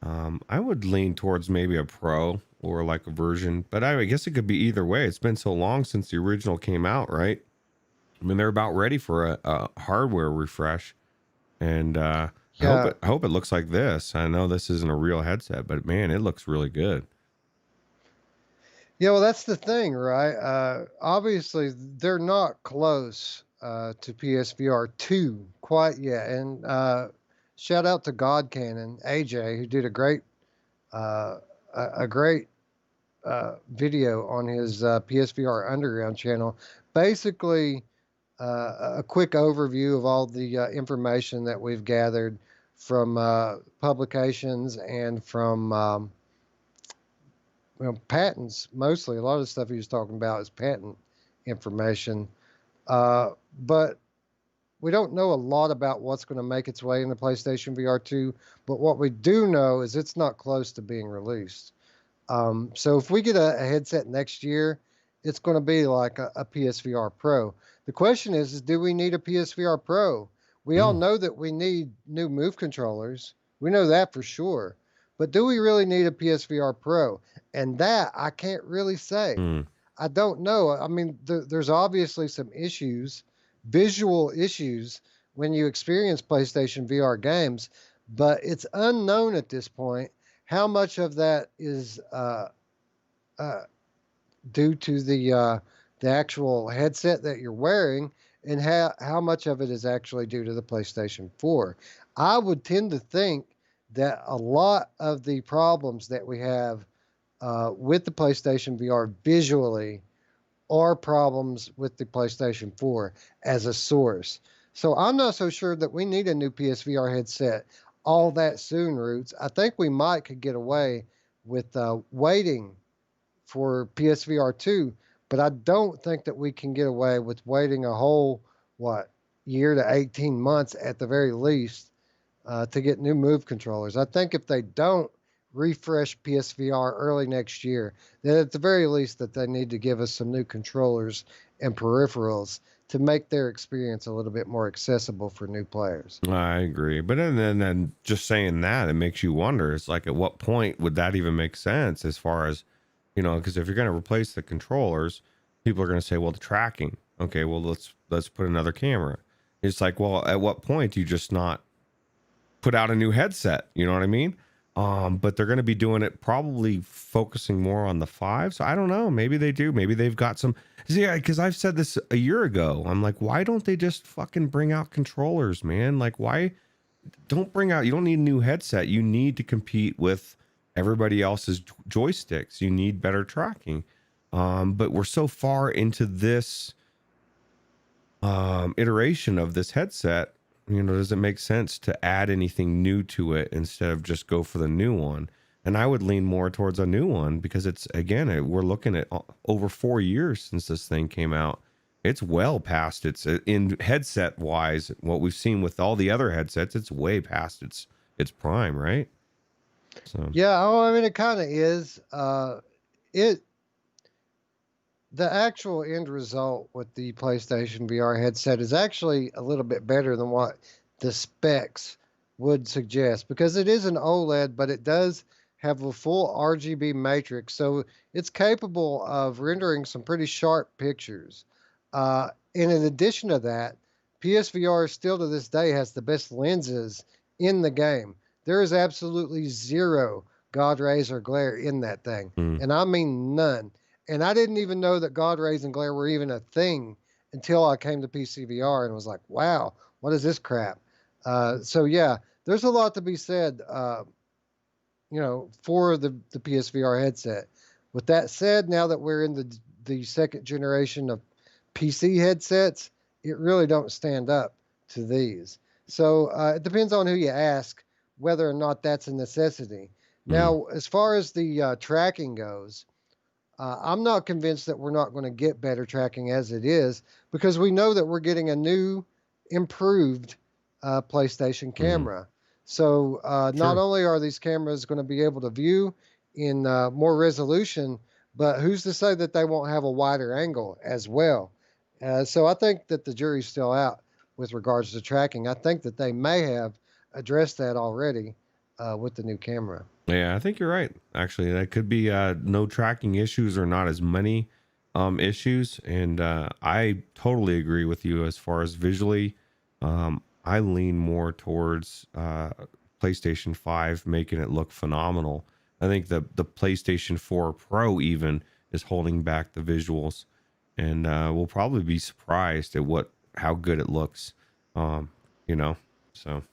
I would lean towards maybe a Pro or like a version, but I guess it could be either way. It's been so long since the original came out, right? I mean, they're about ready for a hardware refresh, and I hope it looks like this. I know this isn't a real headset, but man, it looks really good. Yeah, well, that's the thing, right? Obviously, they're not close to PSVR 2 quite yet. And shout out to God Cannon, AJ, who did a great video on his PSVR Underground channel. Basically, a quick overview of all the information that we've gathered from publications and from patents. Mostly, a lot of the stuff he was talking about is patent information. But we don't know a lot about what's going to make its way in the PlayStation VR 2. But what we do know is it's not close to being released. So if we get a headset next year, it's going to be like a PSVR Pro. The question is do we need a PSVR Pro? We all know that we need new Move controllers. We know that for sure. But do we really need a PSVR Pro? And that I can't really say. I don't know. I mean, there's obviously some issues, visual issues, when you experience PlayStation VR games, but it's unknown at this point how much of that is due to the actual headset that you're wearing, and how much of it is actually due to the PlayStation 4. I would tend to think that a lot of the problems that we have with the PlayStation VR visually are problems with the PlayStation 4 as a source. So I'm not so sure that we need a new PSVR headset all that soon, Roots. I think we could get away with waiting for PSVR 2, but I don't think that we can get away with waiting a whole, year to 18 months at the very least to get new Move controllers. I think if they don't refresh PSVR early next year, then at the very least that they need to give us some new controllers and peripherals to make their experience a little bit more accessible for new players. I agree. But then just saying that, it makes you wonder, it's like, at what point would that even make sense, as far as, because if you're going to replace the controllers, people are going to say, well, the tracking. Okay, well, let's put another camera. It's like, well, at what point do you just not put out a new headset? You know what I mean? But they're going to be doing it, probably focusing more on the 5. So I don't know. Maybe they do. Maybe they've got some. Yeah, because I've said this a year ago. I'm like, why don't they just fucking bring out controllers, man? Like, why don't bring out? You don't need a new headset. You need to compete with everybody else's joysticks. You need better tracking. But we're so far into this iteration of this headset. does it make sense to add anything new to it instead of just go for the new one? And I would lean more towards a new one because it's, again, we're looking at over 4 years since this thing came out. It's well past its, in headset wise, what we've seen with all the other headsets, it's way past its prime, right? So Yeah, oh, I mean, it kind of is. It the actual end result with the PlayStation VR headset is actually a little bit better than what the specs would suggest because it is an OLED, but it does have a full RGB matrix, so it's capable of rendering some pretty sharp pictures. And in addition to that, PSVR still to this day has the best lenses in the game. There is absolutely zero God rays or glare in that thing, and I mean none. And I didn't even know that God rays and glare were even a thing until I came to PCVR and was like, wow, what is this crap? So yeah, there's a lot to be said, for the PSVR headset. With that said, now that we're in the second generation of PC headsets, it really don't stand up to these. So it depends on who you ask whether or not that's a necessity. Now, as far as the tracking goes, I'm not convinced that we're not going to get better tracking as it is because we know that we're getting a new, improved PlayStation camera. So not only are these cameras going to be able to view in more resolution, but who's to say that they won't have a wider angle as well? So I think that the jury's still out with regards to tracking. I think that they may have addressed that already with the new camera. Yeah, I think you're right. Actually, that could be no tracking issues or not as many issues. And I totally agree with you as far as visually. I lean more towards PlayStation 5 making it look phenomenal. I think the PlayStation 4 Pro even is holding back the visuals, and we'll probably be surprised at how good it looks. So.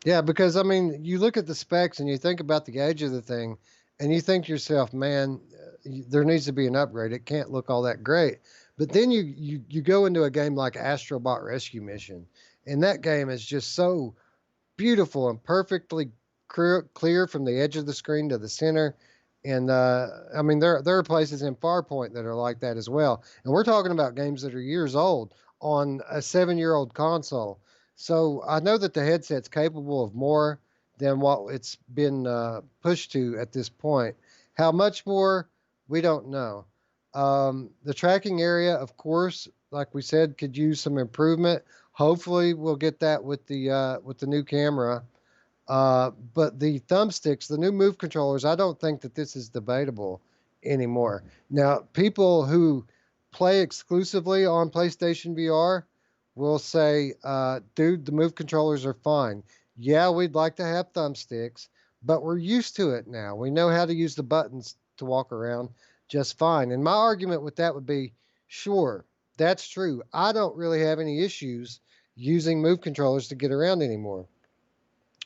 Yeah, because I mean, you look at the specs and you think about the age of the thing, and you think to yourself, man, there needs to be an upgrade. It can't look all that great. But then you go into a game like Astrobot Rescue Mission, and that game is just so beautiful and perfectly clear from the edge of the screen to the center. And I mean, there are places in Farpoint that are like that as well. And we're talking about games that are years old on a 7-year-old console. So I know that the headset's capable of more than what it's been pushed to at this point. How much more, we don't know. The tracking area, of course, like we said, could use some improvement. Hopefully, we'll get that with the new camera. But the thumbsticks, the new move controllers, I don't think that this is debatable anymore. Now, people who play exclusively on PlayStation VR will say, dude, the move controllers are fine. Yeah, we'd like to have thumbsticks, but we're used to it now. We know how to use the buttons to walk around just fine. And my argument with that would be, sure, that's true. I don't really have any issues using move controllers to get around anymore.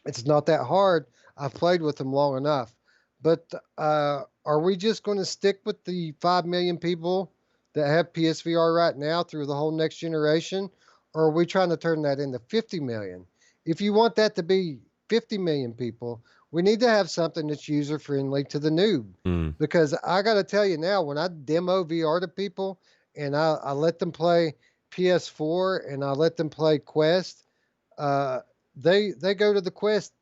It's not that hard. I've played with them long enough. But are we just going to stick with the 5 million people that have PSVR right now through the whole next generation? Or are we trying to turn that into 50 million? If you want that to be 50 million people, we need to have something that's user friendly to the noob. Because I got to tell you now, when I demo VR to people and I let them play PS4 and I let them play Quest, they go to the Quest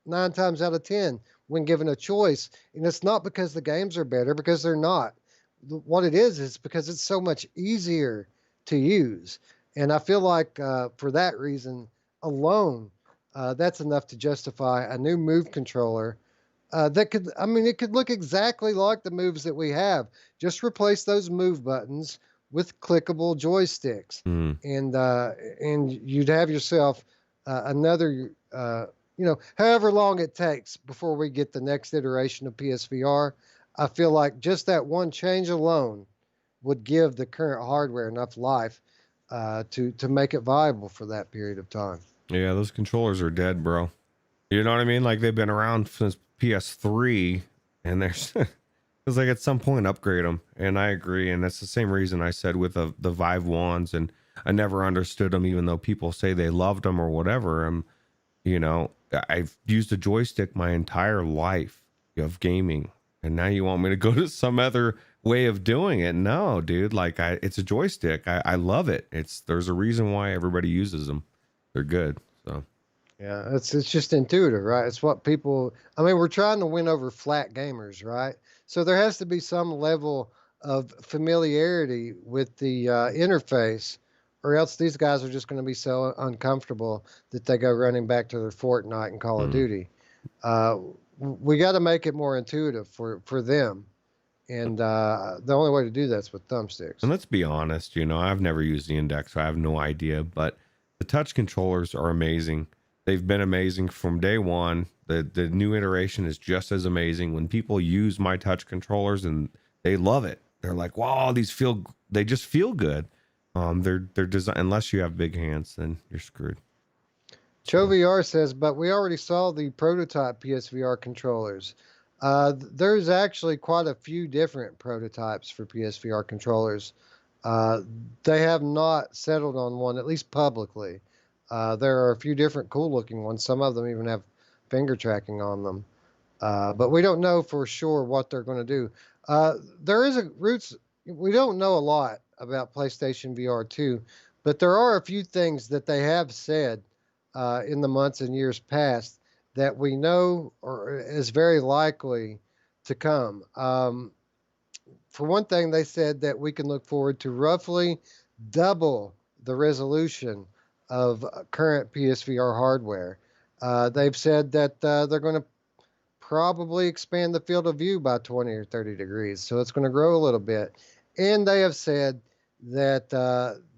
9 times out of 10 when given a choice. And it's not because the games are better, because they're not. What it is because it's so much easier to use. And I feel like for that reason alone, that's enough to justify a new move controller that could, I mean, it could look exactly like the moves that we have. Just replace those move buttons with clickable joysticks, and you'd have yourself another, however long it takes before we get the next iteration of PSVR. I feel like just that one change alone would give the current hardware enough life to make it viable for that period of time. Yeah, those controllers are dead, bro. You know what I mean? Like, they've been around since PS3, and there's it's like at some point upgrade them. And I agree, and that's the same reason I said with the Vive wands. And I never understood them, even though people say they loved them or whatever. You know, I've used a joystick my entire life of gaming, and now you want me to go to some other way of doing it? No, dude. Like, it's a joystick. I love it. There's a reason why everybody uses them. They're good. So Yeah, it's just intuitive, right? It's what people. I mean, we're trying to win over flat gamers, right? So there has to be some level of familiarity with the interface, or else these guys are just going to be so uncomfortable that they go running back to their Fortnite and Call of Duty. We got to make it more intuitive for them, and the only way to do that's with thumbsticks. And let's be honest, you know, I've never used the Index, so I have no idea, but the touch controllers are amazing. They've been amazing from day one. The new iteration is just as amazing. When people use my touch controllers and they love it, they're like, "Wow, they just feel good." They're designed, unless you have big hands, then you're screwed. ChoVR says, but we already saw the prototype PSVR controllers. There's actually quite a few different prototypes for PSVR controllers. They have not settled on one, at least publicly. There are a few different cool looking ones. Some of them even have finger tracking on them. But we don't know for sure what they're going to do. There is Roots. We don't know a lot about PlayStation VR 2, but there are a few things that they have said in the months and years past that we know or is very likely to come. For one thing, they said that we can look forward to roughly double the resolution of current PSVR hardware. They've said that they're going to probably expand the field of view by 20 or 30 degrees. So it's going to grow a little bit. And they have said that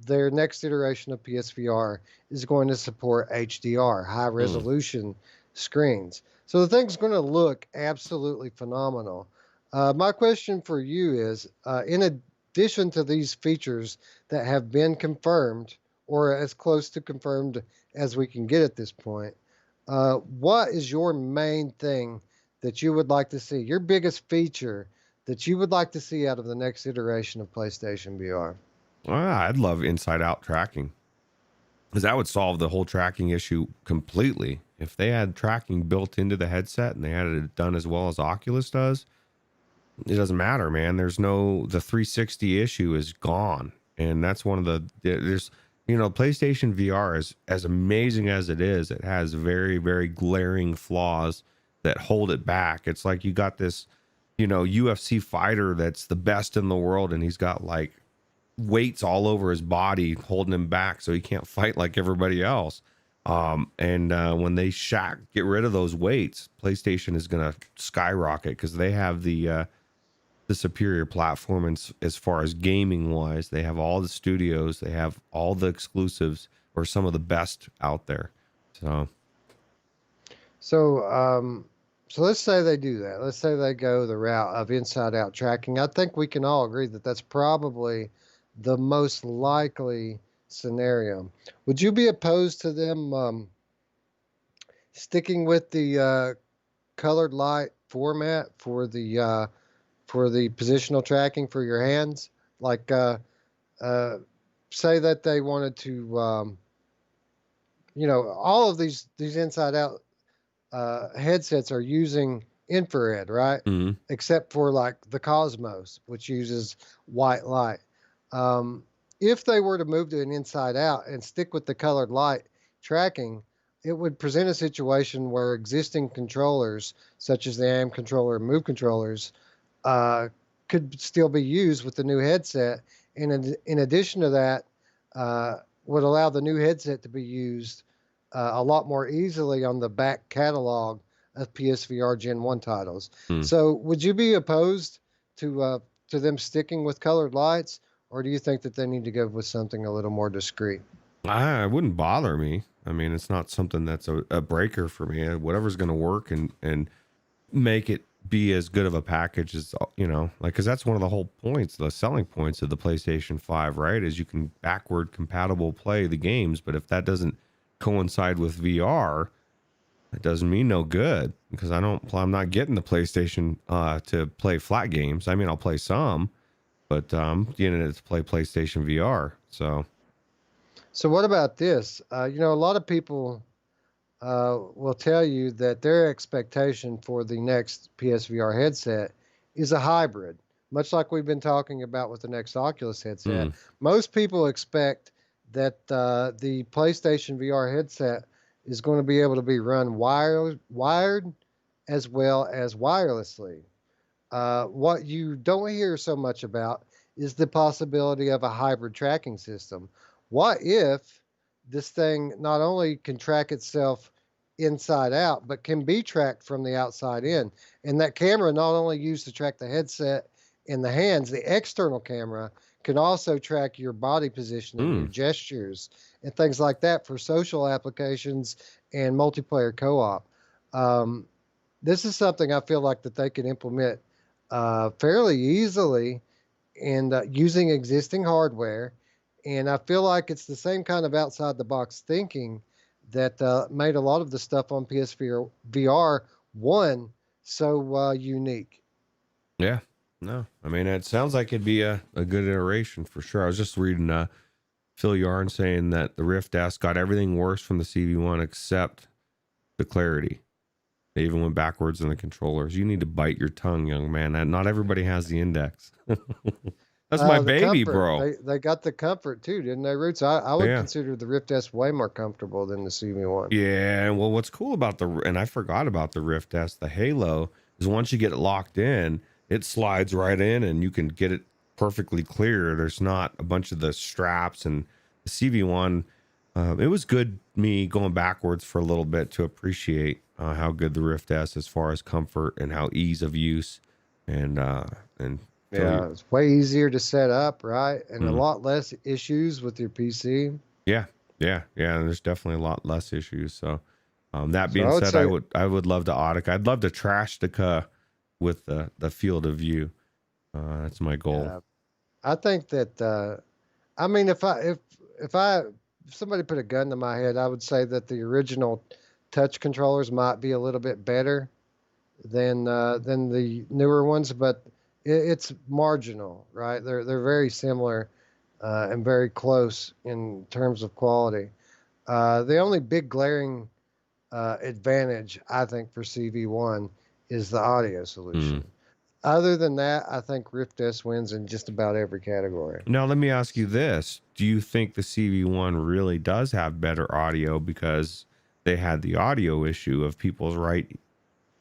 their next iteration of PSVR is going to support HDR, high resolution screens. So the thing's going to look absolutely phenomenal. My question for you is, in addition to these features that have been confirmed, or as close to confirmed as we can get at this point, what is your main thing that you would like to see, your biggest feature that you would like to see out of the next iteration of PlayStation VR? I'd love inside out tracking, because that would solve the whole tracking issue completely. If they had tracking built into the headset and they had it done as well as Oculus does, it doesn't matter, man. The 360 issue is gone. And that's one of there's, you know, PlayStation VR is as amazing as it is. It has very, very glaring flaws that hold it back. It's like you got this, you know, UFC fighter that's the best in the world, and he's got like weights all over his body holding him back so he can't fight like everybody else. When they get rid of those weights, PlayStation is going to skyrocket because they have the superior platform as far as gaming wise. They have all the studios, they have all the exclusives, or some of the best out there. So let's say they do that. Let's say they go the route of inside out tracking. I think we can all agree that that's probably the most likely scenario. Would you be opposed to them sticking with the colored light format for the positional tracking for your hands? Like, say that they wanted to, you know, all of these inside out headsets are using infrared, right? Except for like the Cosmos, which uses white light. If they were to move to an inside out and stick with the colored light tracking, it would present a situation where existing controllers, such as the aim controller and move controllers, could still be used with the new headset. And in addition to that, would allow the new headset to be used a lot more easily on the back catalog of PSVR Gen 1 titles. So would you be opposed to them sticking with colored lights, or do you think that they need to go with something a little more discreet? It wouldn't bother me. I mean, it's not something that's a breaker for me. Whatever's going to work and make it be as good of a package as, you know, like, because that's one of the whole points, the selling points of the PlayStation 5, right? Is you can backward compatible play the games, but if that doesn't coincide with VR, it doesn't mean no good, because I'm not getting the PlayStation to play flat games. I mean, I'll play some, but I'm getting it to play PlayStation VR. So So what about this? A lot of people will tell you that their expectation for the next PSVR headset is a hybrid, much like we've been talking about with the next Oculus headset. Mm. Most people expect that the PlayStation VR headset is going to be able to be run wired as well as wirelessly. What you don't hear so much about is the possibility of a hybrid tracking system. What if this thing not only can track itself inside out, but can be tracked from the outside in? And that camera not only used to track the headset in the hands, the external camera can also track your body positioning, your Mm. gestures, and things like that for social applications and multiplayer co-op. Um, this is something I feel like that they can implement fairly easily and using existing hardware. And I feel like it's the same kind of outside the box thinking that made a lot of the stuff on PSVR one so unique. Yeah. No, I mean, it sounds like it'd be a good iteration for sure. I was just reading Phil Yarn saying that the Rift S got everything worse from the CV1 except the clarity. They even went backwards in the controllers. You need to bite your tongue, young man. Not everybody has the index. That's my The baby, comfort, bro. they got the comfort too, didn't they, Roots? I would Yeah. consider the Rift S way more comfortable than the CV1. Yeah. Well, what's cool about and I forgot about the Rift S, the Halo, is once you get it locked in, it slides right in and you can get it perfectly clear. There's not a bunch of the straps and the CV1. It was good me going backwards for a little bit to appreciate how good the Rift S as far as comfort and how ease of use and feel you. Yeah, it's way easier to set up, right? And a Mm. lot less issues with your PC. Yeah, yeah. And there's definitely a lot less issues. So that So being I would said, say, I would love to Audic. I'd love to trash the with the field of view. That's my goal. yeah, I think that I mean, if somebody put a gun to my head, I would say that the original touch controllers might be a little bit better than the newer ones, but it's marginal, right? They're very similar and very close in terms of quality. The only big glaring advantage I think for CV1 is the audio Mm. solution. Other than that, I think Rift S wins in just about every category. Now let me ask you this: do you think the CV1 really does have better audio because they had the audio issue of people's right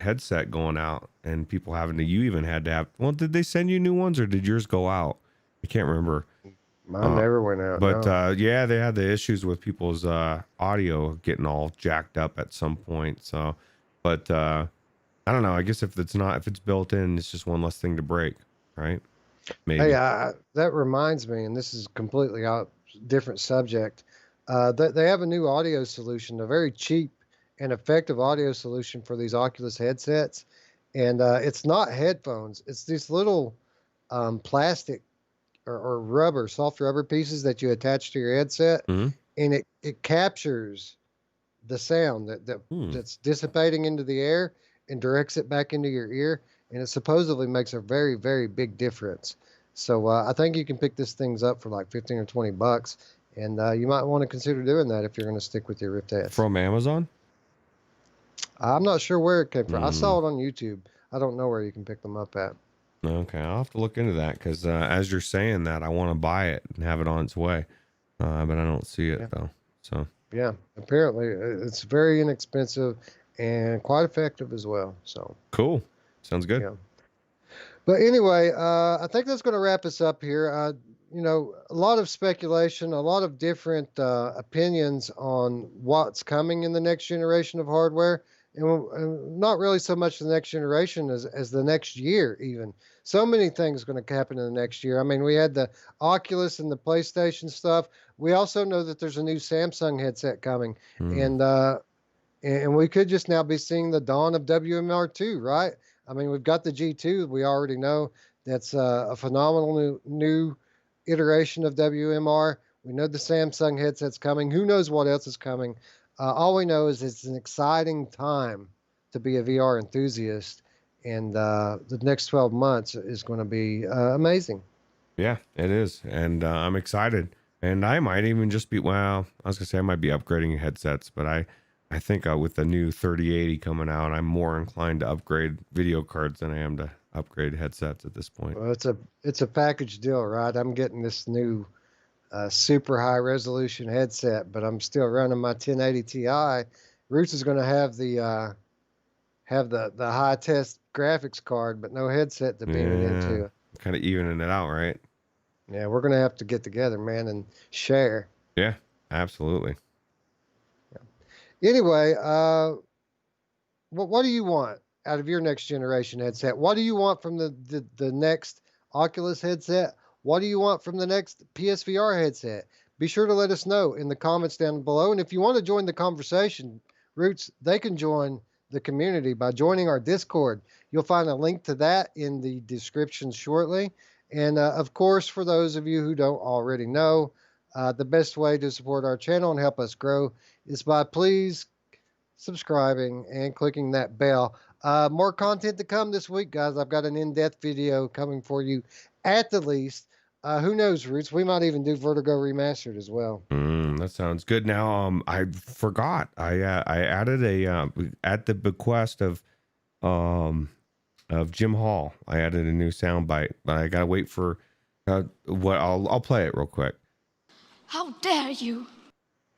headset going out and people having to? You even had to have. Well, did they send you new ones or did yours go out? I can't remember. Mine Uh, never went out. but No. yeah, they had the issues with people's audio getting all jacked up at some point. So, but I don't know. I guess if it's built in, it's just one less thing to break, right? Hey, Maybe. that reminds me, and this is completely out different subject. They have a new audio solution, a very cheap and effective audio solution for these Oculus headsets, and it's not headphones. It's these little plastic or rubber, soft rubber pieces that you attach to your headset, Hmm. and it captures the sound Hmm. that's dissipating into the air and directs it back into your ear, and it supposedly makes a very very big difference. So I think you can pick this things up for like 15 or 20 bucks, and you might want to consider doing that if you're going to stick with your Rift S. From Amazon. I'm not sure where it came from. I Hmm. saw it on YouTube. I don't know where you can pick them up at. Okay, I'll have to look into that because as you're saying that, I want to buy it and have it on its way, but I don't see it Yeah, though. So yeah. Apparently, it's very inexpensive and quite effective as well. So cool. Sounds good. yeah. But anyway, I think that's going to wrap us up here. A lot of speculation, a lot of different opinions on what's coming in the next generation of hardware, and not really so much the next generation as the next year, even. So many things going to happen in the next year. I mean, we had the Oculus and the PlayStation stuff. We also know that there's a new Samsung headset coming, Hmm. and and we could just now be seeing the dawn of WMR2, right? I mean, we've got the G2. We already know that's a phenomenal new iteration of WMR. We know the Samsung headset's coming. Who knows what else is coming? All we know is it's an exciting time to be a VR enthusiast, and the next 12 months is going to be amazing. Yeah, it is, and I'm excited. And I might even just be, well, I was gonna say I might be upgrading headsets, but I think with the new 3080 coming out, I'm more inclined to upgrade video cards than I am to upgrade headsets at this point. Well, it's a package deal, right? I'm getting this new super high resolution headset, but I'm still running my 1080 Ti. Roots is going to have the high test graphics card, but no headset to beam it Yeah, into. kind of evening it out, right? Yeah, we're going to have to get together, man, and share. Yeah, absolutely. Anyway, what do you want out of your next generation headset? What do you want from the next Oculus headset? What do you want from the next PSVR headset? Be sure to let us know in the comments down below. And if you want to join the conversation, Roots, they can join the community by joining our Discord. You'll find a link to that in the description shortly. And of course, for those of you who don't already know, the best way to support our channel and help us grow is by please subscribing and clicking that bell. More content to come this week, guys. I've got an in-depth video coming for you at the least. Who knows, Roots? We might even do Vertigo Remastered as well. That sounds good. Now, I forgot. I added at the bequest of Jim Hall. I added a new soundbite, but I gotta wait for what I'll play it real quick. How dare you?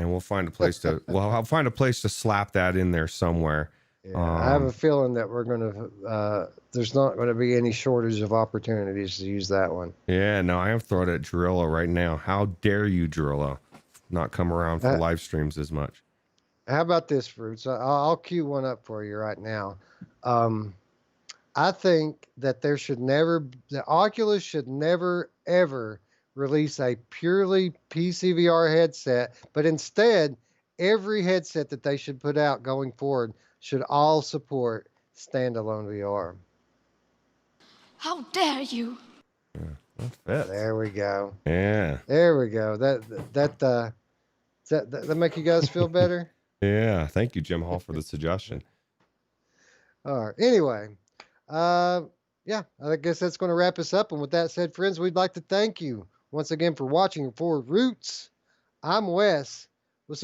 And we'll find a place to I'll find a place to slap that in there somewhere. Yeah, I have a feeling that we're gonna there's not gonna be any shortage of opportunities to use that one. Yeah, no, I am throwing it at Drillo right now. How dare you, Drillo, not come around for live streams as much? How about this, Roots? I'll cue one up for you right now. I think that the Oculus should never, ever release a purely PCVR headset, but instead, every headset that they should put out going forward should all support standalone VR. How dare you? There we go. Yeah. There we go. That make you guys feel better? Yeah. Thank you, Jim Hall, for the suggestion. All right. Anyway, yeah, I guess that's going to wrap us up. And with that said, friends, we'd like to thank you once again for watching. For Roots, I'm Wes,